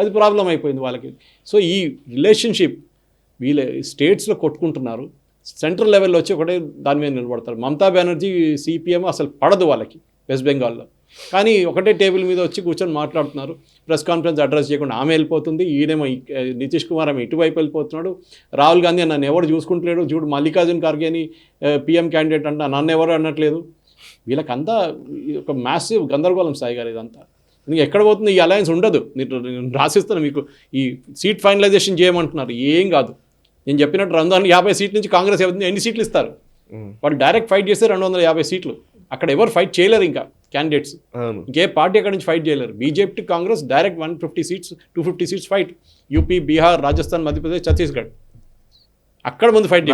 అది ప్రాబ్లం అయిపోయింది వాళ్ళకి. సో ఈ రిలేషన్షిప్ వీళ్ళ స్టేట్స్లో కొట్టుకుంటున్నారు, సెంట్రల్ లెవెల్లో వచ్చి ఒకటే దాని మీద నిలబడతారు. మమతా బెనర్జీ సిపిఎం అసలు పడదు వాళ్ళకి వెస్ట్ బెంగాల్లో, కానీ ఒకటే టేబుల్ మీద వచ్చి కూర్చొని మాట్లాడుతున్నారు. ప్రెస్ కాన్ఫరెన్స్ అడ్రస్ చేయకుండా ఆమె వెళ్ళిపోతుంది, ఈయనేమో నితీష్ కుమార్ ఆమె ఇటువైపు వెళ్ళిపోతున్నాడు. రాహుల్ గాంధీ నన్ను ఎవరు చూసుకుంటలేడు, చూడు మల్లికార్జున్ ఖర్గే అని పిఎం క్యాండిడేట్ అంట, నన్ను ఎవరు అనట్లేదు. వీళ్ళకంతా ఒక మ్యాసివ్ గందరగోళం సాయి గారు ఇదంతా. ఇంకా ఎక్కడ పోతుంది ఈ అలయన్స్ ఉండదు. నేను రాసిస్తాను మీకు, ఈ సీట్ ఫైనలైజేషన్ చేయమంటున్నారు, ఏం కాదు. నేను చెప్పినట్టు 250 సీట్ల నుంచి కాంగ్రెస్ ఎన్ని సీట్లు ఇస్తారు, వాళ్ళు డైరెక్ట్ ఫైట్ చేస్తే 250 సీట్లు. అక్కడ ఎవరు ఫైట్ చేయలేరు ఇంకా క్యాండిడేట్స్, ఇంకే పార్టీ అక్కడ నుంచి ఫైట్ చేయలేరు. BJP Congress direct 150 seats 250 seats fight. UP, Bihar, Rajasthan, Madhya Pradesh, Chhattisgarh అక్కడ ముందు ఫైట్.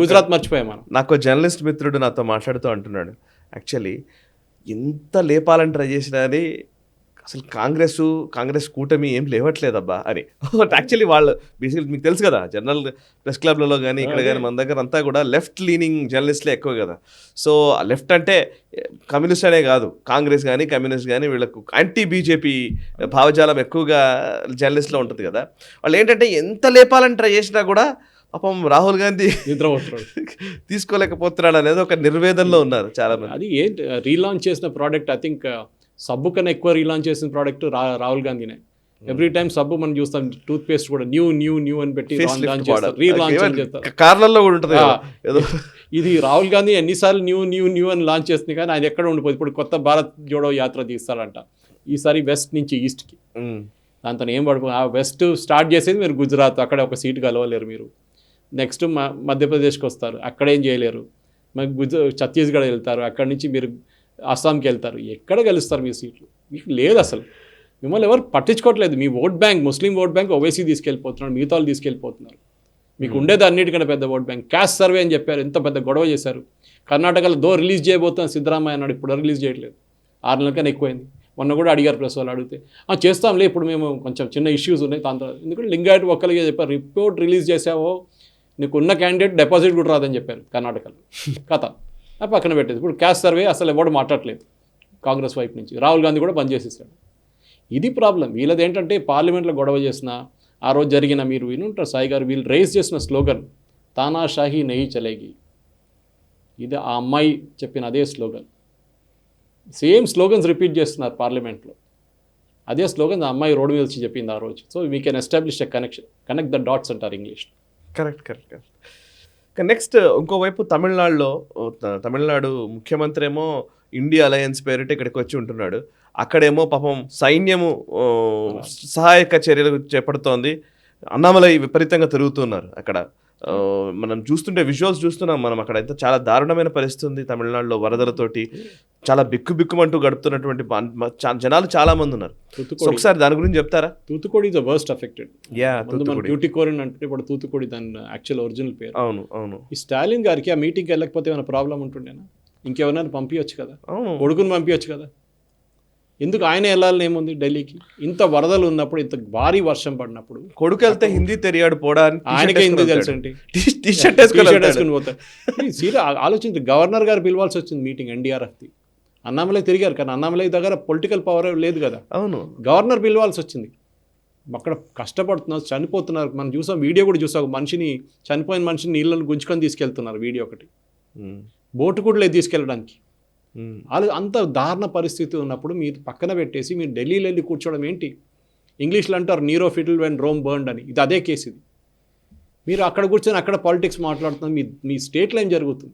గుజరాత్ మర్చిపోయాం మనం. నాకు జర్నలిస్ట్ మిత్రుడు నాతో మాట్లాడుతూ అంటున్నాడు, యాక్చువల్లీ ఎంత లేపాలని ట్రై చేసినా అని అసలు కాంగ్రెస్ కూటమి ఏం లేవట్లేదబ్బా అని. యాక్చువల్లీ వాళ్ళు బేసికలీ మీకు తెలుసు కదా, జనరల్ ప్రెస్ క్లబ్లలో కానీ ఇక్కడ కానీ మన దగ్గర అంతా కూడా లెఫ్ట్ లీనింగ్ జర్నలిస్ట్లే ఎక్కువ కదా. సో లెఫ్ట్ అంటే కమ్యూనిస్ట్ అనే కాదు, కాంగ్రెస్ కానీ కమ్యూనిస్ట్ కానీ వీళ్ళకు యాంటీ బీజేపీ భావజాలం ఎక్కువగా జర్నలిస్ట్లో ఉంటుంది కదా. వాళ్ళు ఏంటంటే ఎంత లేపాలని ట్రై చేసినా కూడా పాపం రాహుల్ గాంధీ తీసుకోలేకపోతున్నాడు అనేది ఒక నిర్వేదనలో ఉన్నారు చాలా మంది. అది ఏంటి రీలాంచ్ చేసిన ప్రోడక్ట్, ఐ థింక్ సబ్బు కన్నా ఎక్కువ రీలాంచ్ చేసిన ప్రోడక్ట్ రాహుల్ గాంధీనే. ఎవ్రీ టైమ్ సబ్బు మనం చూస్తాం, టూత్ పేస్ట్ కూడా న్యూ అని పెట్టి కార్లలో కూడా ఉంటుంది ఏదో. ఇది రాహుల్ గాంధీ ఎన్నిసార్లు న్యూ అని లాంచ్ చేస్తుంది, కానీ ఆయన ఎక్కడ ఉండిపోయింది. ఇప్పుడు కొత్త భారత్ జోడో యాత్ర తీస్తారంట, ఈసారి వెస్ట్ నుంచి ఈస్ట్కి. దాంతో ఏం పడిపో, ఆ వెస్ట్ స్టార్ట్ చేసేది మీరు గుజరాత్, అక్కడ ఒక సీటు కలవలేరు మీరు. నెక్స్ట్ మధ్యప్రదేశ్కి వస్తారు, అక్కడేం చేయలేరు. ఛత్తీస్గఢ్ వెళ్తారు, అక్కడి నుంచి మీరు అస్సాంకి వెళ్తారు, ఎక్కడ గెలుస్తారు మీ సీట్లు? మీకు లేదు అసలు, మిమ్మల్ని ఎవరు పట్టించుకోవట్లేదు. మీ vote bank, Muslim vote bank Owaisi తీసుకెళ్ళిపోతున్నారు, మిగతా వాళ్ళు తీసుకెళ్ళిపోతున్నారు. మీకు ఉండేది అన్నిటికన్నా పెద్ద ఓట్ బ్యాంక్. క్యాస్ట్ సర్వే అని చెప్పారు, ఎంత పెద్ద గొడవ చేశారు. కర్ణాటకలో రిలీజ్ చేయబోతున్నాను సిద్ధరామయ్య అన్నాడు, ఇప్పుడు రిలీజ్ చేయట్లేదు, 6 నెలల కన్నా ఎక్కువైంది. మొన్న కూడా అడిగారు ప్రెస్ వాళ్ళు, అడిగితే చేస్తాంలే ఇప్పుడు మేము కొంచెం చిన్న ఇష్యూస్ ఉన్నాయి దాంతో. ఎందుకంటే లింగాయట్ ఒక్కరిగా చెప్పారు, రిపోర్ట్ రిలీజ్ చేసావో నీకు ఉన్న క్యాండిడేట్ డిపాజిట్ కూడా రాదని చెప్పారు కర్ణాటకలో. కథ పక్కన పెట్టేది. ఇప్పుడు క్యాస్ట్ సర్వే అసలు ఎవడు మాట్లాడలేదు కాంగ్రెస్ వైపు నుంచి. రాహుల్ గాంధీ కూడా బంద్ చేసేసాడు. ఇది ప్రాబ్లం వీళ్ళది. ఏంటంటే పార్లమెంట్లో గొడవ చేసిన ఆ రోజు జరిగిన, మీరు వినుంటారు సాయి గారు, వీళ్ళు రేస్ చేసిన స్లోగన్ తానాషాహీ నెహీ చలేగి, ఇది ఆ అమ్మాయి చెప్పిన అదే స్లోగన్. సేమ్ స్లోగన్స్ రిపీట్ చేస్తున్నారు పార్లమెంట్లో. అదే స్లోగన్ ఆ అమ్మాయి రోడ్డు మీద వచ్చి చెప్పింది ఆ రోజు. So we can establish a connect the dots అంటారు ఇంగ్లీష్. కరెక్ట్. నెక్స్ట్ ఇంకోవైపు తమిళనాడు ముఖ్యమంత్రి ఏమో ఇండియా అలయన్స్ పేరిట ఇక్కడికి వచ్చి ఉంటున్నాడు. అక్కడేమో పాపం సైన్యము సహాయక చర్యలు చేపడుతోంది. అన్నామలై విపరీతంగా తిరుగుతున్నారు అక్కడ. మనం చూస్తుంటే విజువల్స్ చూస్తున్నాం మనం, అక్కడ అయితే చాలా దారుణమైన పరిస్థితి ఉంది తమిళనాడులో. వరదలతోటి చాలా బిక్కుమంటూ గడుపుతున్నటువంటి జనాలు చాలా మంది ఉన్నారు. ఒకసారి దాని గురించి చెప్తారా? Thoothukudi is the worst affected. Tuticorin అంటే ఇప్పుడు తూతుకోడి దాని యాక్చువల్ ఒరిజినల్ పేరు. అవును. ఈ స్టాలిన్ గారికి ఆ మీటింగ్కి వెళ్ళకపోతే ఏమైనా ప్రాబ్లం ఉంటుండేనా? ఇంకెవరైనా పంపించచ్చు కదా, కొడుకుని పంపించచ్చు కదా, ఎందుకు ఆయన వెళ్ళాలని ఏముంది ఢిల్లీకి? ఇంత వరదలు ఉన్నప్పుడు, ఇంత భారీ వర్షం పడినప్పుడు కొడుకు వెళ్తే హిందీ తెలియడు పోవడానికి, ఆయనకే హిందీ తెలుసు అంటే టీ-షర్ట్ వేసుకుని పోతాడు. సీరియస్ ఆలోచించి గవర్నర్ గారు పిలవాల్సి వచ్చింది మీటింగ్ ఎన్డీఆర్ఎఫ్ది. అన్నామలై తిరిగారు, కానీ అన్నామలై దగ్గర పొలిటికల్ పవర్ లేదు కదా. అవును, గవర్నర్ పిలవాల్సి వచ్చింది. అక్కడ కష్టపడుతున్నారు, చనిపోతున్నారు. మనం చూసాం, వీడియో కూడా చూసాం, చనిపోయిన మనిషిని నీళ్ళని గుంజుకొని తీసుకెళ్తున్నారు. వీడియో ఒకటి, బోటు కూడా లేదు తీసుకెళ్ళడానికి. అంత దారుణ పరిస్థితి ఉన్నప్పుడు మీరు పక్కన పెట్టేసి మీరు ఢిల్లీలో వెళ్ళి కూర్చోవడం ఏంటి? ఇంగ్లీష్లో అంటారు నీరో ఫిటిల్ వెన్ రోమ్ బర్న్డ్ అని. ఇది అదే కేసు. ఇది మీరు అక్కడ కూర్చొని అక్కడ పాలిటిక్స్ మాట్లాడుతున్నారు. మీ స్టేట్లో ఏం జరుగుతుంది?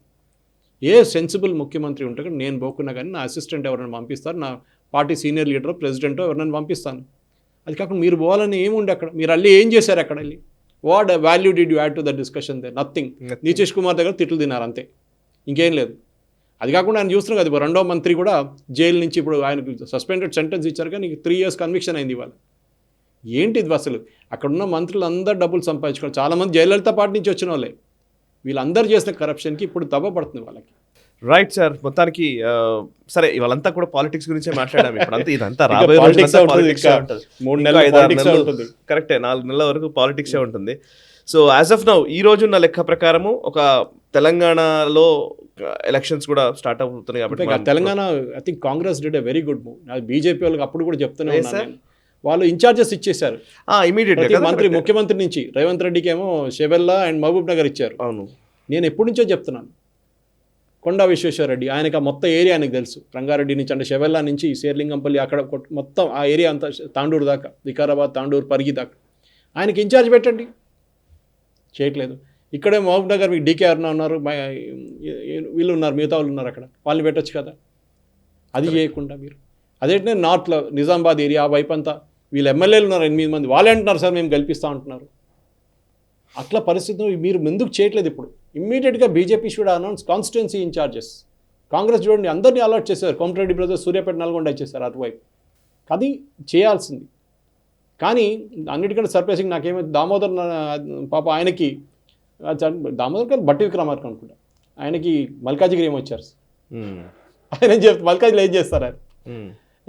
ఏ సెన్సిబుల్ ముఖ్యమంత్రి ఉంటే నేను పోకున్నా కానీ నా అసిస్టెంట్ ఎవరైనా పంపిస్తారు, నా పార్టీ సీనియర్ లీడర్ ప్రెసిడెంటో ఎవరైనా పంపిస్తాను. అది కాకుండా మీరు పోవాలని ఏముండే అక్కడ? మీరు అల్లి ఏం చేశారు అక్కడ వెళ్ళి? What value did you add to the discussion they? Nothing. Nitish Kumar దగ్గర తిట్లు తిన్నారు అంతే, ఇంకేం లేదు. అది కాకుండా ఆయన చూస్తున్నాం కదా, రెండో మంత్రి కూడా జైలు నుంచి ఇప్పుడు ఆయనకు సస్పెండెడ్ సెంటెన్స్ ఇచ్చారు, కానీ 3 years కన్విక్షన్ అయింది ఇవాళ. ఏంటి ఇది అసలు? అక్కడ ఉన్న మంత్రులు అందరు డబ్బులు సంపాదించుకోవాలి. చాలామంది జయలలిత పార్టీ నుంచి వచ్చిన వాళ్ళే. వీళ్ళందరూ చేసిన కరప్షన్కి ఇప్పుడు దెబ్బ పడుతుంది వాళ్ళకి. రైట్ సార్, మొత్తానికి సరే ఇవాళంతా కూడా పాలిటిక్స్ గురించే మాట్లాడాము. ఇప్పుడంతా ఇదంతా రాబోయే politics రోజులంతా ఉంటుంది. politics ఏ ఉంటుంది. 3 ఇంకా నెలలు 5-6 politics ఏ నెలలు ఉంటుంది. కరెక్టే, 4 నెలల వరకు పాలిటిక్సే ఉంటుంది. సో యాజ్ ఆఫ్ నౌ ఈ రోజున్న లెక్క ప్రకారము ఒక తెలంగాణలో ఎలక్షన్స్ కూడా స్టార్ట్ అవుతున్నాయి కాబట్టి ఇంకా Telangana I think Congress did a very good move. BJP వాళ్ళకి అప్పుడు కూడా చెప్తూనే ఉన్నాను నేను. వాళ్ళు ఇన్ఛార్జెస్ ఇచ్చేశారు ఇమీడియట్గా మంత్రి, ముఖ్యమంత్రి నుంచి రేవంత్ రెడ్డికి ఏమో షెవెల్లా అండ్ మహబూబ్ నగర్ ఇచ్చారు. అవును, నేను ఎప్పటి నుంచో చెప్తున్నాను, కొండా విశ్వేశ్వరరెడ్డి ఆయనకు ఆ మొత్తం ఏరియా ఆయనకు తెలుసు. రంగారెడ్డి నుంచి అంటే షెవెల్లా నుంచి శేర్లింగంపల్లి అక్కడ మొత్తం ఆ ఏరియా అంతా తాండూరు దాకా, వికారాబాద్, తాండూరు, పరిగి దాకా ఆయనకి ఇన్ఛార్జ్ పెట్టండి. చేయట్లేదు. ఇక్కడే మహబూబ్ నగర్ మీకు డీకే అరుణ ఉన్నారు, వీళ్ళు ఉన్నారు, మిగతా వాళ్ళు ఉన్నారు, అక్కడ వాళ్ళని పెట్టచ్చు కదా. అది చేయకుండా మీరు అదేంటనే నార్త్లో నిజామాబాద్ ఏరియా ఆ వైపు అంతా వీళ్ళు ఎమ్మెల్యేలు ఉన్నారు 8 మంది, వాళ్ళే అంటున్నారు సార్ మేము గెలిపిస్తా అంటున్నారు. అట్లా పరిస్థితులు మీరు ముందుకు చేయట్లేదు. ఇప్పుడు ఇమ్మీడియట్గా BJP should announce constituency in-charges. Congress చూడండి అందరినీ అలాట్ చేశారు. కోమటిరెడ్డి బ్రదర్స్ సూర్యాపేట, నల్గొండ ఇచ్చేశారు అటువైపు. అది చేయాల్సింది. కానీ అన్నిటికంటే సర్ప్రైజింగ్ నాకేమైతే దామోదర్ పాప ఆయనకి దామోదర్ గారు బట్టి విక్రమార్క అనుకుంటా, ఆయనకి మల్కాజిగిరి ఏమొచ్చారు. ఆయన మల్కాజిలో ఏం చేస్తారు ఆయన?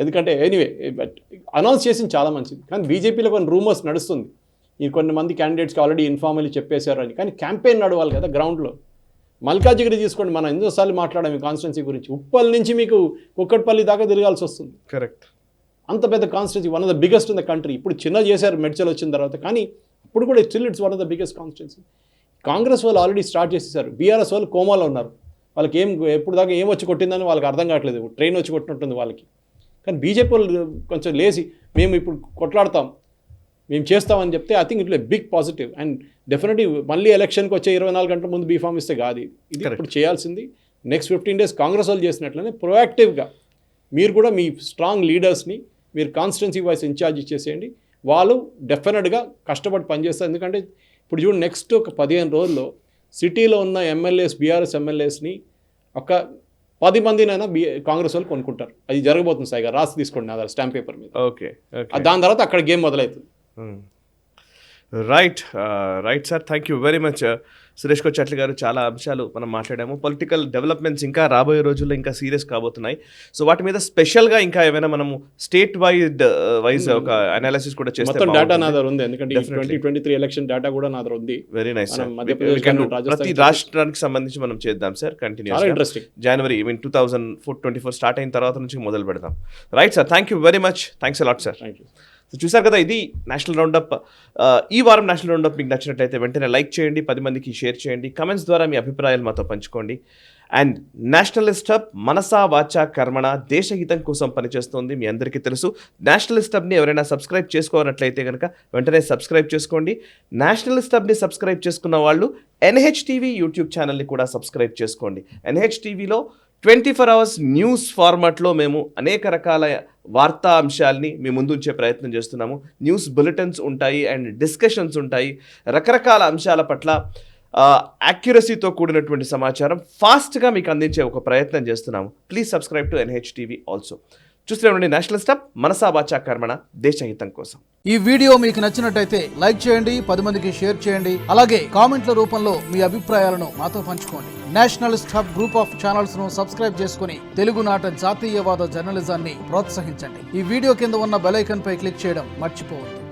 ఎందుకంటే ఎనీవే బట్ అనౌన్స్ చేసింది చాలా మంచిది. కానీ బీజేపీలో కొన్ని రూమర్స్ నడుస్తుంది, ఈ కొంతమంది క్యాండిడేట్స్కి ఆల్రెడీ ఇన్ఫార్మల్లీ చెప్పేశారు అని. కానీ క్యాంపెయిన్ నడవాలి కదా గ్రౌండ్లో. మల్కాజిగిరి తీసుకోండి, మనం ఎన్నోసార్లు మాట్లాడాము ఈ కాన్స్టిట్యున్సీ గురించి. ఉప్పల్ నుంచి మీకు కుక్కట్పల్లి దాకా తిరగాల్సి వస్తుంది. కరెక్ట్. అంత పెద్ద constituency, one of the biggest in the country. ఇప్పుడు చిన్న చేశారు మెడ్చల్ వచ్చిన తర్వాత, కానీ అప్పుడు కూడా still it's one of the biggest constituency. Congress వాళ్ళు ఆల్రెడీ స్టార్ట్ చేసేసారు. బీఆర్ఎస్ వాళ్ళు కోమాలో ఉన్నారు. వాళ్ళకి ఎప్పుడు దాకా ఏం వచ్చి కొట్టిందని వాళ్ళకి అర్థం కావట్లేదు. ట్రైన్ వచ్చి కొట్టినట్టుంది వాళ్ళకి. కానీ బీజేపీ వాళ్ళు కొంచెం లేసి మేము ఇప్పుడు కొట్లాడతాం, మేము చేస్తామని చెప్తే I think it will big positive. And definitely మళ్ళీ ఎలక్షన్కి వచ్చే 24 గంటల ముందు బీఫామ్ ఇస్తే కాదు ఇది. ఇప్పుడు చేయాల్సింది నెక్స్ట్ 15 days కాంగ్రెస్ వాళ్ళు చేసినట్లనే ప్రొయాక్టివ్గా మీరు కూడా మీ స్ట్రాంగ్ లీడర్స్ని మీరు కాన్స్టిట్యున్సీ వైస్ ఇన్ఛార్జ్ ఇచ్చేసేయండి. వాళ్ళు డెఫినెట్గా కష్టపడి పనిచేస్తారు. ఎందుకంటే ఇప్పుడు చూడండి నెక్స్ట్ ఒక 15 రోజుల్లో సిటీలో ఉన్న ఎమ్మెల్యేస్, బీఆర్ఎస్ ఎమ్మెల్యేస్ని ఒక 10 మందినైనా కాంగ్రెస్ వాళ్ళు కొనుక్కుంటారు. అది జరగబోతుంది. సాయిగా రాసి తీసుకోండి నా స్టాంప్ పేపర్ మీద. ఓకే, దాని తర్వాత అక్కడ గేమ్ మొదలవుతుంది. Right sir, thank you very much Suresh Kochatla గారు. చాలా అంశాలు మనం మాట్లాడాము. పొలిటికల్ డెవలప్మెంట్స్ ఇంకా రాబోయే రోజుల్లో ఇంకా సీరియస్ కాబోతున్నాయి. సో వాటి మీద స్పెషల్గా ఇంకా ఏమైనా మనము స్టేట్ వైజ్ ఒక అనాలిసిస్ కూడా చేస్తే మొత్తం డేటా నా దగ్గర ఉంది. ఎందుకంటే 2023 ఎలక్షన్ డేటా కూడా నా దగ్గర ఉంది. Very nice. మధ్యప్రదేశ్ ప్రతి రాష్ట్రానికి సంబంధించి మనం చేద్దాం సార్ కంటిన్యూస్. ఇంట్రెస్టింగ్. జనవరి 2024 స్టార్ట్ అయిన తర్వాత నుంచి మొదలు పెడదాం. Right sir, thank you very much. Thanks a lot sir. Thank you. So చూసారు కదా, ఇది నేషనల్ రౌండప్. ఈ వారం నేషనల్ రౌండప్ మీకు నచ్చినట్లయితే వెంటనే లైక్ చేయండి, 10 మందికి షేర్ చేయండి, కమెంట్స్ ద్వారా మీ అభిప్రాయాలు మాతో పంచుకోండి. అండ్ నేషనలిస్ట్ హబ్ మనసా వాచా కర్మణ దేశహితం కోసం పనిచేస్తుంది, మీ అందరికీ తెలుసు. నేషనలిస్ట్ హబ్ని ఎవరైనా సబ్స్క్రైబ్ చేసుకోనట్లయితే కనుక వెంటనే సబ్స్క్రైబ్ చేసుకోండి. నేషనలిస్ట్ హబ్ని సబ్స్క్రైబ్ చేసుకున్న వాళ్ళు NHTV యూట్యూబ్ ఛానల్ని కూడా సబ్స్క్రైబ్ చేసుకోండి. NHTVలో 24 hours న్యూస్ ఫార్మాట్లో మేము అనేక రకాల వార్తా అంశాలని మీ ముందు ఉంచే ప్రయత్నం చేస్తున్నాము. న్యూస్ బులెటిన్స్ ఉంటాయి అండ్ డిస్కషన్స్ ఉంటాయి. రకరకాల అంశాల పట్ల యాక్యురసీతో కూడినటువంటి సమాచారం ఫాస్ట్గా మీకు అందించే ఒక ప్రయత్నం చేస్తున్నాము. Please subscribe to NHTV also. చూస్తూనే ఉండండి నేషనలిస్ట్ హబ్ మనసా వాచా కర్మణ దేశహితం కోసం. ఈ వీడియో మీకు నచ్చినట్టయితే లైక్ చేయండి, 10 మందికి షేర్ చేయండి. అలాగే కామెంట్ల రూపంలో మీ అభిప్రాయాలను మాతో పంచుకోండి. Nationalist hub group of channels ను సబ్స్క్రైబ్ చేసుకుని తెలుగునాట జాతీయవాద జర్నలిజాన్ని ప్రోత్సహించండి. ఈ వీడియో కింద ఉన్న బెల్ ఐకాన్ పై క్లిక్ చేయడం మర్చిపోవద్దు.